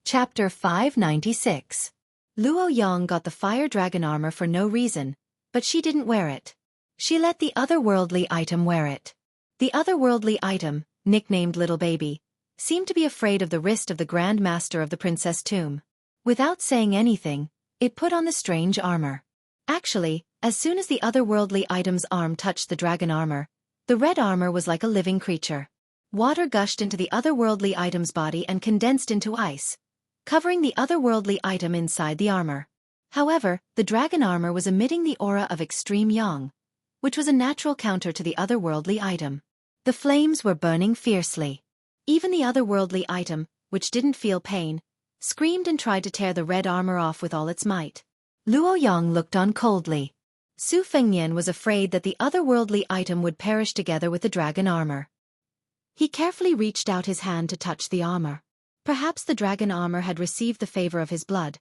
Chapter 596. Luo Yang got the fire dragon armor for no reason, but she didn't wear it. She let the otherworldly item wear it. The otherworldly item, nicknamed Little Baby, seemed to be afraid of the wrist of the Grand Master of the Princess Tomb. Without saying anything, it put on the strange armor. Actually, as soon as the otherworldly item's arm touched the dragon armor, the red armor was like a living creature. Water gushed into the otherworldly item's body and condensed into ice, covering the otherworldly item inside the armor. However, the dragon armor was emitting the aura of extreme yang, which was a natural counter to the otherworldly item. The flames were burning fiercely. Even the otherworldly item, which didn't feel pain, screamed and tried to tear the red armor off with all its might. Luo Yang looked on coldly. Su Fengnian was afraid that the otherworldly item would perish together with the dragon armor. He carefully reached out his hand to touch the armor. Perhaps the dragon armor had received the favor of his blood,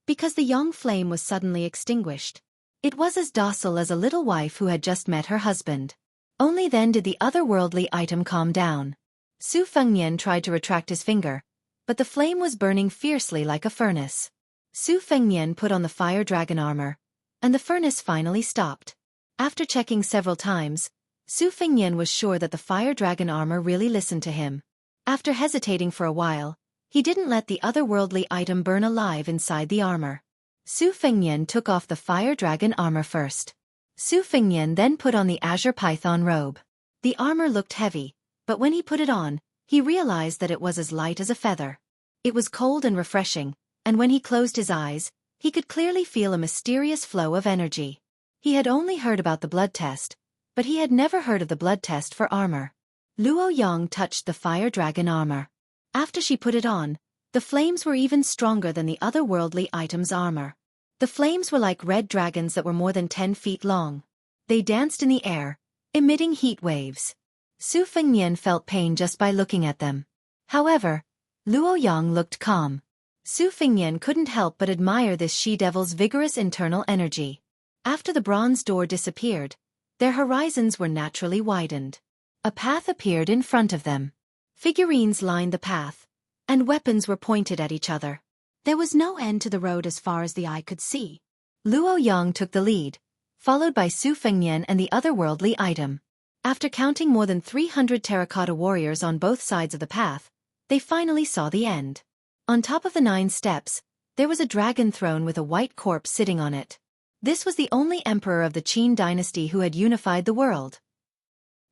because the young flame was suddenly extinguished. It was as docile as a little wife who had just met her husband. Only then did the otherworldly item calm down. Su Fengnian tried to retract his finger, but the flame was burning fiercely like a furnace. Su Fengnian put on the fire dragon armor, and the furnace finally stopped. After checking several times, Su Fengnian was sure that the fire dragon armor really listened to him. After hesitating for a while, he didn't let the otherworldly item burn alive inside the armor. Su Fengnian took off the fire dragon armor first. Su Fengnian then put on the azure python robe. The armor looked heavy, but when he put it on, he realized that it was as light as a feather. It was cold and refreshing, and when he closed his eyes, he could clearly feel a mysterious flow of energy. He had only heard about the blood test, but he had never heard of the blood test for armor. Luo Yang touched the fire dragon armor. After she put it on, the flames were even stronger than the otherworldly item's armor. The flames were like red dragons that were more than 10 feet long. They danced in the air, emitting heat waves. Su Fengnian felt pain just by looking at them. However, Luo Yang looked calm. Su Fengnian couldn't help but admire this she-devil's vigorous internal energy. After the bronze door disappeared, their horizons were naturally widened. A path appeared in front of them. Figurines lined the path, and weapons were pointed at each other. There was no end to the road as far as the eye could see. Luo Yang took the lead, followed by Su Fengnian and the otherworldly item. After counting more than 300 terracotta warriors on both sides of the path, they finally saw the end. On top of the 9 steps, there was a dragon throne with a white corpse sitting on it. This was the only emperor of the Qin dynasty who had unified the world.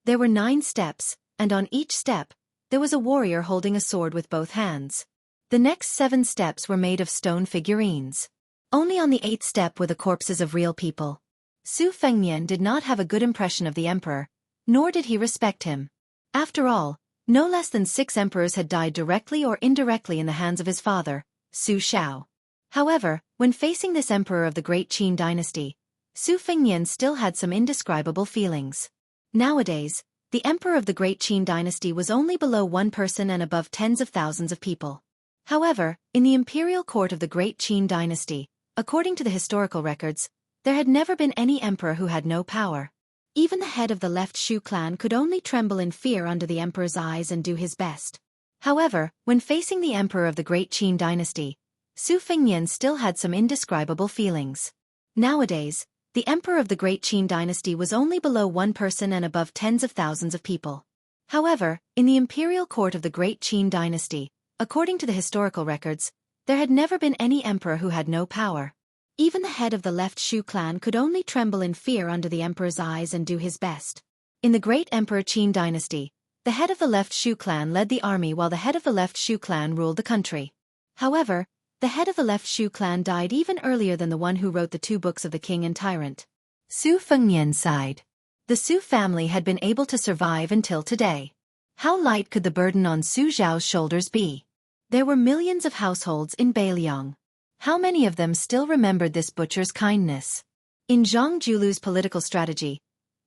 There were 9 steps, and on each step, there was a warrior holding a sword with both hands. The next 7 steps were made of stone figurines. Only on the 8th step were the corpses of real people. Su Fengnian did not have a good impression of the emperor, nor did he respect him. After all, no less than 6 emperors had died directly or indirectly in the hands of his father, Su Shao. However, when facing this emperor of the great Qin dynasty, Su Fengnian still had some indescribable feelings. Nowadays, the emperor of the great Qin dynasty was only below one person and above tens of thousands of people. However, in the imperial court of the great Qin dynasty, according to the historical records, there had never been any emperor who had no power. Even the head of the left Shu clan could only tremble in fear under the emperor's eyes and do his best. However, when facing the emperor of the great Qin dynasty, Su Fengnian still had some indescribable feelings. Nowadays, the emperor of the great Qin dynasty was only below one person and above tens of thousands of people. However, in the imperial court of the great Qin dynasty, according to the historical records, there had never been any emperor who had no power. Even the head of the left Shu clan could only tremble in fear under the emperor's eyes and do his best. In the great emperor Qin dynasty, the head of the left Shu clan led the army while the head of the left Shu clan ruled the country. However, the head of the left Shu clan died even earlier than the one who wrote the 2 books of the king and tyrant. Su Fengnian sighed. The Su family had been able to survive until today. How light could the burden on Su Zhao's shoulders be? There were millions of households in Beiliang. How many of them still remembered this butcher's kindness? In Zhang Julu's political strategy,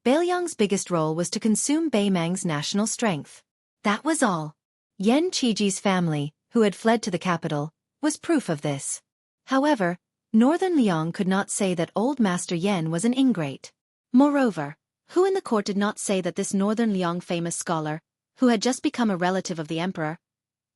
Beiliang's biggest role was to consume Beimang's national strength. That was all. Yan Qiji's family, who had fled to the capital, was proof of this. However, Northern Liang could not say that old Master Yan was an ingrate. Moreover, who in the court did not say that this Northern Liang famous scholar, who had just become a relative of the emperor,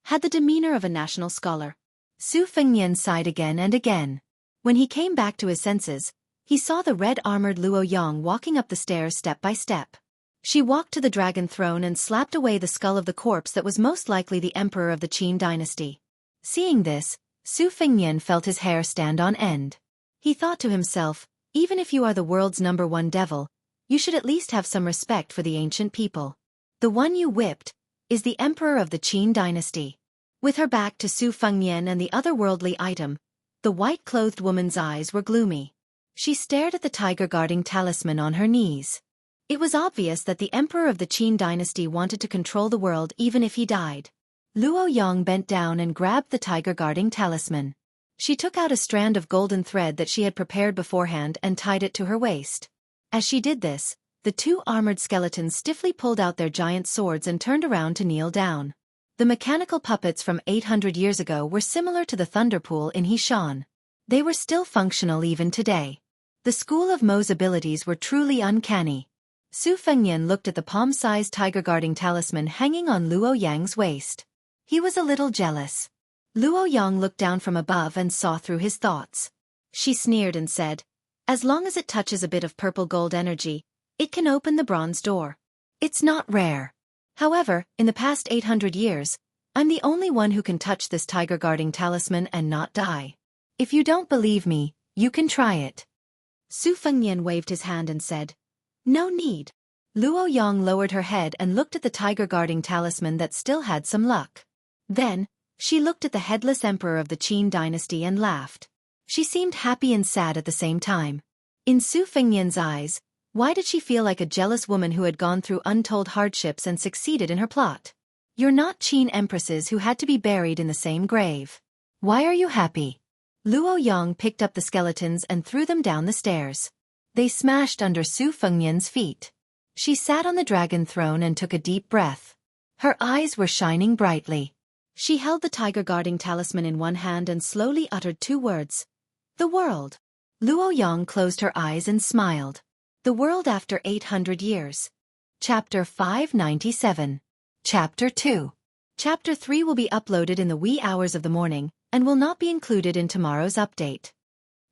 had the demeanor of a national scholar? Su Fengnian sighed again and again. When he came back to his senses, he saw the red-armored Luo Yang walking up the stairs step by step. She walked to the dragon throne and slapped away the skull of the corpse that was most likely the emperor of the Qin dynasty. Seeing this, Su Fengnian felt his hair stand on end. He thought to himself, even if you are the world's #1 devil, you should at least have some respect for the ancient people. The one you whipped is the emperor of the Qin dynasty. With her back to Su Fengnian and the otherworldly item, the white-clothed woman's eyes were gloomy. She stared at the tiger-guarding talisman on her knees. It was obvious that the emperor of the Qin dynasty wanted to control the world even if he died. Luo Yang bent down and grabbed the tiger-guarding talisman. She took out a strand of golden thread that she had prepared beforehand and tied it to her waist. As she did this, the two armored skeletons stiffly pulled out their giant swords and turned around to kneel down. The mechanical puppets from 800 years ago were similar to the thunder pool in Heishan. They were still functional even today. The school of Mo's abilities were truly uncanny. Su Fengnian looked at the palm-sized tiger-guarding talisman hanging on Luo Yang's waist. He was a little jealous. Luo Yang looked down from above and saw through his thoughts. She sneered and said, "As long as it touches a bit of purple gold energy, it can open the bronze door. It's not rare. However, in the past 800 years, I'm the only one who can touch this tiger-guarding talisman and not die. If you don't believe me, you can try it." Su Fengnian waved his hand and said, "No need." Luo Yang lowered her head and looked at the tiger-guarding talisman that still had some luck. Then, she looked at the headless emperor of the Qin dynasty and laughed. She seemed happy and sad at the same time. In Su Fengnian's eyes, why did she feel like a jealous woman who had gone through untold hardships and succeeded in her plot? You're not Qin empresses who had to be buried in the same grave. Why are you happy? Luo Yang picked up the skeletons and threw them down the stairs. They smashed under Su Fengnian's feet. She sat on the dragon throne and took a deep breath. Her eyes were shining brightly. She held the tiger-guarding talisman in one hand and slowly uttered 2 words. The world. Luo Yang closed her eyes and smiled. The world after 800 years. Chapter 597. Chapter 2. Chapter 3 will be uploaded in the wee hours of the morning, and will not be included in tomorrow's update.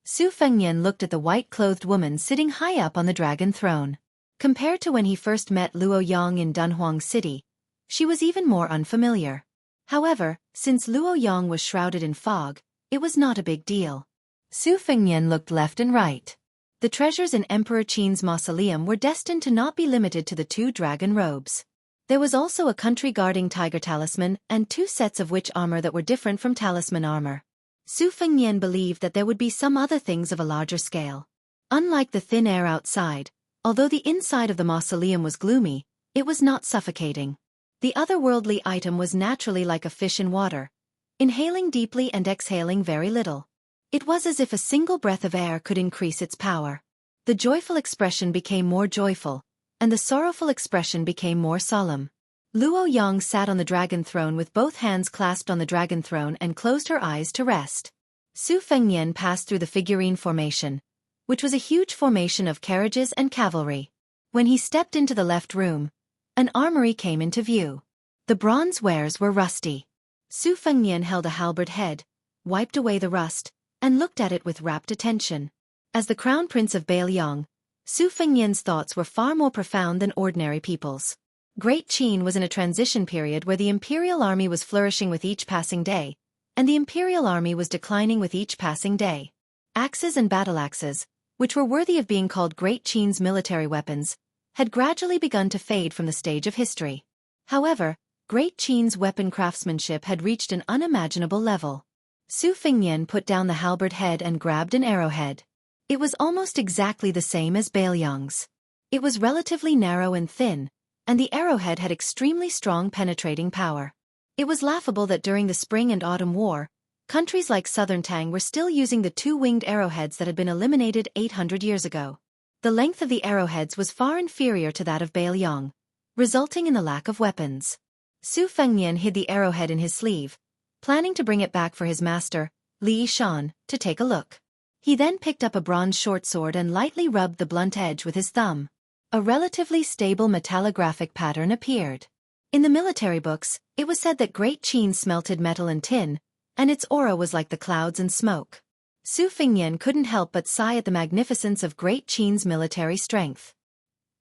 Su Fengnian looked at the white-clothed woman sitting high up on the dragon throne. Compared to when he first met Luo Yang in Dunhuang City, she was even more unfamiliar. However, since Luo Yang was shrouded in fog, it was not a big deal. Su Fengnian looked left and right. The treasures in Emperor Qin's mausoleum were destined to not be limited to the 2 dragon robes. There was also a country-guarding tiger talisman and 2 sets of witch armor that were different from talisman armor. Su Fengnian believed that there would be some other things of a larger scale. Unlike the thin air outside, although the inside of the mausoleum was gloomy, it was not suffocating. The otherworldly item was naturally like a fish in water, inhaling deeply and exhaling very little. It was as if a single breath of air could increase its power. The joyful expression became more joyful, and the sorrowful expression became more solemn. Luo Yang sat on the dragon throne with both hands clasped on the dragon throne and closed her eyes to rest. Su Fengnian passed through the figurine formation, which was a huge formation of carriages and cavalry. When he stepped into the left room, an armory came into view. The bronze wares were rusty. Su Fengnian held a halberd head, wiped away the rust, and looked at it with rapt attention. As the crown prince of Bailiang, Su Fengnian's thoughts were far more profound than ordinary people's. Great Qin was in a transition period where the imperial army was flourishing with each passing day, and the imperial army was declining with each passing day. Axes and battle axes, which were worthy of being called Great Qin's military weapons, had gradually begun to fade from the stage of history. However, Great Qin's weapon craftsmanship had reached an unimaginable level. Su Fengnian put down the halberd head and grabbed an arrowhead. It was almost exactly the same as Bailiang's. It was relatively narrow and thin, and the arrowhead had extremely strong penetrating power. It was laughable that during the Spring and Autumn War, countries like Southern Tang were still using the 2-winged arrowheads that had been eliminated 800 years ago. The length of the arrowheads was far inferior to that of Bailiang, resulting in the lack of weapons. Su Fengnian hid the arrowhead in his sleeve, planning to bring it back for his master, Li Yishan, to take a look. He then picked up a bronze short sword and lightly rubbed the blunt edge with his thumb. A relatively stable metallographic pattern appeared. In the military books, it was said that Great Qin smelted metal and tin, and its aura was like the clouds and smoke. Su Fengnian couldn't help but sigh at the magnificence of Great Qin's military strength.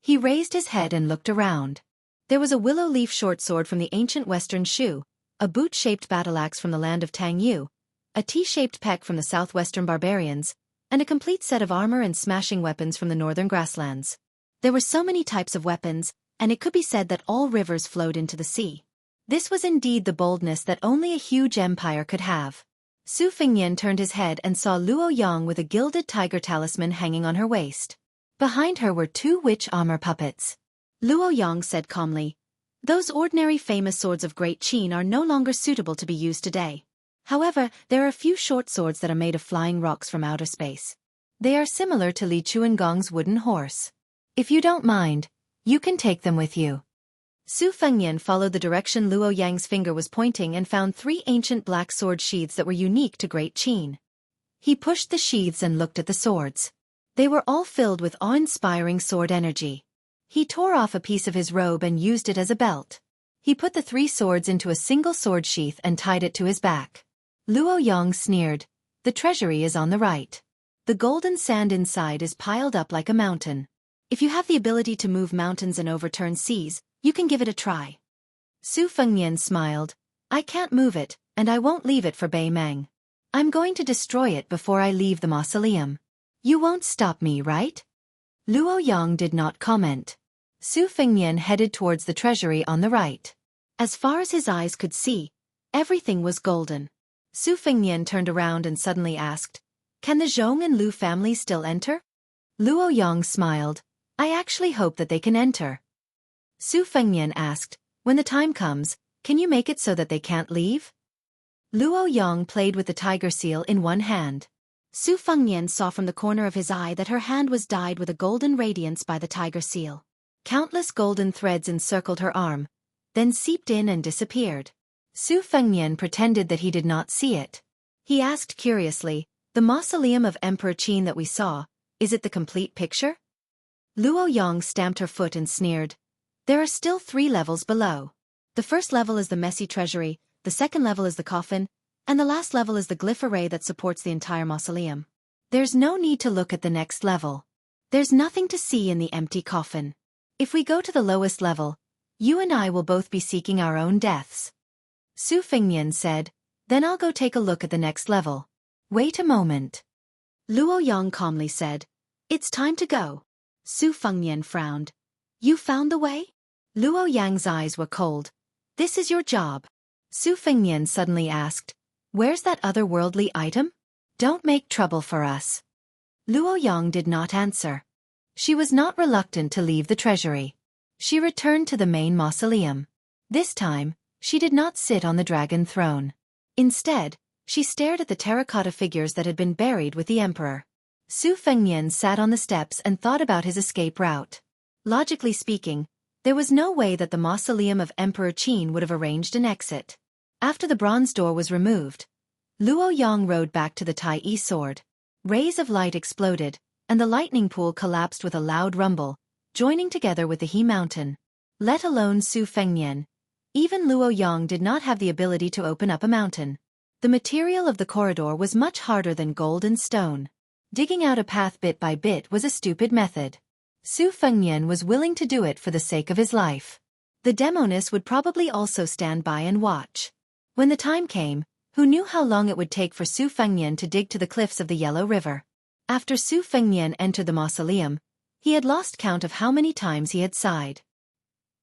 He raised his head and looked around. There was a willow leaf short sword from the ancient western Shu, a boot-shaped battle-axe from the land of Tang Yu, a T-shaped peck from the southwestern barbarians, and a complete set of armor and smashing weapons from the northern grasslands. There were so many types of weapons, and it could be said that all rivers flowed into the sea. This was indeed the boldness that only a huge empire could have. Su Fengnian turned his head and saw Luo Yang with a gilded tiger talisman hanging on her waist. Behind her were two witch armor puppets. Luo Yang said calmly, "Those ordinary famous swords of Great Qin are no longer suitable to be used today. However, there are a few short swords that are made of flying rocks from outer space. They are similar to Li Chuangong's wooden horse. If you don't mind, you can take them with you." Su Fengnian followed the direction Luo Yang's finger was pointing and found 3 ancient black sword sheaths that were unique to Great Qin. He pushed the sheaths and looked at the swords. They were all filled with awe-inspiring sword energy. He tore off a piece of his robe and used it as a belt. He put the 3 swords into a single sword sheath and tied it to his back. Luo Yang sneered, "The treasury is on the right. The golden sand inside is piled up like a mountain. If you have the ability to move mountains and overturn seas, you can give it a try." Su Fengnian smiled, "I can't move it, and I won't leave it for Bei Meng. I'm going to destroy it before I leave the mausoleum. You won't stop me, right?" Luo Yang did not comment. Su Fengnian headed towards the treasury on the right. As far as his eyes could see, everything was golden. Su Fengnian turned around and suddenly asked, "Can the Zhong and Lu families still enter?" Luo Yang smiled, "I actually hope that they can enter." Su Fengnian asked, "When the time comes, can you make it so that they can't leave?" Luo Yang played with the tiger seal in one hand. Su Fengnian saw from the corner of his eye that her hand was dyed with a golden radiance by the tiger seal. Countless golden threads encircled her arm, then seeped in and disappeared. Su Fengnian pretended that he did not see it. He asked curiously, "The mausoleum of Emperor Qin that we saw, is it the complete picture?" Luo Yang stamped her foot and sneered, "There are still 3 levels below. The first level is the messy treasury, the second level is the coffin, and the last level is the glyph array that supports the entire mausoleum. There's no need to look at the next level. There's nothing to see in the empty coffin. If we go to the lowest level, you and I will both be seeking our own deaths." Su Fengnian said, "Then I'll go take a look at the next level. Wait a moment." Luo Yang calmly said, "It's time to go." Su Fengnian frowned. "You found the way?" Luo Yang's eyes were cold. "This is your job." Su Fengnian suddenly asked, "Where's that otherworldly item? Don't make trouble for us." Luo Yang did not answer. She was not reluctant to leave the treasury. She returned to the main mausoleum. This time, she did not sit on the dragon throne. Instead, she stared at the terracotta figures that had been buried with the emperor. Su Fengnian sat on the steps and thought about his escape route. Logically speaking, there was no way that the mausoleum of Emperor Qin would have arranged an exit. After the bronze door was removed, Luo Yang rode back to the Tai Yi sword. Rays of light exploded, and the lightning pool collapsed with a loud rumble, joining together with the He Mountain. Let alone Su Fengnian, even Luo Yang did not have the ability to open up a mountain. The material of the corridor was much harder than gold and stone. Digging out a path bit by bit was a stupid method. Su Fengnian was willing to do it for the sake of his life. The demoness would probably also stand by and watch. When the time came, who knew how long it would take for Su Fengnian to dig to the cliffs of the Yellow River? After Su Fengnian entered the mausoleum, he had lost count of how many times he had sighed.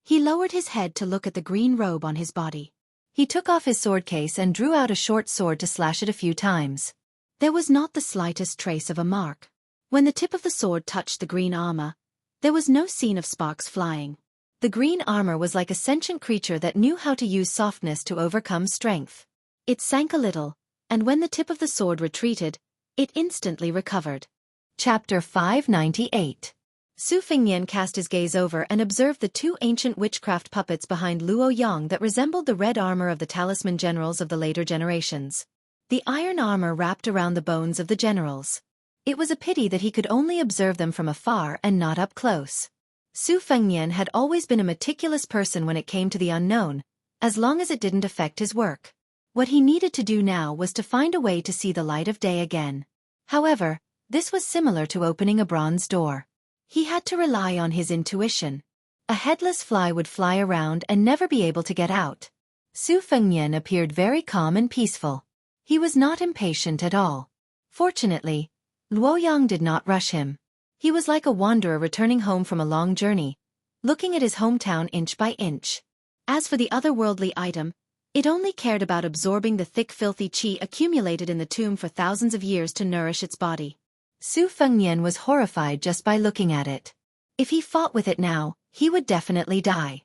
He lowered his head to look at the green robe on his body. He took off his sword case and drew out a short sword to slash it a few times. There was not the slightest trace of a mark. When the tip of the sword touched the green armor, there was no scene of sparks flying. The green armor was like a sentient creature that knew how to use softness to overcome strength. It sank a little, and when the tip of the sword retreated, it instantly recovered. Chapter 598. Su Fengnian cast his gaze over and observed the 2 ancient witchcraft puppets behind Luo Yang that resembled the red armor of the talisman generals of the later generations. The iron armor wrapped around the bones of the generals. It was a pity that he could only observe them from afar and not up close. Su Fengnian had always been a meticulous person when it came to the unknown, as long as it didn't affect his work. What he needed to do now was to find a way to see the light of day again. However, this was similar to opening a bronze door. He had to rely on his intuition. A headless fly would fly around and never be able to get out. Su Fengnian appeared very calm and peaceful. He was not impatient at all. Fortunately, Luoyang did not rush him. He was like a wanderer returning home from a long journey, looking at his hometown inch by inch. As for the otherworldly item, it only cared about absorbing the thick filthy qi accumulated in the tomb for thousands of years to nourish its body. Su Fengnian was horrified just by looking at it. If he fought with it now, he would definitely die.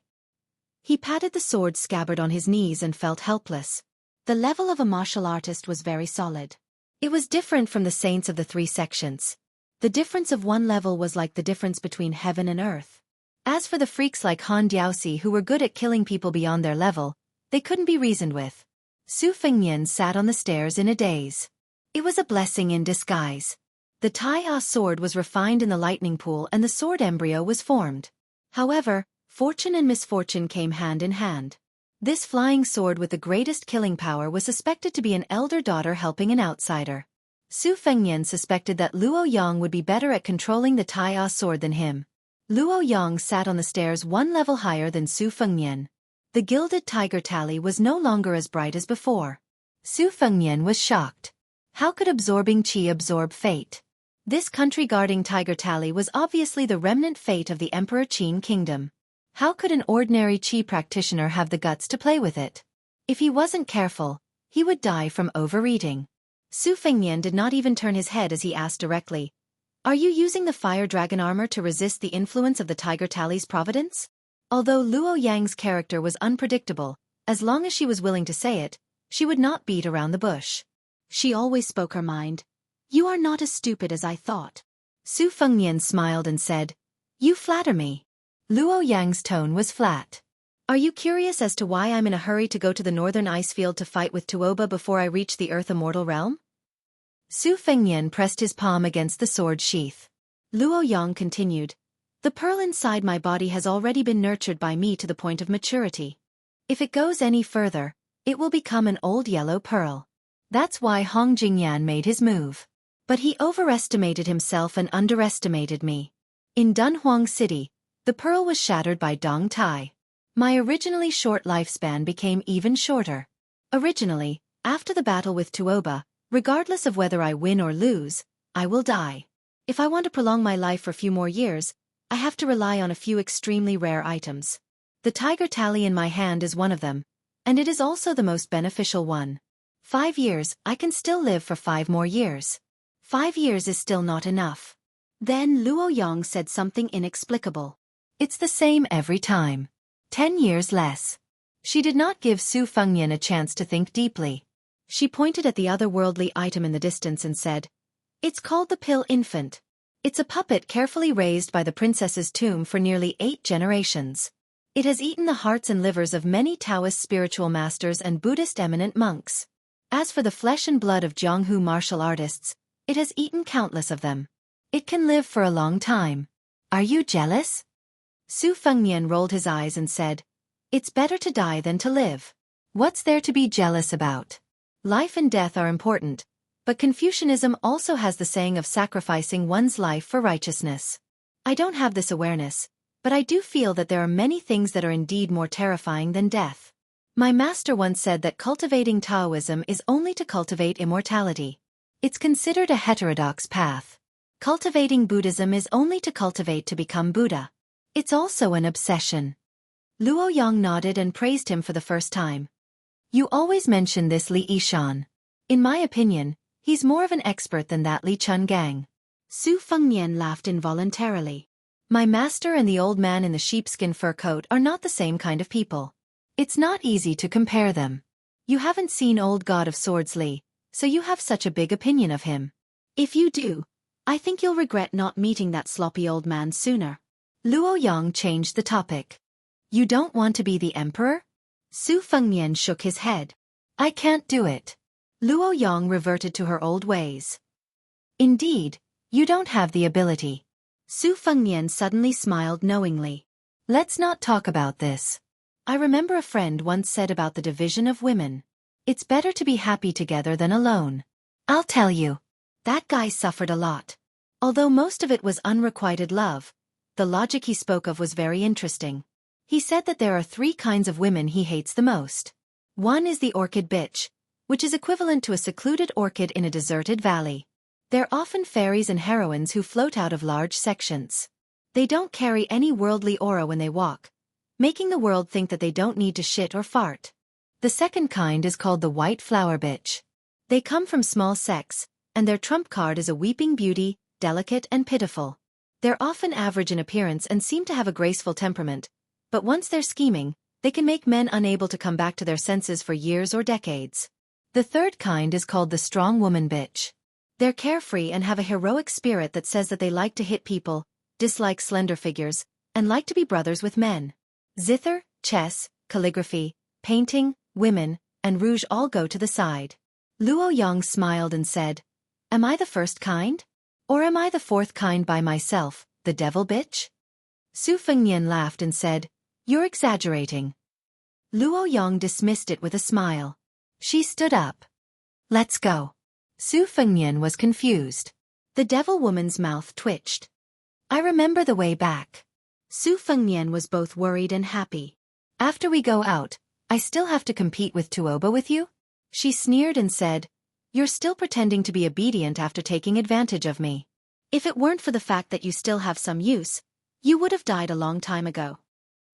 He patted the sword scabbard on his knees and felt helpless. The level of a martial artist was very solid. It was different from the saints of the 3 sections. The difference of one level was like the difference between heaven and earth. As for the freaks like Han Diaoxi who were good at killing people beyond their level, they couldn't be reasoned with. Su Fengnian sat on the stairs in a daze. It was a blessing in disguise. The Tai sword was refined in the lightning pool and the sword embryo was formed. However, fortune and misfortune came hand in hand. This flying sword with the greatest killing power was suspected to be an elder daughter helping an outsider. Su Fengnian suspected that Luo Yang would be better at controlling the Tai sword than him. Luo Yang sat on the stairs one level higher than Su Fengnian. The gilded tiger tally was no longer as bright as before. Su Fengnian was shocked. How could absorbing qi absorb fate? This country-guarding tiger tally was obviously the remnant fate of the Emperor Qin kingdom. How could an ordinary qi practitioner have the guts to play with it? If he wasn't careful, he would die from overeating. Su Fengnian did not even turn his head as he asked directly, "Are you using the fire dragon armor to resist the influence of the tiger tally's providence?" Although Luo Yang's character was unpredictable, as long as she was willing to say it, she would not beat around the bush. She always spoke her mind. "You are not as stupid as I thought." Su Fengnian smiled and said, "You flatter me." Luo Yang's tone was flat. "Are you curious as to why I'm in a hurry to go to the northern ice field to fight with Tuoba before I reach the Earth Immortal realm?" Su Fengnian pressed his palm against the sword sheath. Luo Yang continued, "The pearl inside my body has already been nurtured by me to the point of maturity. If it goes any further, it will become an old yellow pearl. That's why Hong Jingyan made his move. But he overestimated himself and underestimated me. In Dunhuang City, the pearl was shattered by Dong Tai. My originally short lifespan became even shorter. Originally, after the battle with Tuoba, regardless of whether I win or lose, I will die. If I want to prolong my life for a few more years, I have to rely on a few extremely rare items. The tiger tally in my hand is one of them, and it is also the most beneficial one. 5 years, I can still live for 5 more years. 5 years is still not enough." Then Luo Yang said something inexplicable. "It's the same every time. 10 years less." She did not give Su Fengnian a chance to think deeply. She pointed at the otherworldly item in the distance and said, "It's called the Pill Infant. It's a puppet carefully raised by the princess's tomb for nearly 8 generations. It has eaten the hearts and livers of many Taoist spiritual masters and Buddhist eminent monks. As for the flesh and blood of Jianghu martial artists, it has eaten countless of them. It can live for a long time. Are you jealous?" Su Fengnian rolled his eyes and said, "It's better to die than to live. What's there to be jealous about? Life and death are important, but Confucianism also has the saying of sacrificing one's life for righteousness. I don't have this awareness, but I do feel that there are many things that are indeed more terrifying than death. My master once said that cultivating Taoism is only to cultivate immortality. It's considered a heterodox path. Cultivating Buddhism is only to cultivate to become Buddha. It's also an obsession." Luo Yang nodded and praised him for the first time. "You always mention this Li Yishan. In my opinion, he's more of an expert than that Li Chungang." Su Fengnian laughed involuntarily. "My master and the old man in the sheepskin fur coat are not the same kind of people. It's not easy to compare them. You haven't seen Old God of Swords Li, so you have such a big opinion of him. If you do, I think you'll regret not meeting that sloppy old man sooner." Luo Yang changed the topic. "You don't want to be the emperor?" Su Fengnian shook his head. "I can't do it." Luo Yang reverted to her old ways. "Indeed, you don't have the ability." Su Fengnian suddenly smiled knowingly. "Let's not talk about this. I remember a friend once said about the division of women. It's better to be happy together than alone. I'll tell you. That guy suffered a lot. Although most of it was unrequited love, the logic he spoke of was very interesting. He said that there are 3 kinds of women he hates the most. One is the orchid bitch, which is equivalent to a secluded orchid in a deserted valley. They're often fairies and heroines who float out of large sections. They don't carry any worldly aura when they walk, making the world think that they don't need to shit or fart. The second kind is called the white flower bitch. They come from small sects, and their trump card is a weeping beauty, delicate and pitiful. They're often average in appearance and seem to have a graceful temperament, but once they're scheming, they can make men unable to come back to their senses for years or decades. The third kind is called the strong woman bitch. They're carefree and have a heroic spirit that says that they like to hit people, dislike slender figures, and like to be brothers with men. Zither, chess, calligraphy, painting, women, and rouge all go to the side. Luo Yang smiled and said, "Am I the first kind? Or am I the fourth kind by myself, the devil bitch?" Su Fengnian laughed and said, "You're exaggerating." Luo Yang dismissed it with a smile. She stood up. "Let's go." Su Fengnian was confused. The devil woman's mouth twitched. "I remember the way back." Su Fengnian was both worried and happy. "After we go out, I still have to compete with Tuoba with you?" She sneered and said, "You're still pretending to be obedient after taking advantage of me. If it weren't for the fact that you still have some use, you would have died a long time ago."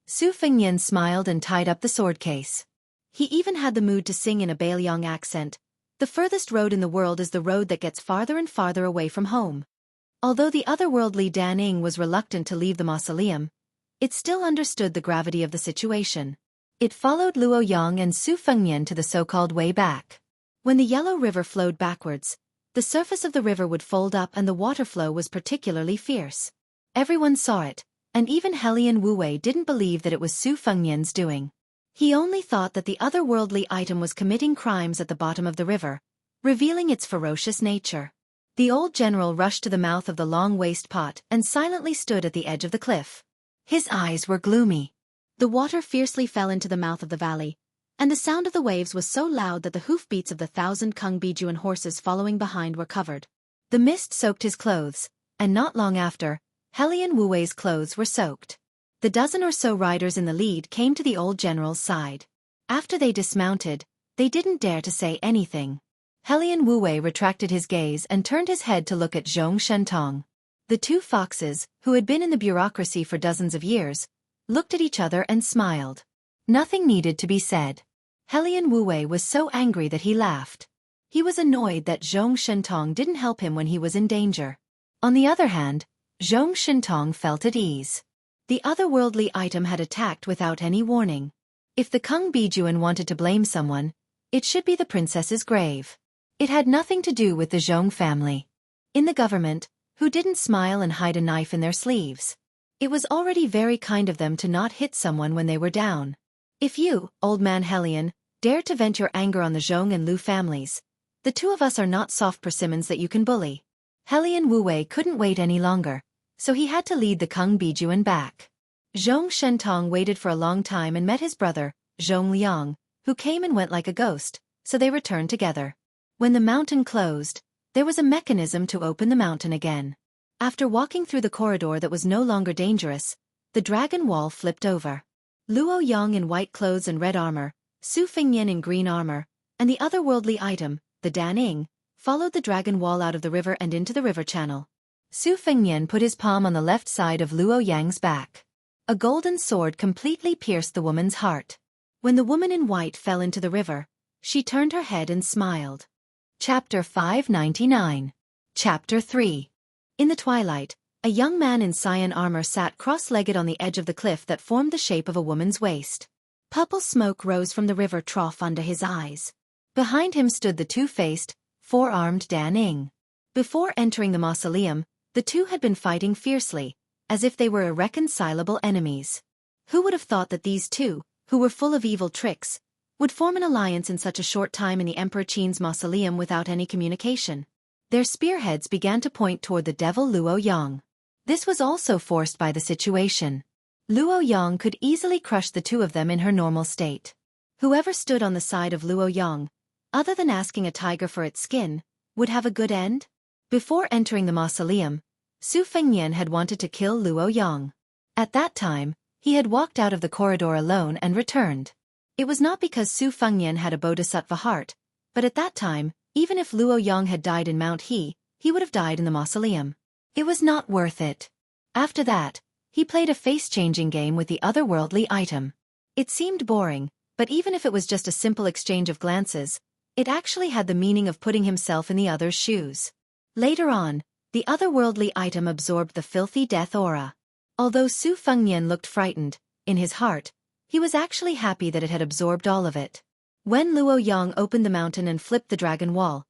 Su Fengnian smiled and tied up the sword case. He even had the mood to sing in a Bailiang accent. The furthest road in the world is the road that gets farther and farther away from home. Although the otherworldly Dan Ing was reluctant to leave the mausoleum, it still understood the gravity of the situation. It followed Luo Yang and Su Fengnian to the so-called way back. When the yellow river flowed backwards, the surface of the river would fold up and the water flow was particularly fierce. Everyone saw it, and even Helian Wuwei didn't believe that it was Su Fengnian's doing. He only thought that the otherworldly item was committing crimes at the bottom of the river, revealing its ferocious nature. The old general rushed to the mouth of the long waste pot and silently stood at the edge of the cliff. His eyes were gloomy. The water fiercely fell into the mouth of the valley, and the sound of the waves was so loud that the hoofbeats of the 1,000 Kung Bijuan horses following behind were covered. The mist soaked his clothes, and not long after, Helian Wuwei's clothes were soaked. The dozen or so riders in the lead came to the old general's side. After they dismounted, they didn't dare to say anything. Helian Wuwei retracted his gaze and turned his head to look at Zhong Shentong. The 2 foxes, who had been in the bureaucracy for dozens of years, looked at each other and smiled. Nothing needed to be said. Helian Wuwei was so angry that he laughed. He was annoyed that Zhong Shentong didn't help him when he was in danger. On the other hand, Zhong Shentong felt at ease. The otherworldly item had attacked without any warning. If the Kung Bijuan wanted to blame someone, it should be the princess's grave. It had nothing to do with the Zhong family. In the government, who didn't smile and hide a knife in their sleeves. It was already very kind of them to not hit someone when they were down. If you, old man Helian, dare to vent your anger on the Zhong and Lu families, the 2 of us are not soft persimmons that you can bully. Helian Wuwei couldn't wait any longer, so he had to lead the Kung Bijuan back. Zhong Shentong waited for a long time and met his brother, Zhong Liang, who came and went like a ghost, so they returned together. When the mountain closed, there was a mechanism to open the mountain again. After walking through the corridor that was no longer dangerous, the dragon wall flipped over. Luo Yang in white clothes and red armor, Su Fengnian in green armor, and the otherworldly item, the Dan Ing, followed the dragon wall out of the river and into the river channel. Su Fengnian put his palm on the left side of Luo Yang's back. A golden sword completely pierced the woman's heart. When the woman in white fell into the river, she turned her head and smiled. Chapter 599. Chapter 3. In the twilight, a young man in cyan armor sat cross-legged on the edge of the cliff that formed the shape of a woman's waist. Purple smoke rose from the river trough under his eyes. Behind him stood the 2-faced, 4-armed Dan Ing. Before entering the mausoleum, the 2 had been fighting fiercely, as if they were irreconcilable enemies. Who would have thought that these 2, who were full of evil tricks, would form an alliance in such a short time in the Emperor Qin's mausoleum without any communication? Their spearheads began to point toward the devil Luo Yang. This was also forced by the situation. Luo Yang could easily crush the 2 of them in her normal state. Whoever stood on the side of Luo Yang, other than asking a tiger for its skin, would have a good end? Before entering the mausoleum, Su Fengnian had wanted to kill Luo Yang. At that time, he had walked out of the corridor alone and returned. It was not because Su Fengnian had a bodhisattva heart, but at that time, even if Luo Yang had died in Mount He would have died in the mausoleum. It was not worth it. After that, he played a face-changing game with the otherworldly item. It seemed boring, but even if it was just a simple exchange of glances, it actually had the meaning of putting himself in the other's shoes. Later on, the otherworldly item absorbed the filthy death aura. Although Su Fengnian looked frightened, in his heart, he was actually happy that it had absorbed all of it. When Luo Yang opened the mountain and flipped the dragon wall,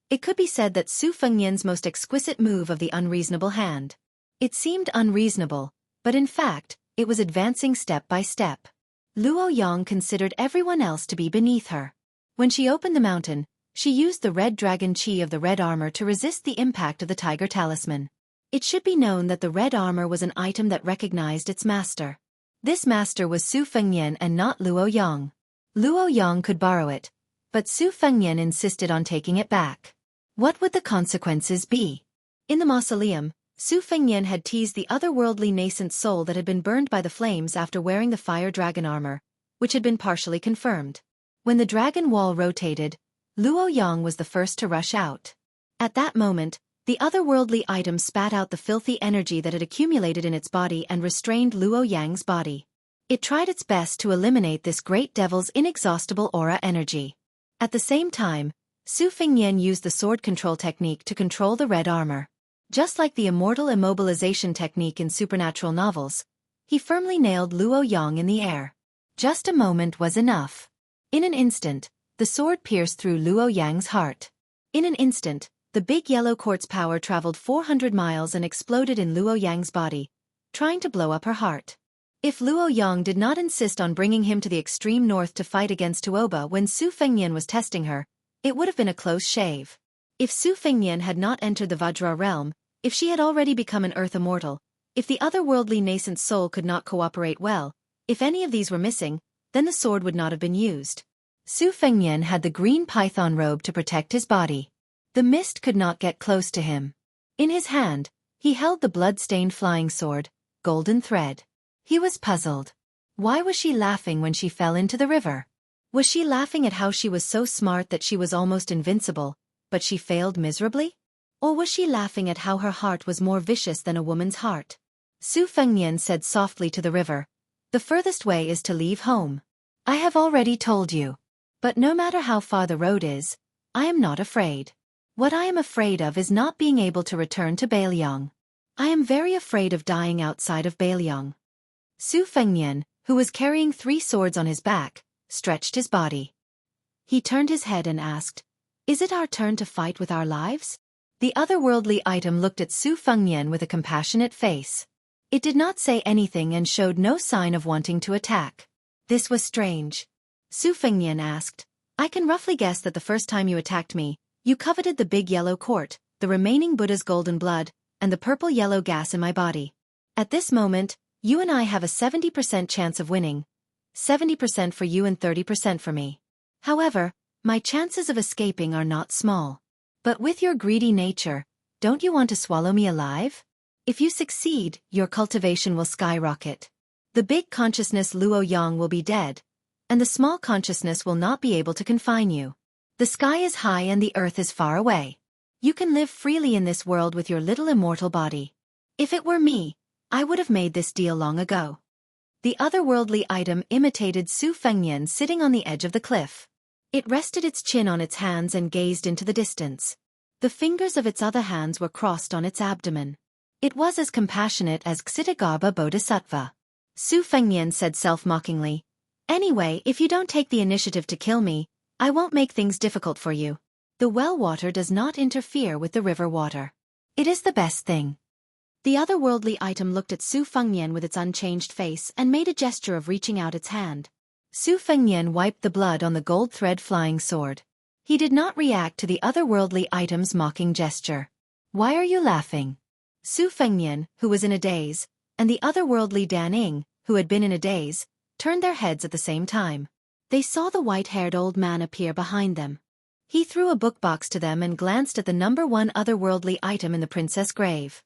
it could be said that Su Fengnian's most exquisite move of the unreasonable hand. It seemed unreasonable, but in fact, it was advancing step by step. Luo Yang considered everyone else to be beneath her. When she opened the mountain, she used the red dragon chi of the red armor to resist the impact of the tiger talisman. It should be known that the red armor was an item that recognized its master. This master was Su Fengnian and not Luo Yang. Luo Yang could borrow it, but Su Fengnian insisted on taking it back. What would the consequences be? In the mausoleum, Su Fengnian had teased the otherworldly nascent soul that had been burned by the flames after wearing the fire dragon armor, which had been partially confirmed. When the dragon wall rotated, Luo Yang was the first to rush out. At that moment, the otherworldly item spat out the filthy energy that had accumulated in its body and restrained Luo Yang's body. It tried its best to eliminate this great devil's inexhaustible aura energy. At the same time, Su Fengnian used the sword control technique to control the red armor. Just like the immortal immobilization technique in supernatural novels, he firmly nailed Luo Yang in the air. Just a moment was enough. In an instant, the sword pierced through Luo Yang's heart. In an instant, the big yellow quartz power traveled 400 miles and exploded in Luo Yang's body, trying to blow up her heart. If Luo Yang did not insist on bringing him to the extreme north to fight against Tuoba when Su Fengnian was testing her, it would have been a close shave. If Su Fengnian had not entered the Vajra realm, if she had already become an earth immortal, if the otherworldly nascent soul could not cooperate well, if any of these were missing, then the sword would not have been used. Su Fengnian had the green python robe to protect his body. The mist could not get close to him. In his hand, he held the blood-stained flying sword, golden thread. He was puzzled. Why was she laughing when she fell into the river? Was she laughing at how she was so smart that she was almost invincible, but she failed miserably? Or was she laughing at how her heart was more vicious than a woman's heart? Su Fengnian said softly to the river, "The furthest way is to leave home. I have already told you. But no matter how far the road is, I am not afraid. What I am afraid of is not being able to return to Bailiang. I am very afraid of dying outside of Bailiang." Su Fengnian, who was carrying 3 swords on his back, stretched his body. He turned his head and asked, "Is it our turn to fight with our lives?" The otherworldly item looked at Su Fengnian with a compassionate face. It did not say anything and showed no sign of wanting to attack. This was strange. Su Fengnian asked, "I can roughly guess that the first time you attacked me, you coveted the big yellow quart, the remaining Buddha's golden blood, and the purple-yellow gas in my body. At this moment, you and I have a 70% chance of winning. 70% for you and 30% for me. However, my chances of escaping are not small. But with your greedy nature, don't you want to swallow me alive? If you succeed, your cultivation will skyrocket. The big consciousness Luo Yang will be dead, and the small consciousness will not be able to confine you. The sky is high and the earth is far away. You can live freely in this world with your little immortal body. If it were me, I would have made this deal long ago." The otherworldly item imitated Su Fengnian sitting on the edge of the cliff. It rested its chin on its hands and gazed into the distance. The fingers of its other hands were crossed on its abdomen. It was as compassionate as Xitigarbha Bodhisattva. Su Fengnian said self-mockingly, "Anyway, if you don't take the initiative to kill me, I won't make things difficult for you. The well water does not interfere with the river water. It is the best thing." The otherworldly item looked at Su Fengnian with its unchanged face and made a gesture of reaching out its hand. Su Fengnian wiped the blood on the gold thread flying sword. He did not react to the otherworldly item's mocking gesture. "Why are you laughing?" Su Fengnian, who was in a daze, and the otherworldly Dan Ing, who had been in a daze, turned their heads at the same time. They saw the white-haired old man appear behind them. He threw a book box to them and glanced at the number 1 otherworldly item in the princess' grave.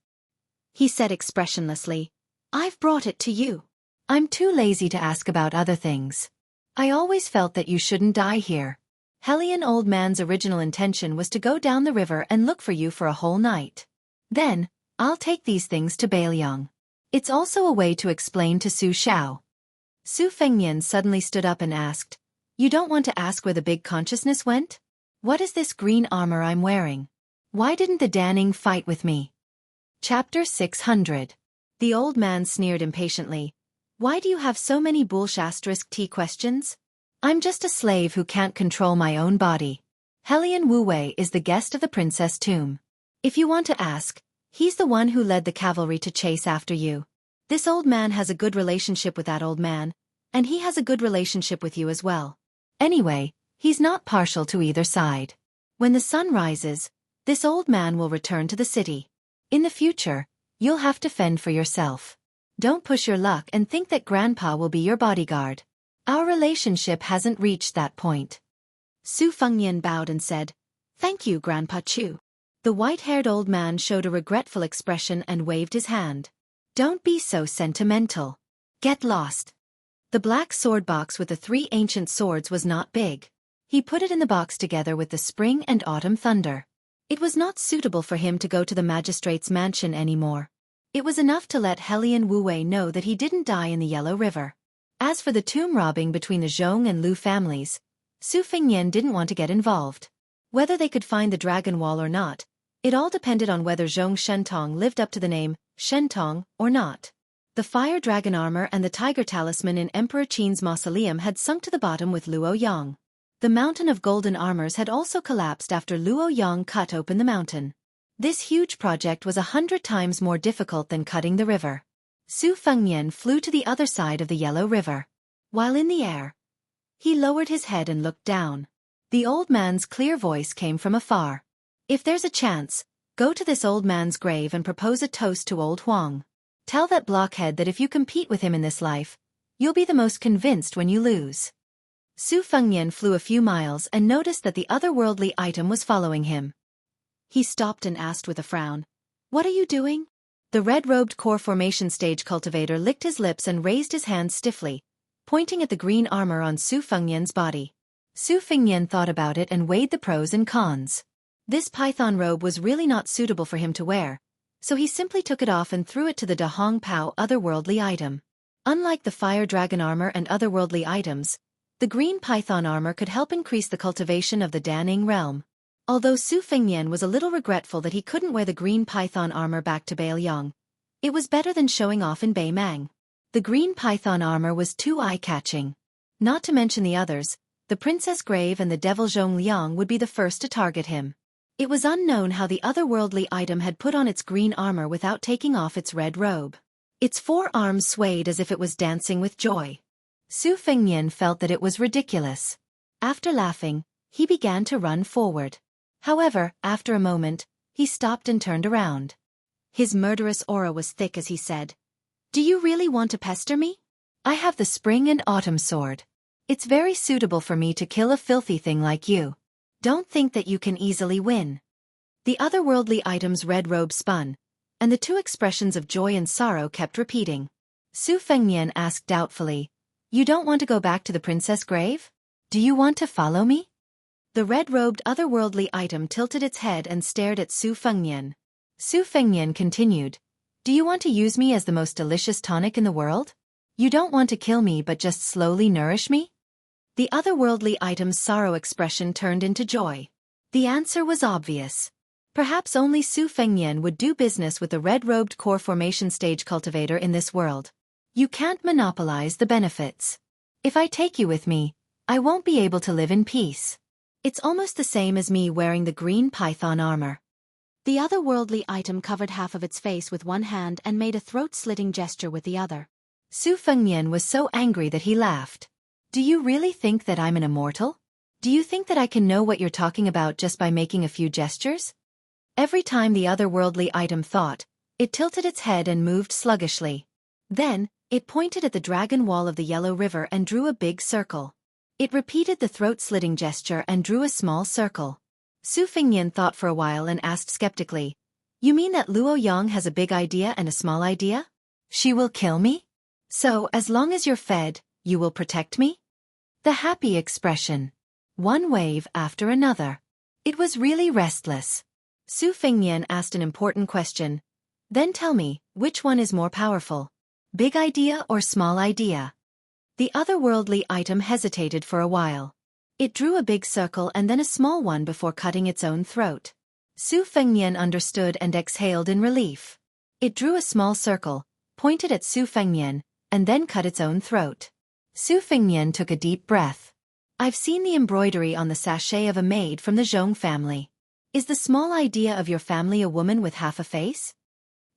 He said expressionlessly, "I've brought it to you. I'm too lazy to ask about other things. I always felt that you shouldn't die here." Hellion Old Man's original intention was to go down the river and look for you for a whole night. Then, I'll take these things to Bailiang. It's also a way to explain to Su Xiao. Su Fengnian suddenly stood up and asked, "You don't want to ask where the big consciousness went? What is this green armor I'm wearing? Why didn't the Danning fight with me?" Chapter 600. The old man sneered impatiently. "Why do you have so many **T questions? I'm just a slave who can't control my own body. Hellion Wu Wei is the guest of the princess' tomb. If you want to ask, he's the one who led the cavalry to chase after you. This old man has a good relationship with that old man, and he has a good relationship with you as well. Anyway, he's not partial to either side. When the sun rises, this old man will return to the city. In the future, you'll have to fend for yourself. Don't push your luck and think that Grandpa will be your bodyguard. Our relationship hasn't reached that point." Su Fengnian bowed and said, "Thank you, Grandpa Chu." The white-haired old man showed a regretful expression and waved his hand. "Don't be so sentimental. Get lost." The black sword box with the 3 ancient swords was not big. He put it in the box together with the spring and autumn thunder. It was not suitable for him to go to the magistrate's mansion anymore. It was enough to let Hellion Wu Wei know that he didn't die in the Yellow River. As for the tomb robbing between the Zhong and Lu families, Su Fengnian didn't want to get involved. Whether they could find the dragon wall or not, it all depended on whether Zhong Shentong lived up to the name Shentong or not. The fire dragon armor and the tiger talisman in Emperor Qin's mausoleum had sunk to the bottom with Luo Yang. The mountain of golden armors had also collapsed after Luo Yang cut open the mountain. This huge project was 100 times more difficult than cutting the river. Su Fengnian flew to the other side of the Yellow River. While in the air, he lowered his head and looked down. The old man's clear voice came from afar. "If there's a chance, go to this old man's grave and propose a toast to old Huang. Tell that blockhead that if you compete with him in this life, you'll be the most convinced when you lose." Su Fengnian flew a few miles and noticed that the otherworldly item was following him. He stopped and asked with a frown, "What are you doing?" The red-robed core formation stage cultivator licked his lips and raised his hands stiffly, pointing at the green armor on Su Fengnian's body. Su Fengnian thought about it and weighed the pros and cons. This python robe was really not suitable for him to wear, so he simply took it off and threw it to the Da Hong Pao otherworldly item. Unlike the fire dragon armor and otherworldly items, the green python armor could help increase the cultivation of the Danning realm. Although Su Fengnian was a little regretful that he couldn't wear the green python armor back to Bailiang, it was better than showing off in Beimang. The green python armor was too eye-catching. Not to mention the others, the Princess Grave and the Devil Zhong Liang would be the first to target him. It was unknown how the otherworldly item had put on its green armor without taking off its red robe. Its 4 arms swayed as if it was dancing with joy. Su Fengnian felt that it was ridiculous. After laughing, he began to run forward. However, after a moment, he stopped and turned around. His murderous aura was thick as he said, "Do you really want to pester me? I have the spring and autumn sword. It's very suitable for me to kill a filthy thing like you. Don't think that you can easily win." The otherworldly item's red robe spun, and the 2 expressions of joy and sorrow kept repeating. Su Fengnian asked doubtfully, "You don't want to go back to the princess grave? Do you want to follow me?" The red-robed otherworldly item tilted its head and stared at Su Fengnian. Su Fengnian continued, "Do you want to use me as the most delicious tonic in the world? You don't want to kill me but just slowly nourish me?" The otherworldly item's sorrow expression turned into joy. The answer was obvious. Perhaps only Su Fengnian would do business with the red-robed core formation stage cultivator in this world. You can't monopolize the benefits. If I take you with me, I won't be able to live in peace. It's almost the same as me wearing the green python armor. The otherworldly item covered half of its face with one hand and made a throat-slitting gesture with the other. Su Fengnian was so angry that he laughed. "Do you really think that I'm an immortal? Do you think that I can know what you're talking about just by making a few gestures?" Every time the otherworldly item thought, it tilted its head and moved sluggishly. Then, it pointed at the dragon wall of the Yellow River and drew a big circle. It repeated the throat-slitting gesture and drew a small circle. Su Fengnian thought for a while and asked skeptically, "You mean that Luo Yang has a big idea and a small idea? She will kill me? So, as long as you're fed, you will protect me?" The happy expression. One wave after another. It was really restless. Su Fengnian asked an important question. "Then tell me, which one is more powerful? Big idea or small idea?" The otherworldly item hesitated for a while. It drew a big circle and then a small one before cutting its own throat. Su Fengnian understood and exhaled in relief. It drew a small circle, pointed at Su Fengnian, and then cut its own throat. Su Fengnian took a deep breath. "I've seen the embroidery on the sachet of a maid from the Zhong family. Is the small idea of your family a woman with half a face?"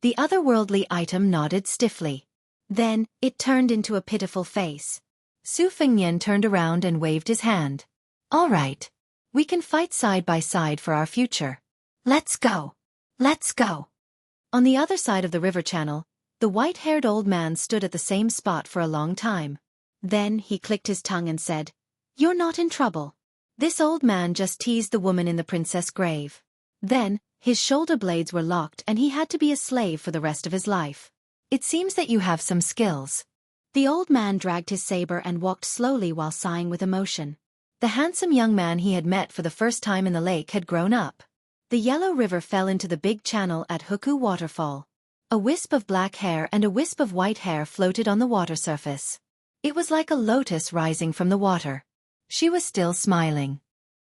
The otherworldly item nodded stiffly. Then, it turned into a pitiful face. Su Fengnian turned around and waved his hand. "All right. We can fight side by side for our future. Let's go. Let's go." On the other side of the river channel, the white-haired old man stood at the same spot for a long time. Then, he clicked his tongue and said, "You're not in trouble. This old man just teased the woman in the princess grave. Then, his shoulder blades were locked and he had to be a slave for the rest of his life. It seems that you have some skills." The old man dragged his saber and walked slowly while sighing with emotion. The handsome young man he had met for the first time in the lake had grown up. The yellow river fell into the big channel at Xueqi waterfall. A wisp of black hair and a wisp of white hair floated on the water surface. It was like a lotus rising from the water. She was still smiling.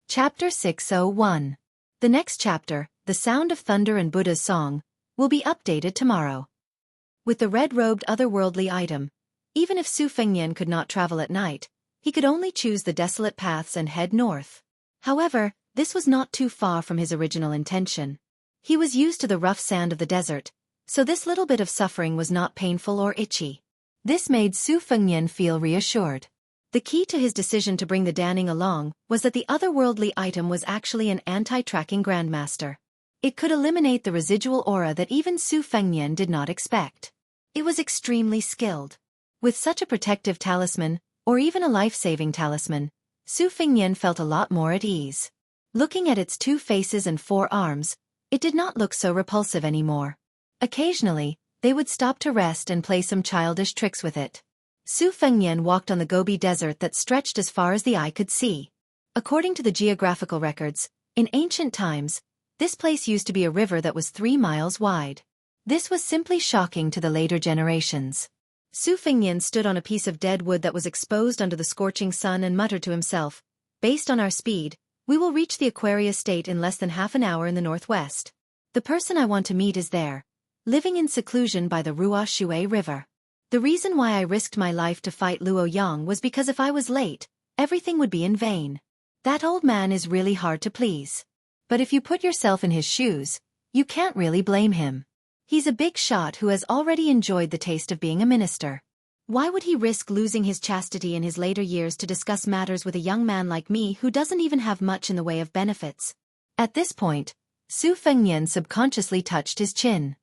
Chapter 601. The next chapter, The Sound of Thunder and Buddha's Song, will be updated tomorrow. With the red-robed otherworldly item, even if Su Fengnian could not travel at night, he could only choose the desolate paths and head north. However, this was not too far from his original intention. He was used to the rough sand of the desert, so this little bit of suffering was not painful or itchy. This made Su Fengnian feel reassured. The key to his decision to bring the Danning along was that the otherworldly item was actually an anti-tracking grandmaster. It could eliminate the residual aura that even Su Fengnian did not expect. It was extremely skilled. With such a protective talisman, or even a life-saving talisman, Su Fengnian felt a lot more at ease. Looking at its 2 faces and 4 arms, it did not look so repulsive anymore. Occasionally, they would stop to rest and play some childish tricks with it. Su Fengnian walked on the Gobi Desert that stretched as far as the eye could see. According to the geographical records, in ancient times, this place used to be a river that was 3 miles wide. This was simply shocking to the later generations. Su Fengnian stood on a piece of dead wood that was exposed under the scorching sun and muttered to himself, "Based on our speed, we will reach the Aquarius state in less than half an hour in the northwest. The person I want to meet is there, living in seclusion by the Ruo Shui River. The reason why I risked my life to fight Luo Yang was because if I was late, everything would be in vain. That old man is really hard to please. But if you put yourself in his shoes, you can't really blame him. He's a big shot who has already enjoyed the taste of being a minister. Why would he risk losing his chastity in his later years to discuss matters with a young man like me who doesn't even have much in the way of benefits?" At this point, Su Fengnian subconsciously touched his chin.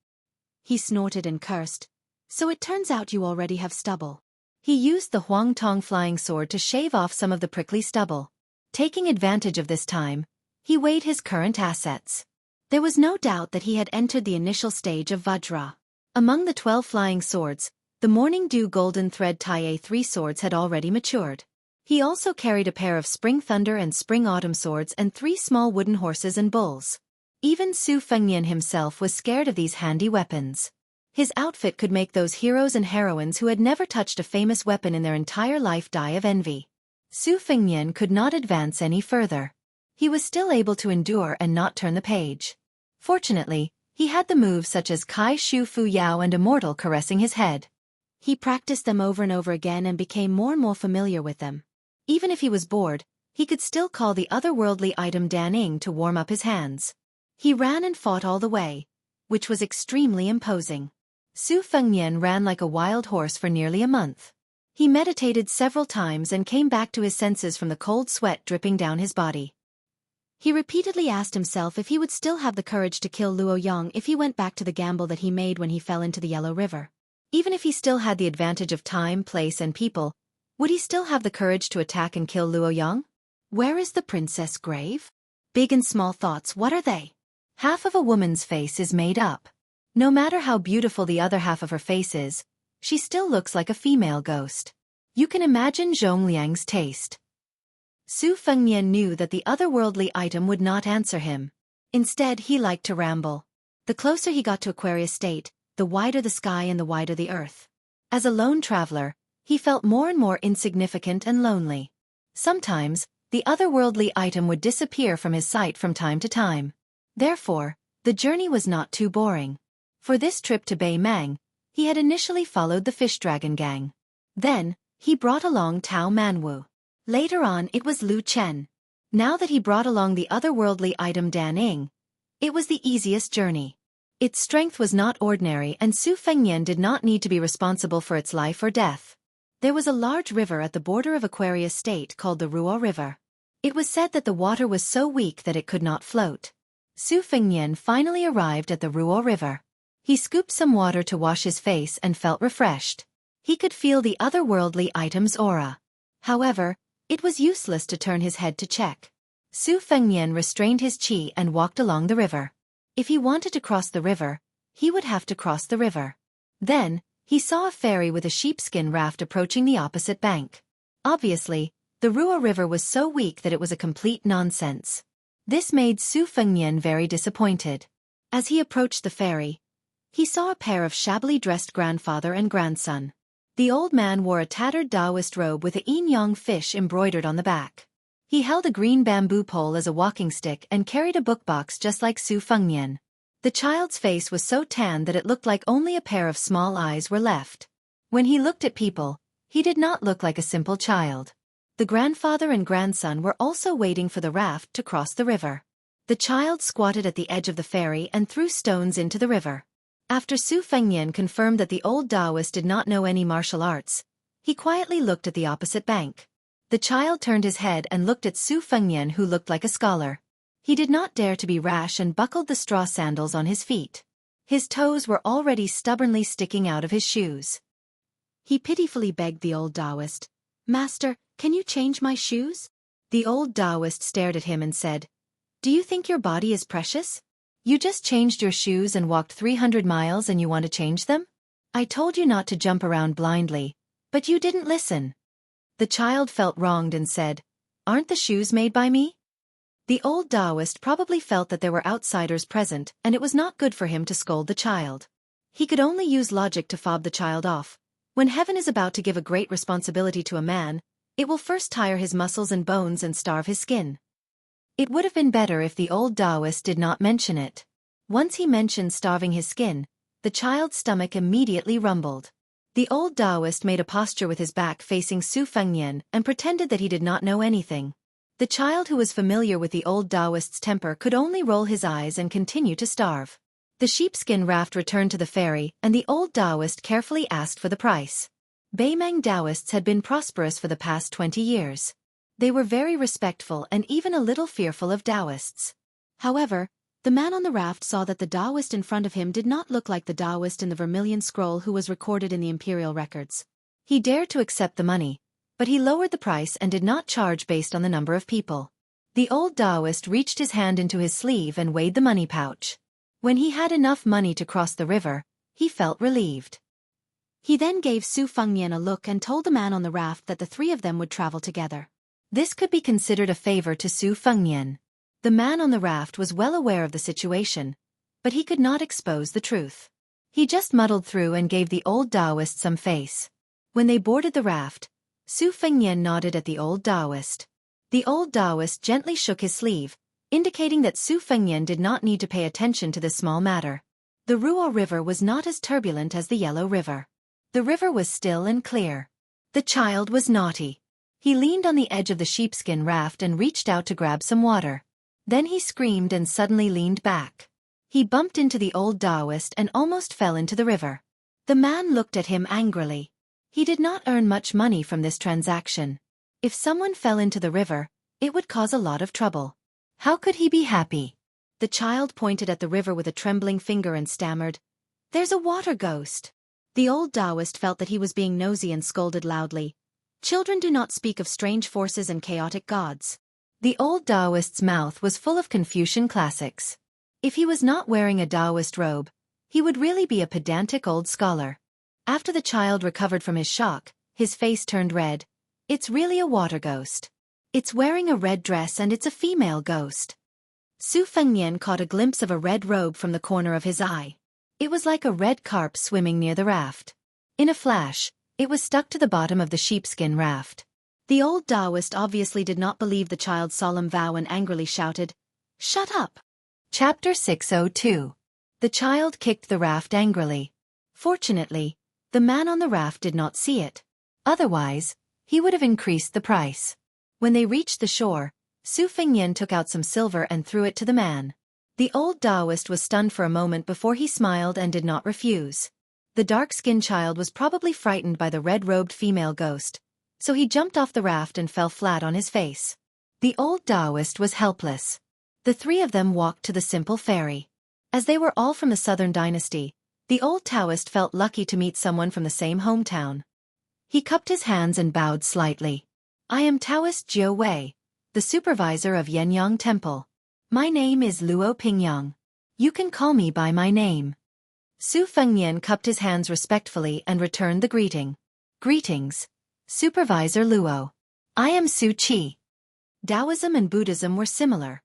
He snorted and cursed. "So it turns out you already have stubble." He used the Huang Tong flying sword to shave off some of the prickly stubble. Taking advantage of this time, he weighed his current assets. There was no doubt that he had entered the initial stage of Vajra. Among the 12 flying swords, the Morning Dew Golden Thread Tai 3 swords had already matured. He also carried a pair of Spring Thunder and Spring Autumn swords and 3 small wooden horses and bulls. Even Su Fengnian himself was scared of these handy weapons. His outfit could make those heroes and heroines who had never touched a famous weapon in their entire life die of envy. Su Fengnian could not advance any further. He was still able to endure and not turn the page. Fortunately, he had the moves such as Kai Shu Fu Yao and Immortal caressing his head. He practiced them over and over again and became more and more familiar with them. Even if he was bored, he could still call the otherworldly item Danning to warm up his hands. He ran and fought all the way, which was extremely imposing. Su Fengnian ran like a wild horse for nearly a month. He meditated several times and came back to his senses from the cold sweat dripping down his body. He repeatedly asked himself if he would still have the courage to kill Luo Yang if he went back to the gamble that he made when he fell into the Yellow River. Even if he still had the advantage of time, place and people, would he still have the courage to attack and kill Luo Yang? Where is the princess grave? Big and small thoughts, what are they? Half of a woman's face is made up. No matter how beautiful the other half of her face is, she still looks like a female ghost. You can imagine Zhongliang's taste. Su Fengnian knew that the otherworldly item would not answer him. Instead, he liked to ramble. The closer he got to Aquarius State, the wider the sky and the wider the earth. As a lone traveler, he felt more and more insignificant and lonely. Sometimes, the otherworldly item would disappear from his sight from time to time. Therefore, the journey was not too boring. For this trip to Bei Mang, he had initially followed the fish dragon gang. Then, he brought along Tao Manwu. Later on it was Lu Chen. Now that he brought along the otherworldly item Dan Ing, it was the easiest journey. Its strength was not ordinary and Su Fengnian did not need to be responsible for its life or death. There was a large river at the border of Aquarius State called the Ruo River. It was said that the water was so weak that it could not float. Su Fengnian finally arrived at the Ruo River. He scooped some water to wash his face and felt refreshed. He could feel the otherworldly item's aura. However, it was useless to turn his head to check. Su Fengnian restrained his qi and walked along the river. If he wanted to cross the river, he would have to cross the river. Then, he saw a ferry with a sheepskin raft approaching the opposite bank. Obviously, the Ruo River was so weak that it was a complete nonsense. This made Su Fengnian very disappointed. As he approached the ferry, he saw a pair of shabbily dressed grandfather and grandson. The old man wore a tattered Taoist robe with a yin-yang fish embroidered on the back. He held a green bamboo pole as a walking stick and carried a book box just like Su Fengnian. The child's face was so tan that it looked like only a pair of small eyes were left. When he looked at people, he did not look like a simple child. The grandfather and grandson were also waiting for the raft to cross the river. The child squatted at the edge of the ferry and threw stones into the river. After Su Fengnian confirmed that the old Taoist did not know any martial arts, he quietly looked at the opposite bank. The child turned his head and looked at Su Fengnian, who looked like a scholar. He did not dare to be rash and buckled the straw sandals on his feet. His toes were already stubbornly sticking out of his shoes. He pitifully begged the old Taoist, "Master, can you change my shoes?" The old Taoist stared at him and said, "Do you think your body is precious? You just changed your shoes and walked 300 miles and you want to change them? I told you not to jump around blindly, but you didn't listen." The child felt wronged and said, "Aren't the shoes made by me?" The old Taoist probably felt that there were outsiders present and it was not good for him to scold the child. He could only use logic to fob the child off. When heaven is about to give a great responsibility to a man, it will first tire his muscles and bones and starve his skin. It would have been better if the old Taoist did not mention it. Once he mentioned starving his skin, the child's stomach immediately rumbled. The old Taoist made a posture with his back facing Su Fengnian and pretended that he did not know anything. The child, who was familiar with the old Taoist's temper, could only roll his eyes and continue to starve. The sheepskin raft returned to the ferry and the old Taoist carefully asked for the price. Beimang Taoists had been prosperous for the past 20 years. They were very respectful and even a little fearful of Taoists. However, the man on the raft saw that the Taoist in front of him did not look like the Taoist in the Vermilion Scroll who was recorded in the imperial records. He dared to accept the money, but he lowered the price and did not charge based on the number of people. The old Taoist reached his hand into his sleeve and weighed the money pouch. When he had enough money to cross the river, he felt relieved. He then gave Su Fengnian a look and told the man on the raft that the three of them would travel together. This could be considered a favor to Su Fengnian. The man on the raft was well aware of the situation, but he could not expose the truth. He just muddled through and gave the old Taoist some face. When they boarded the raft, Su Fengnian nodded at the old Taoist. The old Taoist gently shook his sleeve, indicating that Su Fengnian did not need to pay attention to this small matter. The Ruo River was not as turbulent as the Yellow River. The river was still and clear. The child was naughty. He leaned on the edge of the sheepskin raft and reached out to grab some water. Then he screamed and suddenly leaned back. He bumped into the old Taoist and almost fell into the river. The man looked at him angrily. He did not earn much money from this transaction. If someone fell into the river, it would cause a lot of trouble. How could he be happy? The child pointed at the river with a trembling finger and stammered, "There's a water ghost." The old Taoist felt that he was being nosy and scolded loudly. "Children do not speak of strange forces and chaotic gods." The old Taoist's mouth was full of Confucian classics. If he was not wearing a Taoist robe, he would really be a pedantic old scholar. After the child recovered from his shock, his face turned red. It's really a water ghost. It's wearing a red dress and it's a female ghost. Su Fengnian caught a glimpse of a red robe from the corner of his eye. It was like a red carp swimming near the raft. In a flash, it was stuck to the bottom of the sheepskin raft. The old Taoist obviously did not believe the child's solemn vow and angrily shouted, "Shut up!" Chapter 602. The child kicked the raft angrily. Fortunately, the man on the raft did not see it. Otherwise, he would have increased the price. When they reached the shore, Su Fengnian took out some silver and threw it to the man. The old Taoist was stunned for a moment before he smiled and did not refuse. The dark-skinned child was probably frightened by the red-robed female ghost, so he jumped off the raft and fell flat on his face. The old Taoist was helpless. The three of them walked to the simple ferry. As they were all from the southern dynasty, the old Taoist felt lucky to meet someone from the same hometown. He cupped his hands and bowed slightly. "I am Taoist Jiu Wei, the supervisor of Yenyang Temple. My name is Luo Pingyang. You can call me by my name." Su Fengnian cupped his hands respectfully and returned the greeting. "Greetings, Supervisor Luo. I am Xueqi." Taoism and Buddhism were similar.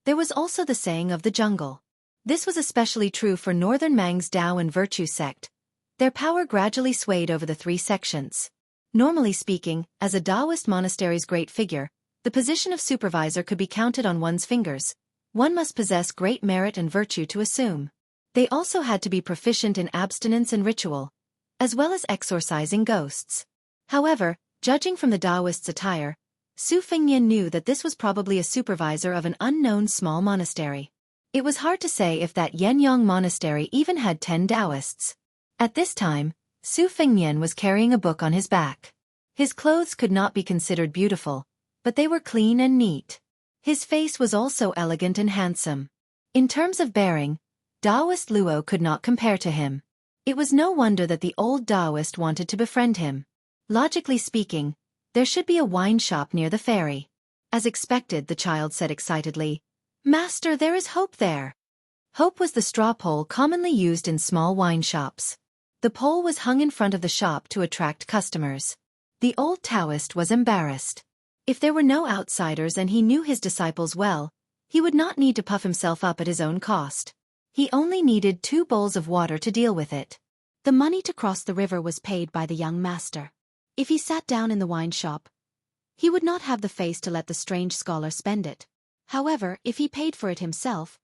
There was also the saying of the jungle. This was especially true for Northern Mang's Tao and Virtue sect. Their power gradually swayed over the three sections. Normally speaking, as a Taoist monastery's great figure, the position of supervisor could be counted on one's fingers. One must possess great merit and virtue to assume. They also had to be proficient in abstinence and ritual, as well as exorcising ghosts. However, judging from the Taoist's attire, Su Fengnian knew that this was probably a supervisor of an unknown small monastery. It was hard to say if that Yenyang monastery even had 10 Taoists. At this time, Su Fengnian was carrying a book on his back. His clothes could not be considered beautiful, but they were clean and neat. His face was also elegant and handsome. In terms of bearing, Taoist Luo could not compare to him. It was no wonder that the old Taoist wanted to befriend him. Logically speaking, there should be a wine shop near the ferry. As expected, the child said excitedly, "Master, there is hope there." Hope was the straw pole commonly used in small wine shops. The pole was hung in front of the shop to attract customers. The old Taoist was embarrassed. If there were no outsiders and he knew his disciples well, he would not need to puff himself up at his own cost. He only needed 2 bowls of water to deal with it. The money to cross the river was paid by the young master. If he sat down in the wine shop, he would not have the face to let the strange scholar spend it. However, if he paid for it himself,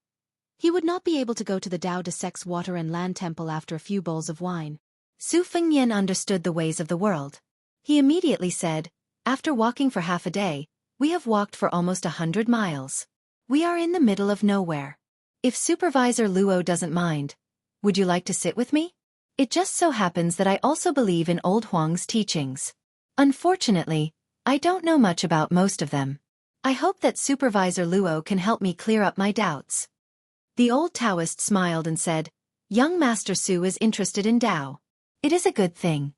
he would not be able to go to the Tao de Sec's water and land temple after a few bowls of wine. Su Fengnian understood the ways of the world. He immediately said, "After walking for half a day, we have walked for almost 100 miles. We are in the middle of nowhere. If Supervisor Luo doesn't mind, would you like to sit with me? It just so happens that I also believe in old Huang's teachings. Unfortunately, I don't know much about most of them. I hope that Supervisor Luo can help me clear up my doubts." The old Taoist smiled and said, "Young Master Su is interested in Tao. It is a good thing."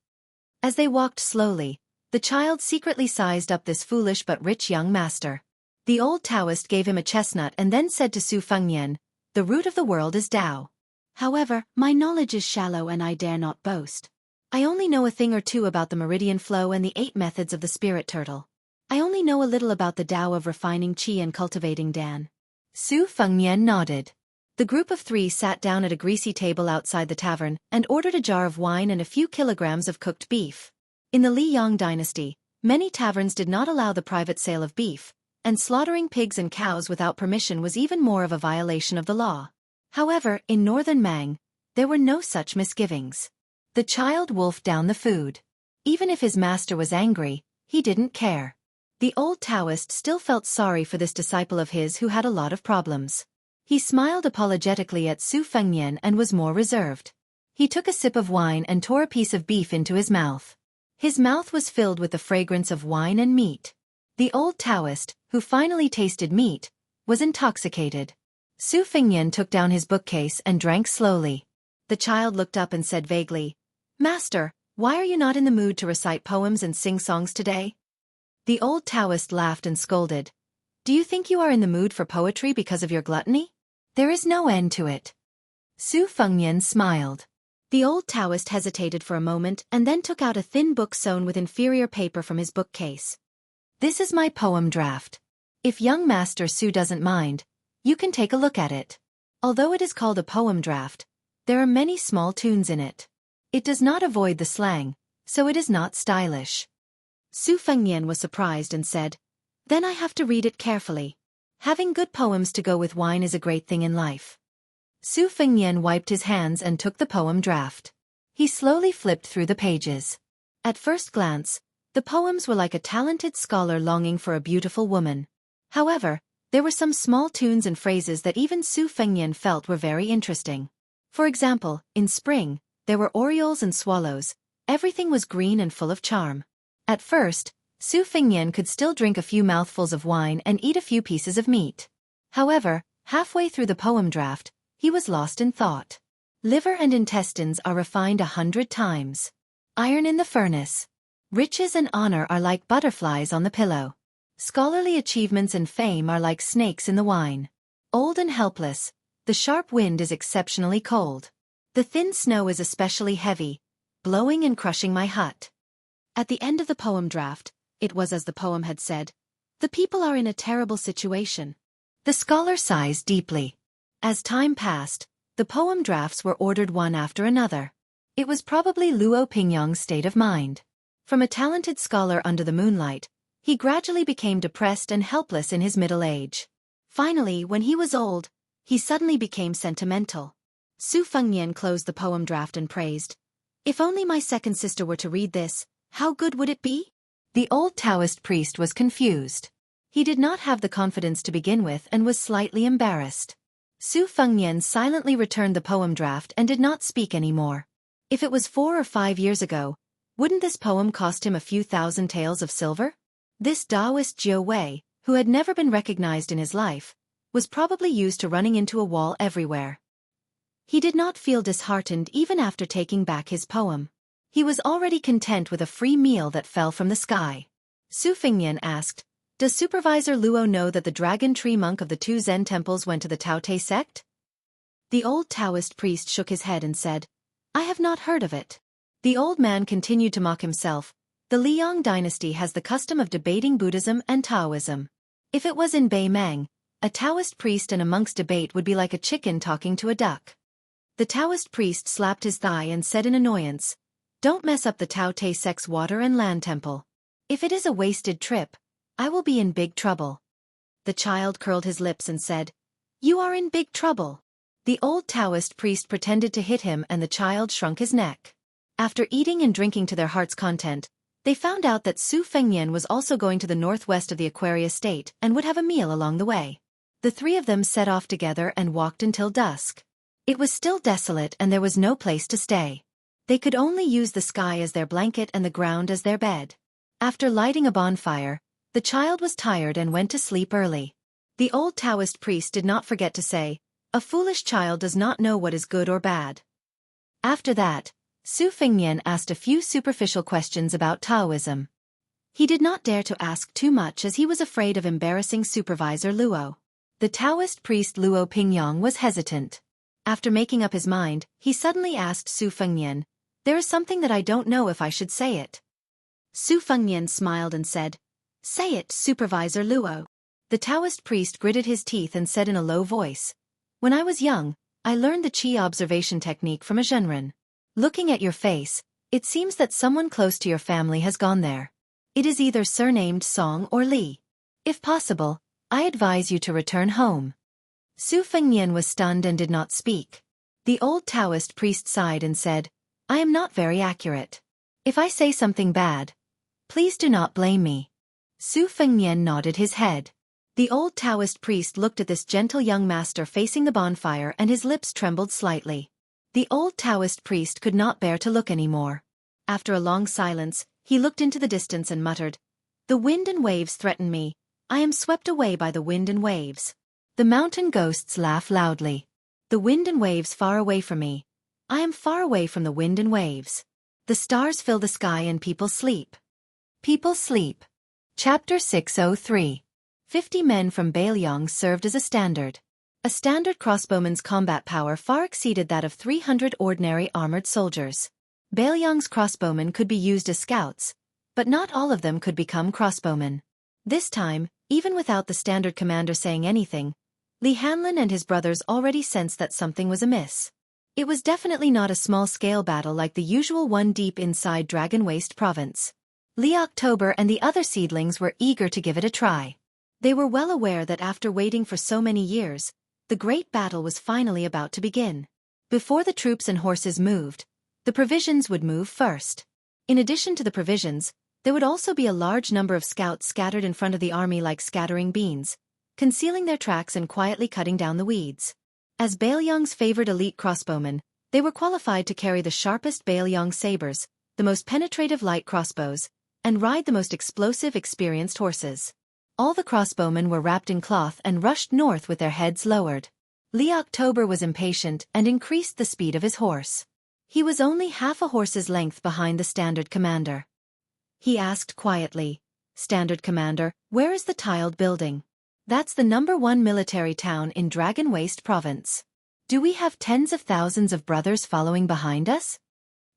As they walked slowly, the child secretly sized up this foolish but rich young master. The old Taoist gave him a chestnut and then said to Su Fengnian, "The root of the world is Tao. However, my knowledge is shallow and I dare not boast. I only know a thing or two about the meridian flow and the 8 methods of the spirit turtle. I only know a little about the Tao of refining qi and cultivating dan." Su Fengnian nodded. The group of 3 sat down at a greasy table outside the tavern and ordered a jar of wine and a few kilograms of cooked beef. In the Liyang dynasty, many taverns did not allow the private sale of beef, and slaughtering pigs and cows without permission was even more of a violation of the law. However, in Northern Mang, there were no such misgivings. The child wolfed down the food. Even if his master was angry, he didn't care. The old Taoist still felt sorry for this disciple of his who had a lot of problems. He smiled apologetically at Su Fengnian and was more reserved. He took a sip of wine and tore a piece of beef into his mouth. His mouth was filled with the fragrance of wine and meat. The old Taoist, who finally tasted meat, was intoxicated. Su Fengnian took down his bookcase and drank slowly. The child looked up and said vaguely, "Master, why are you not in the mood to recite poems and sing songs today?" The old Taoist laughed and scolded, Do you think you are in the mood for poetry because of your gluttony? There is no end to it. Su Fengnian smiled. The old Taoist hesitated for a moment and then took out a thin book sewn with inferior paper from his bookcase. This is my poem draft. If young Master Su doesn't mind, you can take a look at it. Although it is called a poem draft, there are many small tunes in it. It does not avoid the slang, so it is not stylish. Su Fengnian was surprised and said, Then I have to read it carefully. Having good poems to go with wine is a great thing in life. Su Fengnian wiped his hands and took the poem draft. He slowly flipped through the pages. At first glance, the poems were like a talented scholar longing for a beautiful woman. However, there were some small tunes and phrases that even Su Fengnian felt were very interesting. For example, in spring, there were orioles and swallows. Everything was green and full of charm. At first, Su Fengnian could still drink a few mouthfuls of wine and eat a few pieces of meat. However, halfway through the poem draft, he was lost in thought. Liver and intestines are refined 100 times. Iron in the furnace. Riches and honor are like butterflies on the pillow. Scholarly achievements and fame are like snakes in the wine. Old and helpless, the sharp wind is exceptionally cold. The thin snow is especially heavy, blowing and crushing my hut. At the end of the poem draft, it was as the poem had said, the people are in a terrible situation. The scholar sighs deeply. As time passed, the poem drafts were ordered one after another. It was probably Luo Pingyong's state of mind. From a talented scholar under the moonlight, he gradually became depressed and helpless in his middle age. Finally, when he was old, he suddenly became sentimental. Su Fengnian closed the poem draft and praised, If only my second sister were to read this, how good would it be? The old Taoist priest was confused. He did not have the confidence to begin with and was slightly embarrassed. Su Fengnian silently returned the poem draft and did not speak anymore. If it was 4 or 5 years ago, wouldn't this poem cost him a few thousand taels of silver? This Taoist Jiu Wei, who had never been recognized in his life, was probably used to running into a wall everywhere. He did not feel disheartened even after taking back his poem. He was already content with a free meal that fell from the sky. Su Fengnian asked, Does Supervisor Luo know that the dragon tree monk of the 2 Zen temples went to the Tao Te sect? The old Taoist priest shook his head and said, I have not heard of it. The old man continued to mock himself. The Liang dynasty has the custom of debating Buddhism and Taoism. If it was in Beimeng, a Taoist priest and a monk's debate would be like a chicken talking to a duck. The Taoist priest slapped his thigh and said in annoyance, Don't mess up the Tao Te sect's water and land temple. If it is a wasted trip, I will be in big trouble. The child curled his lips and said, You are in big trouble. The old Taoist priest pretended to hit him and the child shrunk his neck. After eating and drinking to their heart's content, they found out that Su Fengnian was also going to the northwest of the Aquarius state and would have a meal along the way. The 3 of them set off together and walked until dusk. It was still desolate and there was no place to stay. They could only use the sky as their blanket and the ground as their bed. After lighting a bonfire, the child was tired and went to sleep early. The old Taoist priest did not forget to say, A foolish child does not know what is good or bad. After that, Su Fengnian asked a few superficial questions about Taoism. He did not dare to ask too much as he was afraid of embarrassing Supervisor Luo. The Taoist priest Luo Pingyong was hesitant. After making up his mind, he suddenly asked Su Fengnian, There is something that I don't know if I should say it. Su Fengnian smiled and said, Say it, Supervisor Luo. The Taoist priest gritted his teeth and said in a low voice, When I was young, I learned the Qi observation technique from a Zhenren. Looking at your face, it seems that someone close to your family has gone there. It is either surnamed Song or Li. If possible, I advise you to return home. Su Fengnian was stunned and did not speak. The old Taoist priest sighed and said, I am not very accurate. If I say something bad, please do not blame me. Su Fengnian nodded his head. The old Taoist priest looked at this gentle young master facing the bonfire and his lips trembled slightly. The old Taoist priest could not bear to look anymore. After a long silence, he looked into the distance and muttered, The wind and waves threaten me. I am swept away by the wind and waves. The mountain ghosts laugh loudly. The wind and waves far away from me. I am far away from the wind and waves. The stars fill the sky and people sleep. People sleep. Chapter 603. 50 men from Bailiang served as a standard. A standard crossbowman's combat power far exceeded that of 300 ordinary armored soldiers. Bailiang's crossbowmen could be used as scouts, but not all of them could become crossbowmen. This time, even without the standard commander saying anything, Li Hanlin and his brothers already sensed that something was amiss. It was definitely not a small-scale battle like the usual one deep inside Dragon Waste Province. Li October and the other seedlings were eager to give it a try. They were well aware that after waiting for so many years, the great battle was finally about to begin. Before the troops and horses moved, the provisions would move first. In addition to the provisions, there would also be a large number of scouts scattered in front of the army like scattering beans, concealing their tracks and quietly cutting down the weeds. As Bailiang's favored elite crossbowmen, they were qualified to carry the sharpest Bailiang sabers, the most penetrative light crossbows, and ride the most explosive experienced horses. All the crossbowmen were wrapped in cloth and rushed north with their heads lowered. Li October was impatient and increased the speed of his horse. He was only half a horse's length behind the standard commander. He asked quietly, "Standard commander, where is the tiled building?" "That's the #1 military town in Dragon Waste Province. Do we have tens of thousands of brothers following behind us?"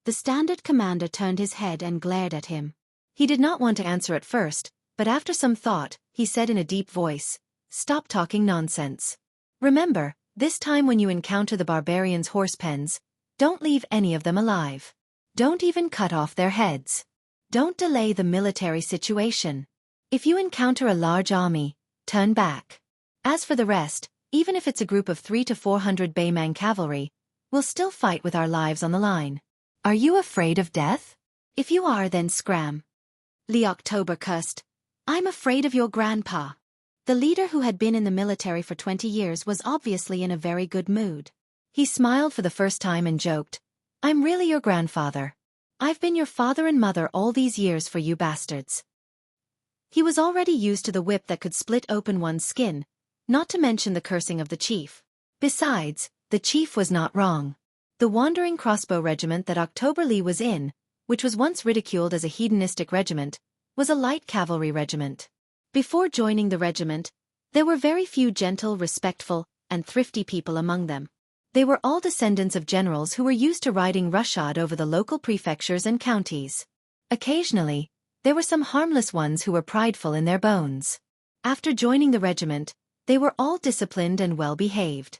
The standard commander turned his head and glared at him. He did not want to answer at first, but after some thought, he said in a deep voice, "Stop talking nonsense. Remember, this time when you encounter the barbarians' horse pens, don't leave any of them alive. Don't even cut off their heads. Don't delay the military situation. If you encounter a large army, turn back. As for the rest, even if it's a group of 300 to 400 Baimang cavalry, we'll still fight with our lives on the line. Are you afraid of death? If you are, then scram." Li October cursed. "I'm afraid of your grandpa." The leader who had been in the military for 20 years was obviously in a very good mood. He smiled for the first time and joked, "I'm really your grandfather. I've been your father and mother all these years for you bastards." He was already used to the whip that could split open one's skin, not to mention the cursing of the chief. Besides, the chief was not wrong. The wandering crossbow regiment that October Li was in, which was once ridiculed as a hedonistic regiment, was a light cavalry regiment. Before joining the regiment, there were very few gentle, respectful, and thrifty people among them. They were all descendants of generals who were used to riding roughshod over the local prefectures and counties. Occasionally, there were some harmless ones who were prideful in their bones. After joining the regiment, they were all disciplined and well-behaved.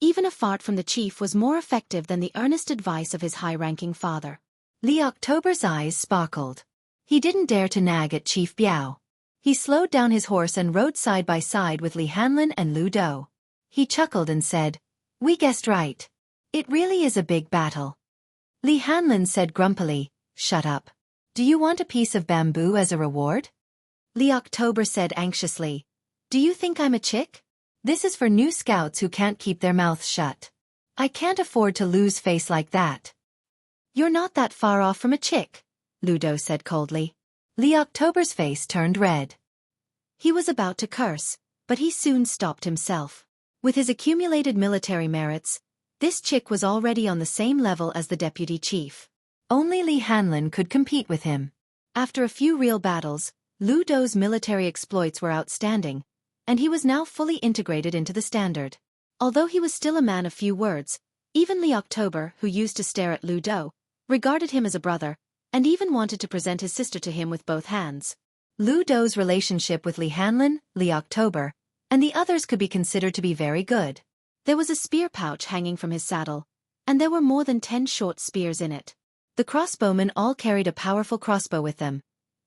Even a fart from the chief was more effective than the earnest advice of his high-ranking father. Li October's eyes sparkled. He didn't dare to nag at Chief Biao. He slowed down his horse and rode side by side with Li Hanlin and Lu Dou. He chuckled and said, "We guessed right. It really is a big battle." Li Hanlin said grumpily, "Shut up. Do you want a piece of bamboo as a reward?" Li October said anxiously, "Do you think I'm a chick? This is for new scouts who can't keep their mouths shut. I can't afford to lose face like that." "You're not that far off from a chick," Lu Dou said coldly. Li October's face turned red. He was about to curse, but he soon stopped himself. With his accumulated military merits, this chick was already on the same level as the deputy chief. Only Li Hanlin could compete with him. After a few real battles, Lu Dou's military exploits were outstanding, and he was now fully integrated into the standard. Although he was still a man of few words, even Li October, who used to stare at Lu Dou, regarded him as a brother, and even wanted to present his sister to him with both hands. Lu Dou's relationship with Li Hanlin, Li October, and the others could be considered to be very good. There was a spear pouch hanging from his saddle, and there were more than 10 short spears in it. The crossbowmen all carried a powerful crossbow with them,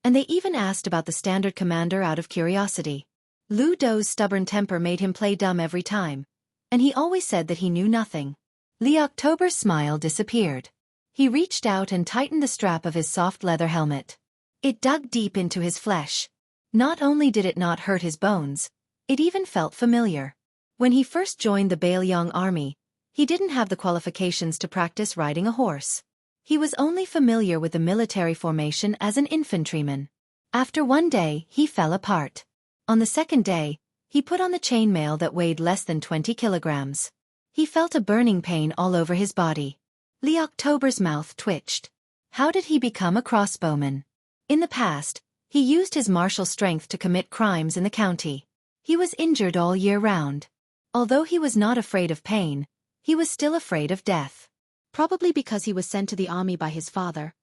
and they even asked about the standard commander out of curiosity. Lu Dou's stubborn temper made him play dumb every time, and he always said that he knew nothing. Li October's smile disappeared. He reached out and tightened the strap of his soft leather helmet. It dug deep into his flesh. Not only did it not hurt his bones, it even felt familiar. When he first joined the Bailiang army, he didn't have the qualifications to practice riding a horse. He was only familiar with the military formation as an infantryman. After one day, he fell apart. On the second day, he put on the chainmail that weighed less than 20 kilograms. He felt a burning pain all over his body. Li October's mouth twitched. How did he become a crossbowman? In the past, he used his martial strength to commit crimes in the county. He was injured all year round. Although he was not afraid of pain, he was still afraid of death. Probably because he was sent to the army by his father.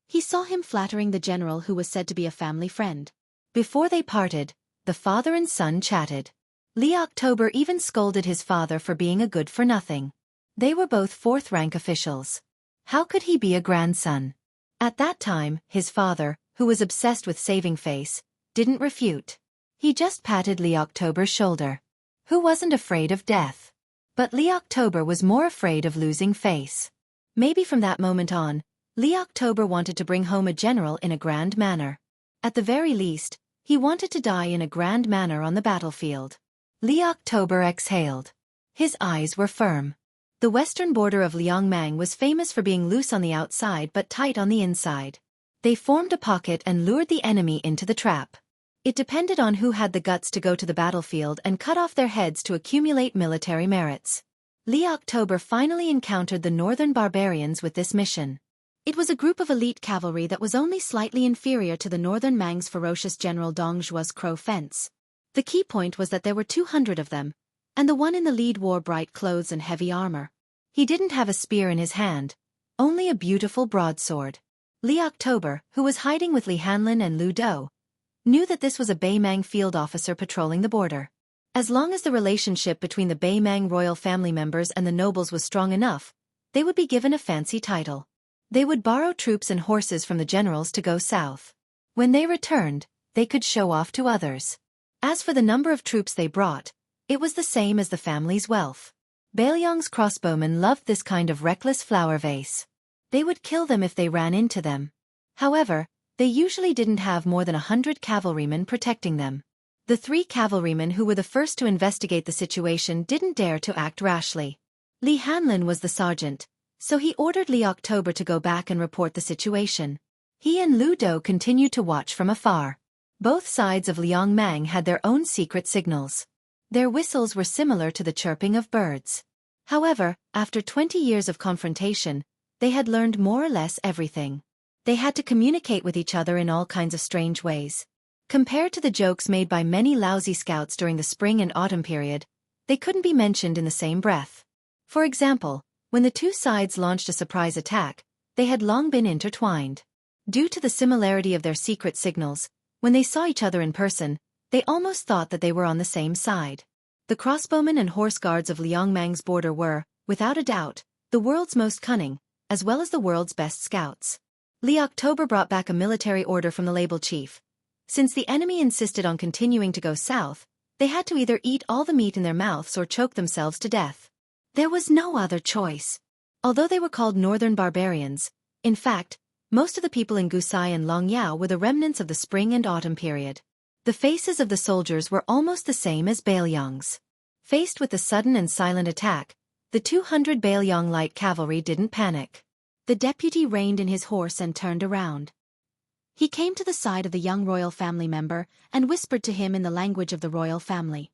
He saw him flattering the general who was said to be a family friend. Before they parted, the father and son chatted. Li October even scolded his father for being a good-for-nothing. They were both fourth-rank officials. How could he be a grandson? At that time, his father, who was obsessed with saving face, didn't refute. He just patted Li October's shoulder. Who wasn't afraid of death? But Li October was more afraid of losing face. Maybe from that moment on, Li October wanted to bring home a general in a grand manner. At the very least, he wanted to die in a grand manner on the battlefield. Li October exhaled. His eyes were firm. The western border of Liangmang was famous for being loose on the outside but tight on the inside. They formed a pocket and lured the enemy into the trap. It depended on who had the guts to go to the battlefield and cut off their heads to accumulate military merits. Li October finally encountered the northern barbarians with this mission. It was a group of elite cavalry that was only slightly inferior to the northern Mang's ferocious general Dong Zhuo's Crow Fence. The key point was that there were 200 of them, and the one in the lead wore bright clothes and heavy armor. He didn't have a spear in his hand, only a beautiful broadsword. Li October, who was hiding with Li Hanlin and Lu Dou, knew that this was a Beimang field officer patrolling the border. As long as the relationship between the Beimang royal family members and the nobles was strong enough, they would be given a fancy title. They would borrow troops and horses from the generals to go south. When they returned, they could show off to others. As for the number of troops they brought, it was the same as the family's wealth. Bailiang's crossbowmen loved this kind of reckless flower vase. They would kill them if they ran into them. However, they usually didn't have more than 100 cavalrymen protecting them. The 3 cavalrymen who were the first to investigate the situation didn't dare to act rashly. Li Hanlin was the sergeant, so he ordered Li October to go back and report the situation. He and Lu Dou continued to watch from afar. Both sides of Liangmang had their own secret signals. Their whistles were similar to the chirping of birds. However, after 20 years of confrontation, they had learned more or less everything. They had to communicate with each other in all kinds of strange ways. Compared to the jokes made by many lousy scouts during the spring and autumn period, they couldn't be mentioned in the same breath. For example, when the two sides launched a surprise attack, they had long been intertwined. Due to the similarity of their secret signals, when they saw each other in person, they almost thought that they were on the same side. The crossbowmen and horse guards of Liangmang's border were, without a doubt, the world's most cunning, as well as the world's best scouts. Li October brought back a military order from the label chief. Since the enemy insisted on continuing to go south, they had to either eat all the meat in their mouths or choke themselves to death. There was no other choice. Although they were called northern barbarians, in fact, most of the people in Gusai and Longyao were the remnants of the spring and autumn period. The faces of the soldiers were almost the same as Bailiang's. Faced with the sudden and silent attack, the 200 Bailiang light cavalry didn't panic. The deputy reined in his horse and turned around. He came to the side of the young royal family member and whispered to him in the language of the royal family.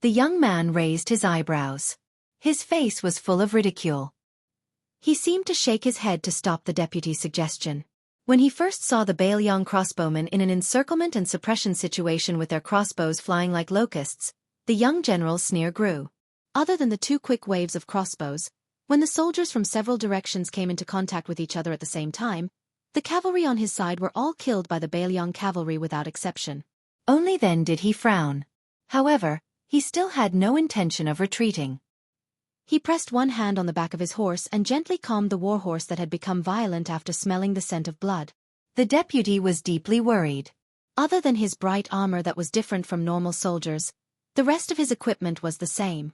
The young man raised his eyebrows. His face was full of ridicule. He seemed to shake his head to stop the deputy's suggestion. When he first saw the Bailiang crossbowmen in an encirclement and suppression situation with their crossbows flying like locusts, the young general's sneer grew. Other than the 2 quick waves of crossbows, when the soldiers from several directions came into contact with each other at the same time, the cavalry on his side were all killed by the Bailiang cavalry without exception. Only then did he frown. However, he still had no intention of retreating. He pressed one hand on the back of his horse and gently calmed the warhorse that had become violent after smelling the scent of blood. The deputy was deeply worried. Other than his bright armor that was different from normal soldiers, the rest of his equipment was the same.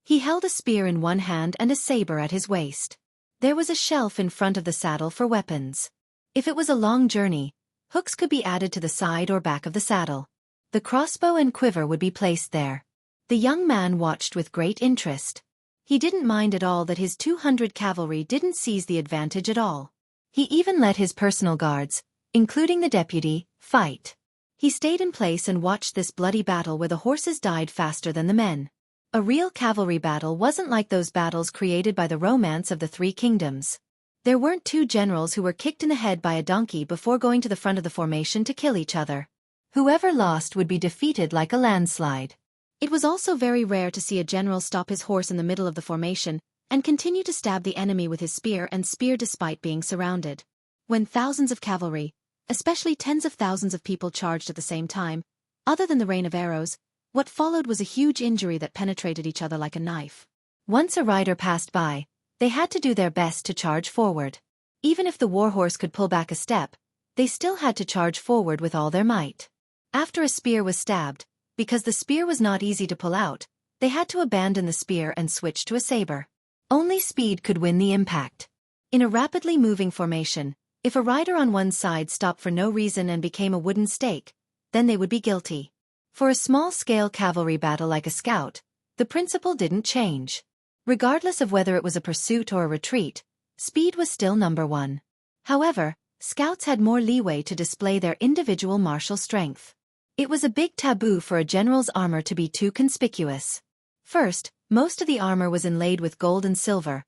He held a spear in one hand and a saber at his waist. There was a shelf in front of the saddle for weapons. If it was a long journey, hooks could be added to the side or back of the saddle. The crossbow and quiver would be placed there. The young man watched with great interest. He didn't mind at all that his 200 cavalry didn't seize the advantage at all. He even let his personal guards, including the deputy, fight. He stayed in place and watched this bloody battle where the horses died faster than the men. A real cavalry battle wasn't like those battles created by the romance of the 3 kingdoms. There weren't 2 generals who were kicked in the head by a donkey before going to the front of the formation to kill each other. Whoever lost would be defeated like a landslide. It was also very rare to see a general stop his horse in the middle of the formation and continue to stab the enemy with his spear despite being surrounded. When thousands of cavalry, especially tens of thousands of people, charged at the same time, other than the rain of arrows, what followed was a huge injury that penetrated each other like a knife. Once a rider passed by, they had to do their best to charge forward. Even if the warhorse could pull back a step, they still had to charge forward with all their might. After a spear was stabbed, because the spear was not easy to pull out, they had to abandon the spear and switch to a saber. Only speed could win the impact. In a rapidly moving formation, if a rider on one side stopped for no reason and became a wooden stake, then they would be guilty. For a small-scale cavalry battle like a scout, the principle didn't change. Regardless of whether it was a pursuit or a retreat, speed was still number one. However, scouts had more leeway to display their individual martial strength. It was a big taboo for a general's armor to be too conspicuous. First, most of the armor was inlaid with gold and silver,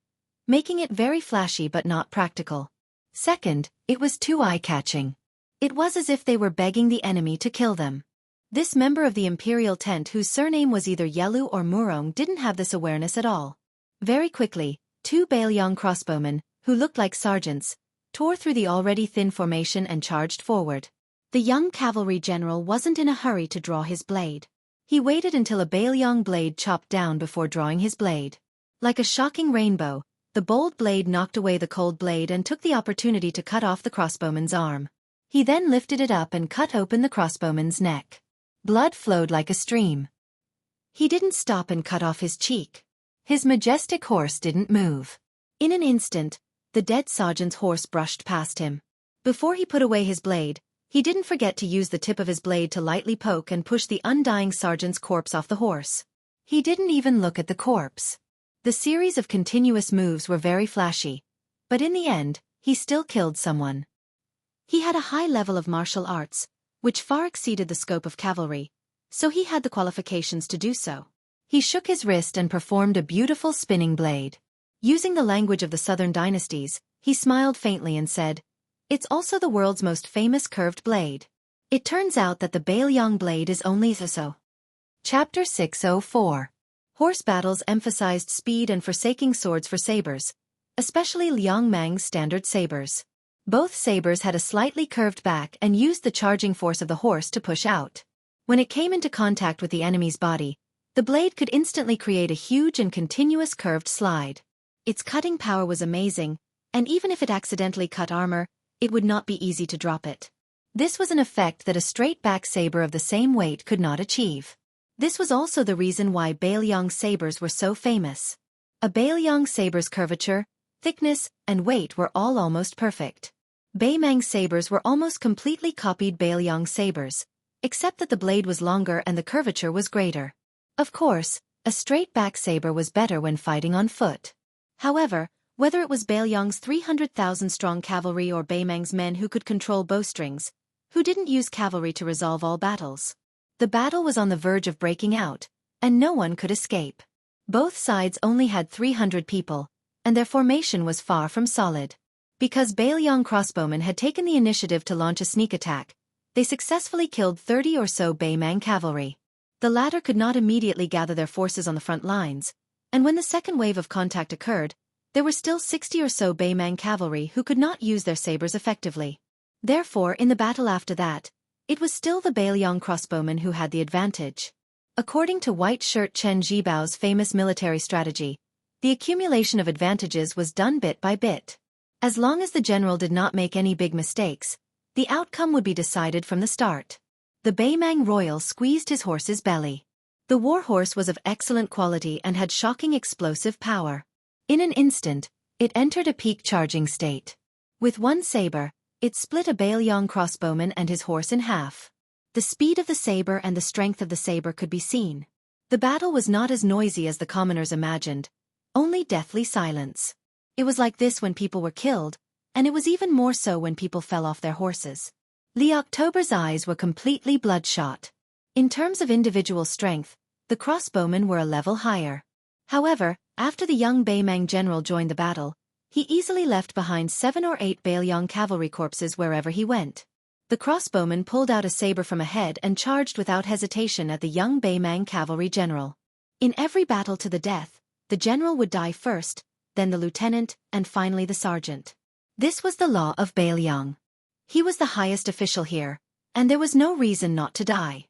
making it very flashy but not practical. Second, it was too eye-catching. It was as if they were begging the enemy to kill them. This member of the imperial tent, whose surname was either Yelu or Murong, didn't have this awareness at all. Very quickly, two Baelyang crossbowmen, who looked like sergeants, tore through the already thin formation and charged forward. The young cavalry general wasn't in a hurry to draw his blade. He waited until a Baelyang blade chopped down before drawing his blade. Like a shocking rainbow, the bold blade knocked away the cold blade and took the opportunity to cut off the crossbowman's arm. He then lifted it up and cut open the crossbowman's neck. Blood flowed like a stream. He didn't stop and cut off his cheek. His majestic horse didn't move. In an instant, the dead sergeant's horse brushed past him. Before he put away his blade, he didn't forget to use the tip of his blade to lightly poke and push the undying sergeant's corpse off the horse. He didn't even look at the corpse. The series of continuous moves were very flashy, but in the end, he still killed someone. He had a high level of martial arts, which far exceeded the scope of cavalry, so he had the qualifications to do so. He shook his wrist and performed a beautiful spinning blade. Using the language of the southern dynasties, he smiled faintly and said, "It's also the world's most famous curved blade." It turns out that the Baelyang blade is only so. Chapter 604. Horse battles emphasized speed and forsaking swords for sabers, especially Liang Mang's standard sabers. Both sabers had a slightly curved back and used the charging force of the horse to push out. When it came into contact with the enemy's body, the blade could instantly create a huge and continuous curved slide. Its cutting power was amazing, and even if it accidentally cut armor, it would not be easy to drop it. This was an effect that a straight-back saber of the same weight could not achieve. This was also the reason why Baelyang sabers were so famous. A Baelyang saber's curvature, thickness, and weight were all almost perfect. Baymang sabers were almost completely copied Baelyang sabers, except that the blade was longer and the curvature was greater. Of course, a straight-back saber was better when fighting on foot. However, whether it was Baelyang's 300,000-strong cavalry or Baymang's men who could control bowstrings, who didn't use cavalry to resolve all battles, the battle was on the verge of breaking out, and no one could escape. Both sides only had 300 people, and their formation was far from solid. Because Baelyang crossbowmen had taken the initiative to launch a sneak attack, they successfully killed 30 or so Baymang cavalry. The latter could not immediately gather their forces on the front lines, and when the second wave of contact occurred, there were still 60 or so Baymang cavalry who could not use their sabers effectively. Therefore, in the battle after that, it was still the Baelyang crossbowmen who had the advantage. According to White Shirt Chen Jibao's famous military strategy, the accumulation of advantages was done bit by bit. As long as the general did not make any big mistakes, the outcome would be decided from the start. The Baymang royal squeezed his horse's belly. The warhorse was of excellent quality and had shocking explosive power. In an instant, it entered a peak charging state. With one saber, it split a Baelyang crossbowman and his horse in half. The speed of the saber and the strength of the saber could be seen. The battle was not as noisy as the commoners imagined, only deathly silence. It was like this when people were killed, and it was even more so when people fell off their horses. Li October's eyes were completely bloodshot. In terms of individual strength, the crossbowmen were a level higher. However, after the young Baymang general joined the battle, he easily left behind 7 or 8 Baelyang cavalry corpses wherever he went. The crossbowman pulled out a saber from ahead and charged without hesitation at the young Beimang cavalry general. In every battle to the death, the general would die first, then the lieutenant, and finally the sergeant. This was the law of Beiliang. He was the highest official here, and there was no reason not to die.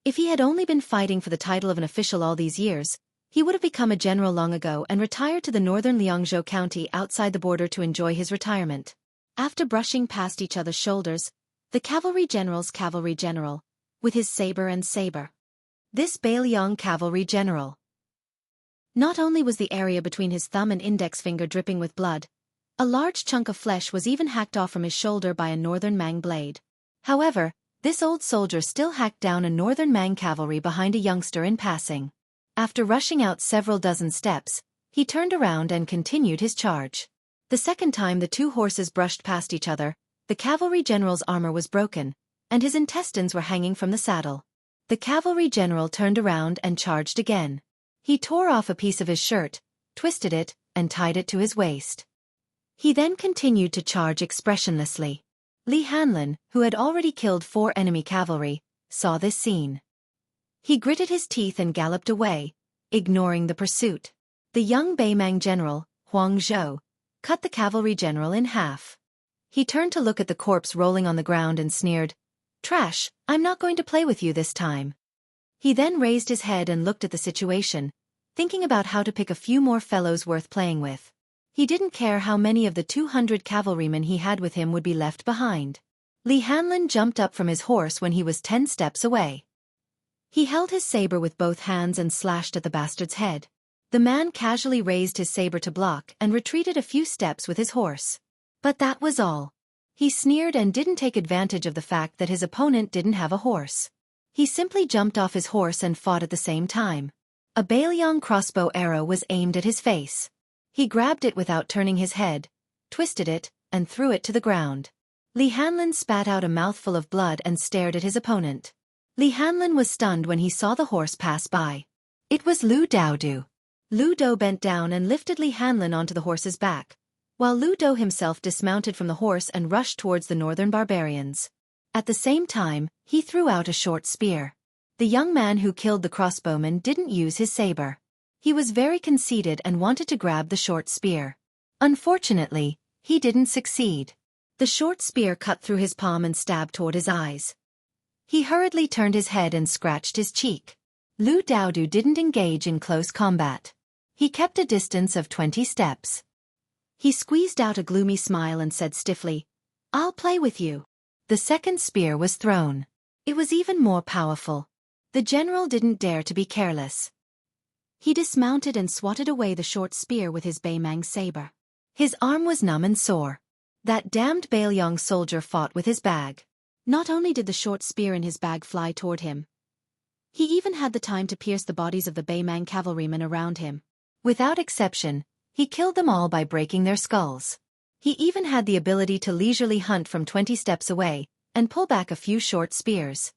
If he had only been fighting for the title of an official all these years, he would have become a general long ago and retired to the northern Liangzhou county outside the border to enjoy his retirement. After brushing past each other's shoulders, the cavalry general, with his saber and saber. This Beiliang cavalry general. Not only was the area between his thumb and index finger dripping with blood, a large chunk of flesh was even hacked off from his shoulder by a northern Mang blade. However, this old soldier still hacked down a northern Mang cavalry behind a youngster in passing. After rushing out several dozen steps, he turned around and continued his charge. The second time the two horses brushed past each other, the cavalry general's armor was broken, and his intestines were hanging from the saddle. The cavalry general turned around and charged again. He tore off a piece of his shirt, twisted it, and tied it to his waist. He then continued to charge expressionlessly. Li Hanlin, who had already killed 4 enemy cavalry, saw this scene. He gritted his teeth and galloped away, ignoring the pursuit. The young Beimang general, Huang Zhou, cut the cavalry general in half. He turned to look at the corpse rolling on the ground and sneered, "Trash, I'm not going to play with you this time." He then raised his head and looked at the situation, thinking about how to pick a few more fellows worth playing with. He didn't care how many of the 200 cavalrymen he had with him would be left behind. Li Hanlin jumped up from his horse when he was 10 steps away. He held his saber with both hands and slashed at the bastard's head. The man casually raised his saber to block and retreated a few steps with his horse. But that was all. He sneered and didn't take advantage of the fact that his opponent didn't have a horse. He simply jumped off his horse and fought at the same time. A Beiliang crossbow arrow was aimed at his face. He grabbed it without turning his head, twisted it, and threw it to the ground. Li Hanlin spat out a mouthful of blood and stared at his opponent. Li Hanlin was stunned when he saw the horse pass by. It was Lu Daodu. Lu Dou bent down and lifted Li Hanlin onto the horse's back, while Lu Dou himself dismounted from the horse and rushed towards the northern barbarians. At the same time, he threw out a short spear. The young man who killed the crossbowman didn't use his saber. He was very conceited and wanted to grab the short spear. Unfortunately, he didn't succeed. The short spear cut through his palm and stabbed toward his eyes. He hurriedly turned his head and scratched his cheek. Lu Daodu didn't engage in close combat. He kept a distance of 20 steps. He squeezed out a gloomy smile and said stiffly, "I'll play with you." The second spear was thrown. It was even more powerful. The general didn't dare to be careless. He dismounted and swatted away the short spear with his Beimang saber. His arm was numb and sore. That damned Beiliang soldier fought with his bag. Not only did the short spear in his bag fly toward him, he even had the time to pierce the bodies of the Beimang cavalrymen around him. Without exception, he killed them all by breaking their skulls. He even had the ability to leisurely hunt from 20 steps away and pull back a few short spears.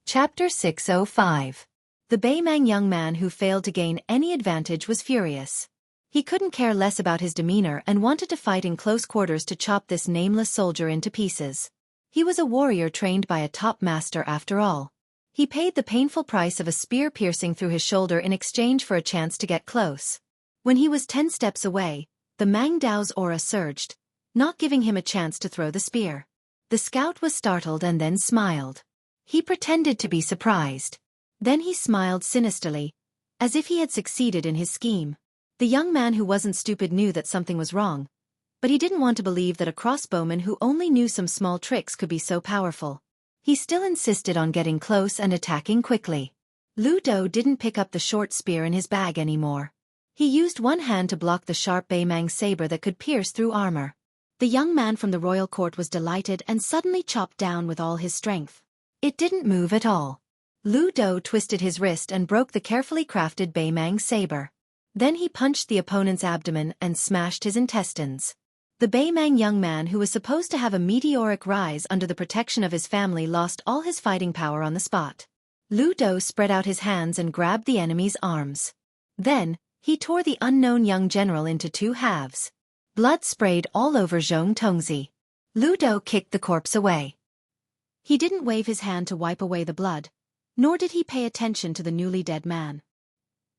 Chapter 605. The Beimang young man who failed to gain any advantage was furious. He couldn't care less about his demeanor and wanted to fight in close quarters to chop this nameless soldier into pieces. He was a warrior trained by a top master after all. He paid the painful price of a spear piercing through his shoulder in exchange for a chance to get close. When he was 10 steps away, the Mang Dao's aura surged, not giving him a chance to throw the spear. The scout was startled and then smiled. He pretended to be surprised. Then he smiled sinisterly, as if he had succeeded in his scheme. The young man who wasn't stupid knew that something was wrong, but he didn't want to believe that a crossbowman who only knew some small tricks could be so powerful. He still insisted on getting close and attacking quickly. Lu Dou didn't pick up the short spear in his bag anymore. He used one hand to block the sharp Beimang saber that could pierce through armor. The young man from the royal court was delighted and suddenly chopped down with all his strength. It didn't move at all. Lu Dou twisted his wrist and broke the carefully crafted Beimang saber. Then he punched the opponent's abdomen and smashed his intestines. The Beimang young man who was supposed to have a meteoric rise under the protection of his family lost all his fighting power on the spot. Lu Dou spread out his hands and grabbed the enemy's arms. Then, he tore the unknown young general into 2 halves. Blood sprayed all over Zhong Tongzi. Lu Dou kicked the corpse away. He didn't wave his hand to wipe away the blood, nor did he pay attention to the newly dead man.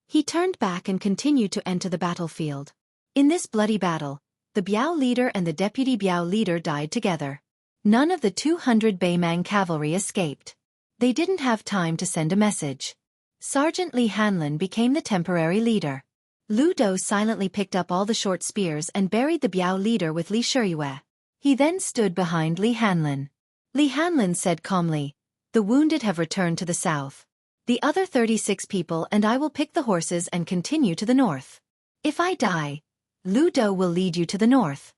He turned back and continued to enter the battlefield. In this bloody battle, the Biao leader and the deputy Biao leader died together. None of the 200 Beimang cavalry escaped. They didn't have time to send a message. Sergeant Li Hanlin became the temporary leader. Lu Do silently picked up all the short spears and buried the Biao leader with Li Shiyue. He then stood behind Li Hanlin. Li Hanlin said calmly, "The wounded have returned to the south. The other 36 people and I will pick the horses and continue to the north. If I die, Lu Do will lead you to the north."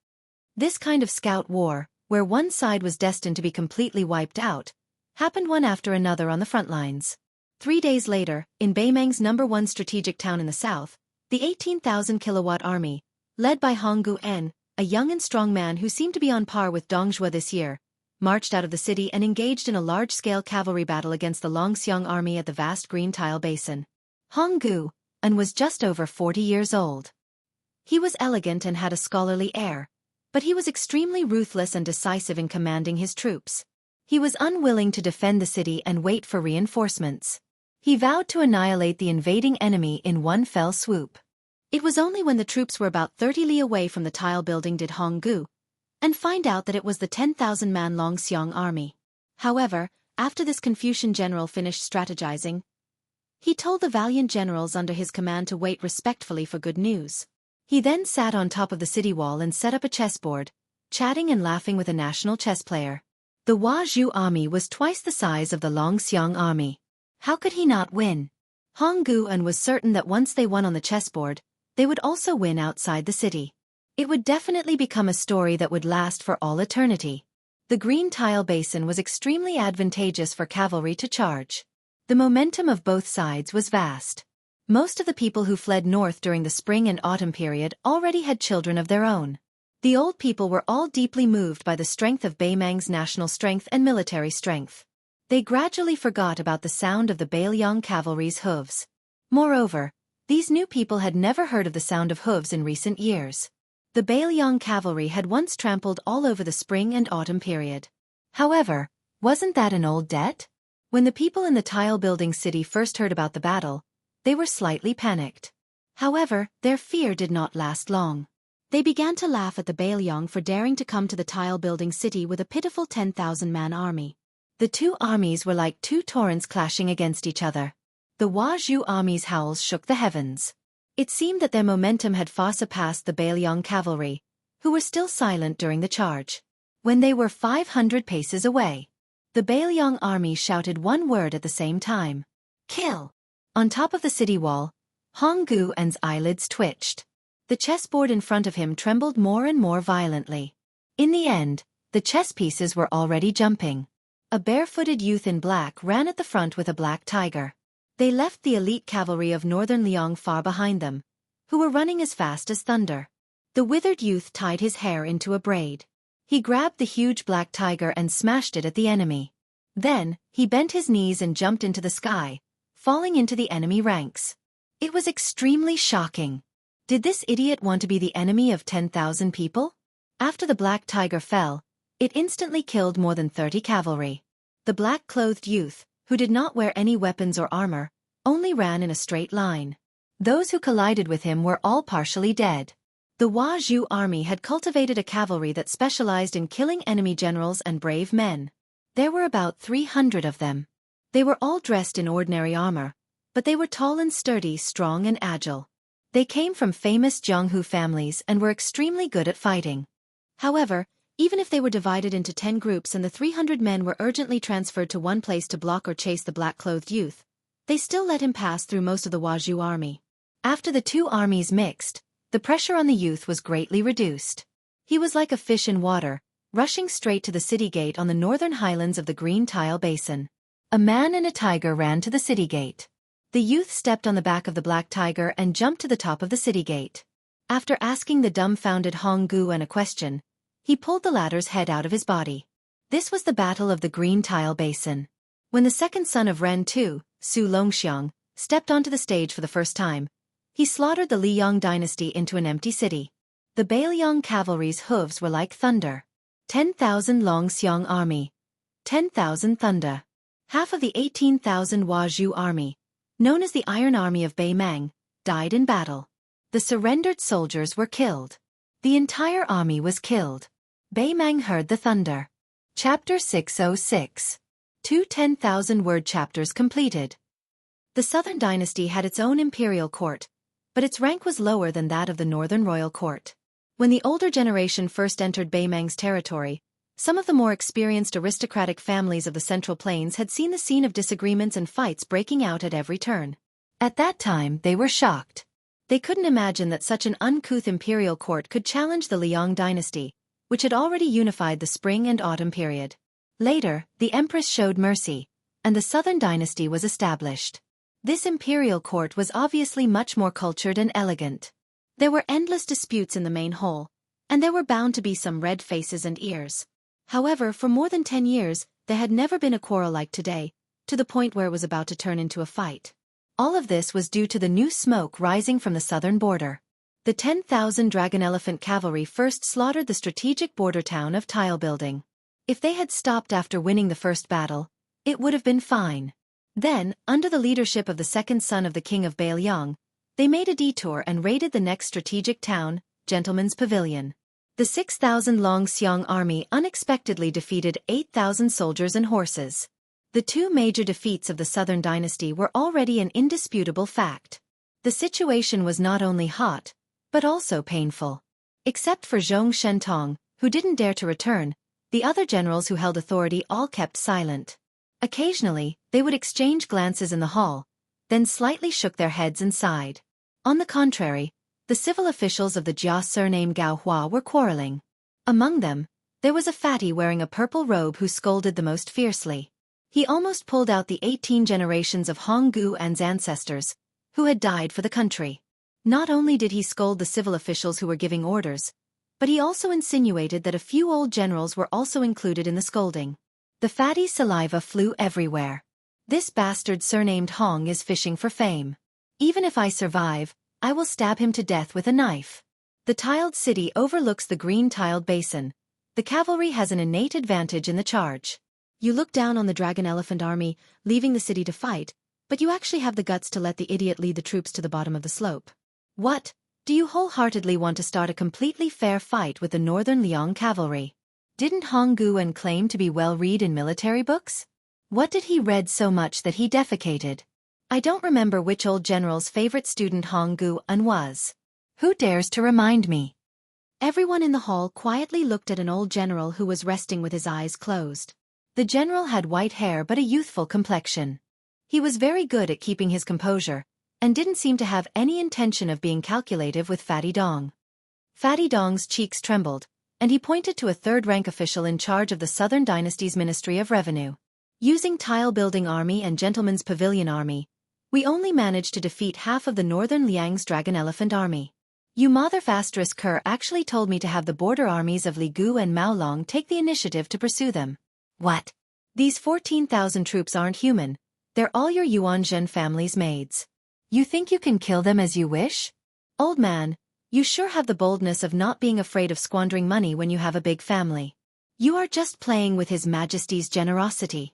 This kind of scout war, where one side was destined to be completely wiped out, happened one after another on the front lines. 3 days later, in Beimang's #1 strategic town in the south, the 18,000-kilowatt army, led by Honggu En, a young and strong man who seemed to be on par with Dong Zhuo this year, marched out of the city and engaged in a large-scale cavalry battle against the Longxiang army at the vast green tile basin. Honggu En was just over 40 years old. He was elegant and had a scholarly air, but he was extremely ruthless and decisive in commanding his troops. He was unwilling to defend the city and wait for reinforcements. He vowed to annihilate the invading enemy in one fell swoop. It was only when the troops were about 30 li away from the tile building did Honggu En find out that it was the 10,000-man Longxiang army. However, after this Confucian general finished strategizing, he told the valiant generals under his command to wait respectfully for good news. He then sat on top of the city wall and set up a chessboard, chatting and laughing with a national chess player. The Huazhu army was twice the size of the Longxiang army. How could he not win? Honggu En was certain that once they won on the chessboard, they would also win outside the city. It would definitely become a story that would last for all eternity. The green tile basin was extremely advantageous for cavalry to charge. The momentum of both sides was vast. Most of the people who fled north during the spring and autumn period already had children of their own. The old people were all deeply moved by the strength of Beimang's national strength and military strength. They gradually forgot about the sound of the Beiliang cavalry's hooves. Moreover, these new people had never heard of the sound of hooves in recent years. The Beiliang cavalry had once trampled all over the spring and autumn period. However, wasn't that an old debt? When the people in the tile-building city first heard about the battle, they were slightly panicked. However, their fear did not last long. They began to laugh at the Beiliang for daring to come to the tile-building city with a pitiful 10,000-man army. The two armies were like two torrents clashing against each other. The Huazhu army's howls shook the heavens. It seemed that their momentum had far surpassed the Beiliang cavalry, who were still silent during the charge. When they were 500 paces away, the Beiliang army shouted one word at the same time. "Kill!" On top of the city wall, Honggu En's eyelids twitched. The chessboard in front of him trembled more and more violently. In the end, the chess pieces were already jumping. A barefooted youth in black ran at the front with a black tiger. They left the elite cavalry of northern Liang far behind them, who were running as fast as thunder. The withered youth tied his hair into a braid. He grabbed the huge black tiger and smashed it at the enemy. Then, he bent his knees and jumped into the sky, falling into the enemy ranks. It was extremely shocking. Did this idiot want to be the enemy of 10,000 people? After the black tiger fell, it instantly killed more than 30 cavalry. The black-clothed youth, who did not wear any weapons or armor, only ran in a straight line. Those who collided with him were all partially dead. The Huazhu army had cultivated a cavalry that specialized in killing enemy generals and brave men. There were about 300 of them. They were all dressed in ordinary armor, but they were tall and sturdy, strong and agile. They came from famous Jianghu families and were extremely good at fighting. However, even if they were divided into 10 groups and the 300 men were urgently transferred to one place to block or chase the black-clothed youth, they still let him pass through most of the Huazhu army. After the two armies mixed, the pressure on the youth was greatly reduced. He was like a fish in water, rushing straight to the city gate on the northern highlands of the green tile basin. A man and a tiger ran to the city gate. The youth stepped on the back of the black tiger and jumped to the top of the city gate. After asking the dumbfounded Honggu En a question, he pulled the latter's head out of his body. This was the Battle of the Green Tile Basin. When the second son of Ren Tu, Su Longxiang, stepped onto the stage for the first time, he slaughtered the Liyang dynasty into an empty city. The Beiliang cavalry's hooves were like thunder. 10,000 Longxiang army. 10,000 Thunder. Half of the 18,000 Huazhu army, known as the Iron Army of Bei Mang, died in battle. The surrendered soldiers were killed. The entire army was killed. Bei Mang heard the thunder. Chapter 606. Two 10,000-word chapters completed. The Southern Dynasty had its own imperial court, but its rank was lower than that of the Northern royal court. When the older generation first entered Bei Mang's territory, some of the more experienced aristocratic families of the Central Plains had seen the scene of disagreements and fights breaking out at every turn. At that time, they were shocked. They couldn't imagine that such an uncouth imperial court could challenge the Liang dynasty, which had already unified the spring and autumn period. Later, the empress showed mercy, and the Southern Dynasty was established. This imperial court was obviously much more cultured and elegant. There were endless disputes in the main hall, and there were bound to be some red faces and ears. However, for more than 10 years, there had never been a quarrel like today, to the point where it was about to turn into a fight. All of this was due to the new smoke rising from the southern border. The 10,000 Dragon Elephant Cavalry first slaughtered the strategic border town of Tile Building. If they had stopped after winning the first battle, it would have been fine. Then, under the leadership of the second son of the king of Bailiang, they made a detour and raided the next strategic town, Gentleman's Pavilion. The 6,000-long Xiang army unexpectedly defeated 8,000 soldiers and horses. The two major defeats of the Southern Dynasty were already an indisputable fact. The situation was not only hot, but also painful. Except for Zhong Shentong, who didn't dare to return, the other generals who held authority all kept silent. Occasionally, they would exchange glances in the hall, then slightly shook their heads and sighed. On the contrary, the civil officials of the Jia surname Gao Hua were quarreling. Among them, there was a fatty wearing a purple robe who scolded the most fiercely. He almost pulled out the 18 generations of Honggu and ancestors, who had died for the country. Not only did he scold the civil officials who were giving orders, but he also insinuated that a few old generals were also included in the scolding. The fatty's saliva flew everywhere. This bastard surnamed Hong is fishing for fame. Even if I survive, I will stab him to death with a knife. The tiled city overlooks the green tiled basin. The cavalry has an innate advantage in the charge. You look down on the Dragon Elephant army, leaving the city to fight, but you actually have the guts to let the idiot lead the troops to the bottom of the slope. What? Do you wholeheartedly want to start a completely fair fight with the Northern Liang cavalry? Didn't Hong Guan claim to be well-read in military books? What did he read so much that he defecated? I don't remember which old general's favorite student Hong Guan was. Who dares to remind me? Everyone in the hall quietly looked at an old general who was resting with his eyes closed. The general had white hair but a youthful complexion. He was very good at keeping his composure, and didn't seem to have any intention of being calculative with Fatty Dong. Fatty Dong's cheeks trembled, and he pointed to a third-rank official in charge of the Southern Dynasty's Ministry of Revenue. Using tile-building army and Gentleman's Pavilion army, we only managed to defeat half of the Northern Liang's Dragon Elephant army. You Motherfastris Kerr actually told me to have the border armies of Li Gu and Mao Long take the initiative to pursue them. What? These 14,000 troops aren't human, they're all your Yuanzhen family's maids. You think you can kill them as you wish? Old man, you sure have the boldness of not being afraid of squandering money when you have a big family. You are just playing with His Majesty's generosity.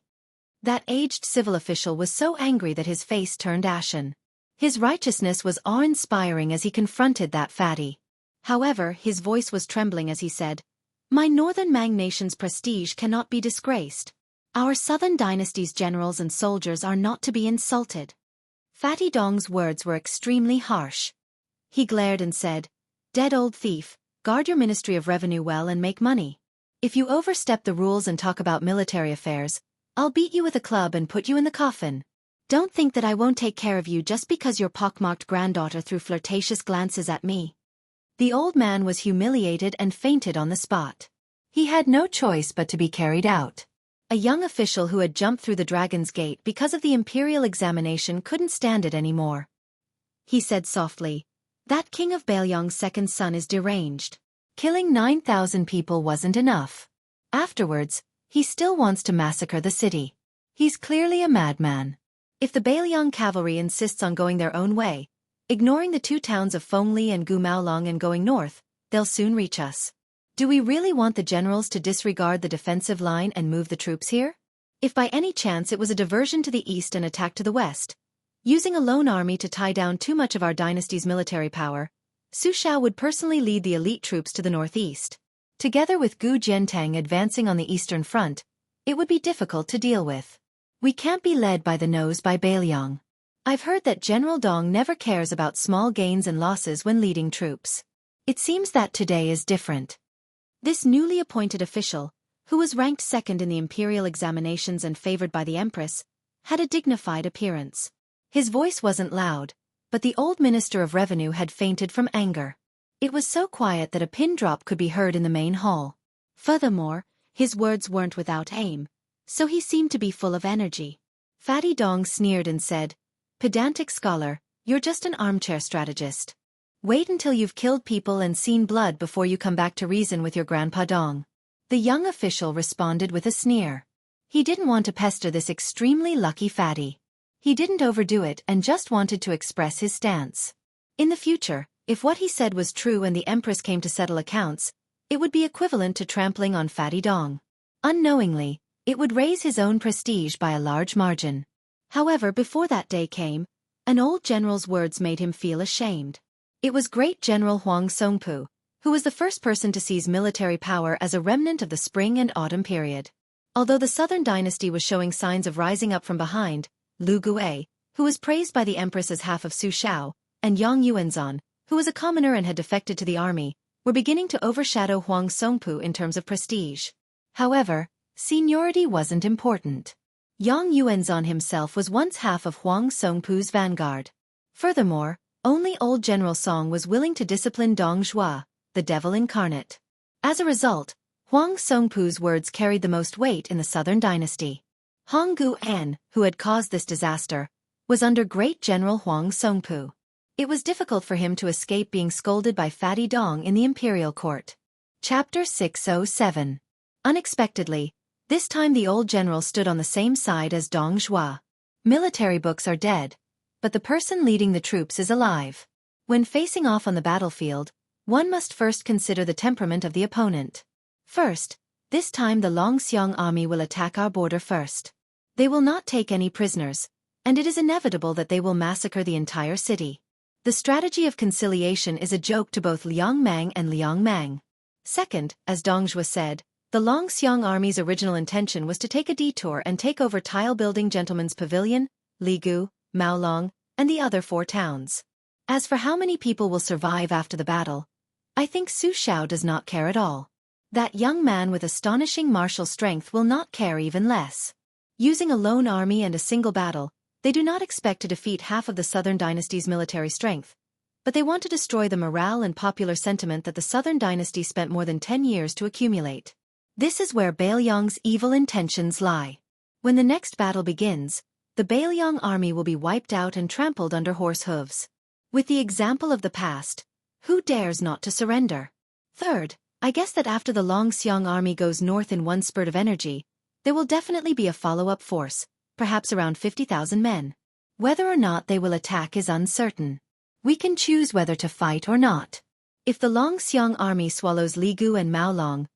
That aged civil official was so angry that his face turned ashen. His righteousness was awe-inspiring as he confronted that fatty. However, his voice was trembling as he said, "My Northern Mang nation's prestige cannot be disgraced. Our Southern Dynasty's generals and soldiers are not to be insulted." Fatty Dong's words were extremely harsh. He glared and said, "Dead old thief, guard your Ministry of Revenue well and make money. If you overstep the rules and talk about military affairs, I'll beat you with a club and put you in the coffin. Don't think that I won't take care of you just because your pockmarked granddaughter threw flirtatious glances at me." The old man was humiliated and fainted on the spot. He had no choice but to be carried out. A young official who had jumped through the Dragon's Gate because of the imperial examination couldn't stand it anymore. He said softly, "That King of Bailiang's second son is deranged. Killing 9,000 people wasn't enough. Afterwards, he still wants to massacre the city. He's clearly a madman. If the Bailiang cavalry insists on going their own way, ignoring the two towns of Fengli and Gumaolong and going north, they'll soon reach us. Do we really want the generals to disregard the defensive line and move the troops here?" If by any chance it was a diversion to the east and attack to the west, using a lone army to tie down too much of our dynasty's military power, Su Xiao would personally lead the elite troops to the northeast. Together with Gu Jiantang advancing on the eastern front, it would be difficult to deal with. We can't be led by the nose by Bailiang. I've heard that General Dong never cares about small gains and losses when leading troops. It seems that today is different. This newly appointed official, who was ranked second in the imperial examinations and favored by the Empress, had a dignified appearance. His voice wasn't loud, but the old Minister of Revenue had fainted from anger. It was so quiet that a pin drop could be heard in the main hall. Furthermore, his words weren't without aim, so he seemed to be full of energy. Fatty Dong sneered and said, "Pedantic scholar, you're just an armchair strategist. Wait until you've killed people and seen blood before you come back to reason with your Grandpa Dong." The young official responded with a sneer. He didn't want to pester this extremely lucky fatty. He didn't overdo it and just wanted to express his stance. In the future, if what he said was true and the Empress came to settle accounts, it would be equivalent to trampling on Fatty Dong. Unknowingly, it would raise his own prestige by a large margin. However, before that day came, an old general's words made him feel ashamed. It was Great General Huang Songpu, who was the first person to seize military power as a remnant of the spring and autumn period. Although the southern dynasty was showing signs of rising up from behind, Lu Guei, who was praised by the Empress as half of Su Xiao, and Yang Yuanzhan, who was a commoner and had defected to the army, were beginning to overshadow Huang Songpu in terms of prestige. However, seniority wasn't important. Yang Yuanzhan himself was once half of Huang Songpu's vanguard. Furthermore, only old General Song was willing to discipline Dong Zhuo, the devil incarnate. As a result, Huang Songpu's words carried the most weight in the southern dynasty. Hong Gu-an, who had caused this disaster, was under Great General Huang Songpu. It was difficult for him to escape being scolded by Fatty Dong in the imperial court. Chapter 607. Unexpectedly, this time the old general stood on the same side as Dong Zhuo. Military books are dead, but the person leading the troops is alive. When facing off on the battlefield, one must first consider the temperament of the opponent. First, this time the Longxiang army will attack our border first. They will not take any prisoners, and it is inevitable that they will massacre the entire city. The strategy of conciliation is a joke to both Liang Mang and Liang Mang. Second, as Dong Zhuo said, the Longxiang army's original intention was to take a detour and take over tile-building Gentleman's Pavilion, Ligu, Maolong, and the other 4 towns. As for how many people will survive after the battle, I think Su Xiao does not care at all. That young man with astonishing martial strength will not care even less. Using a lone army and a single battle, they do not expect to defeat half of the southern dynasty's military strength, but they want to destroy the morale and popular sentiment that the southern dynasty spent more than 10 years to accumulate. This is where Bailiang's evil intentions lie. When the next battle begins, the Bailiang army will be wiped out and trampled under horse hooves. With the example of the past, who dares not to surrender? Third, I guess that after the Longxiang army goes north in one spurt of energy, there will definitely be a follow-up force, perhaps around 50,000 men. Whether or not they will attack is uncertain. We can choose whether to fight or not. If the Longxiang army swallows Ligu and Maolong,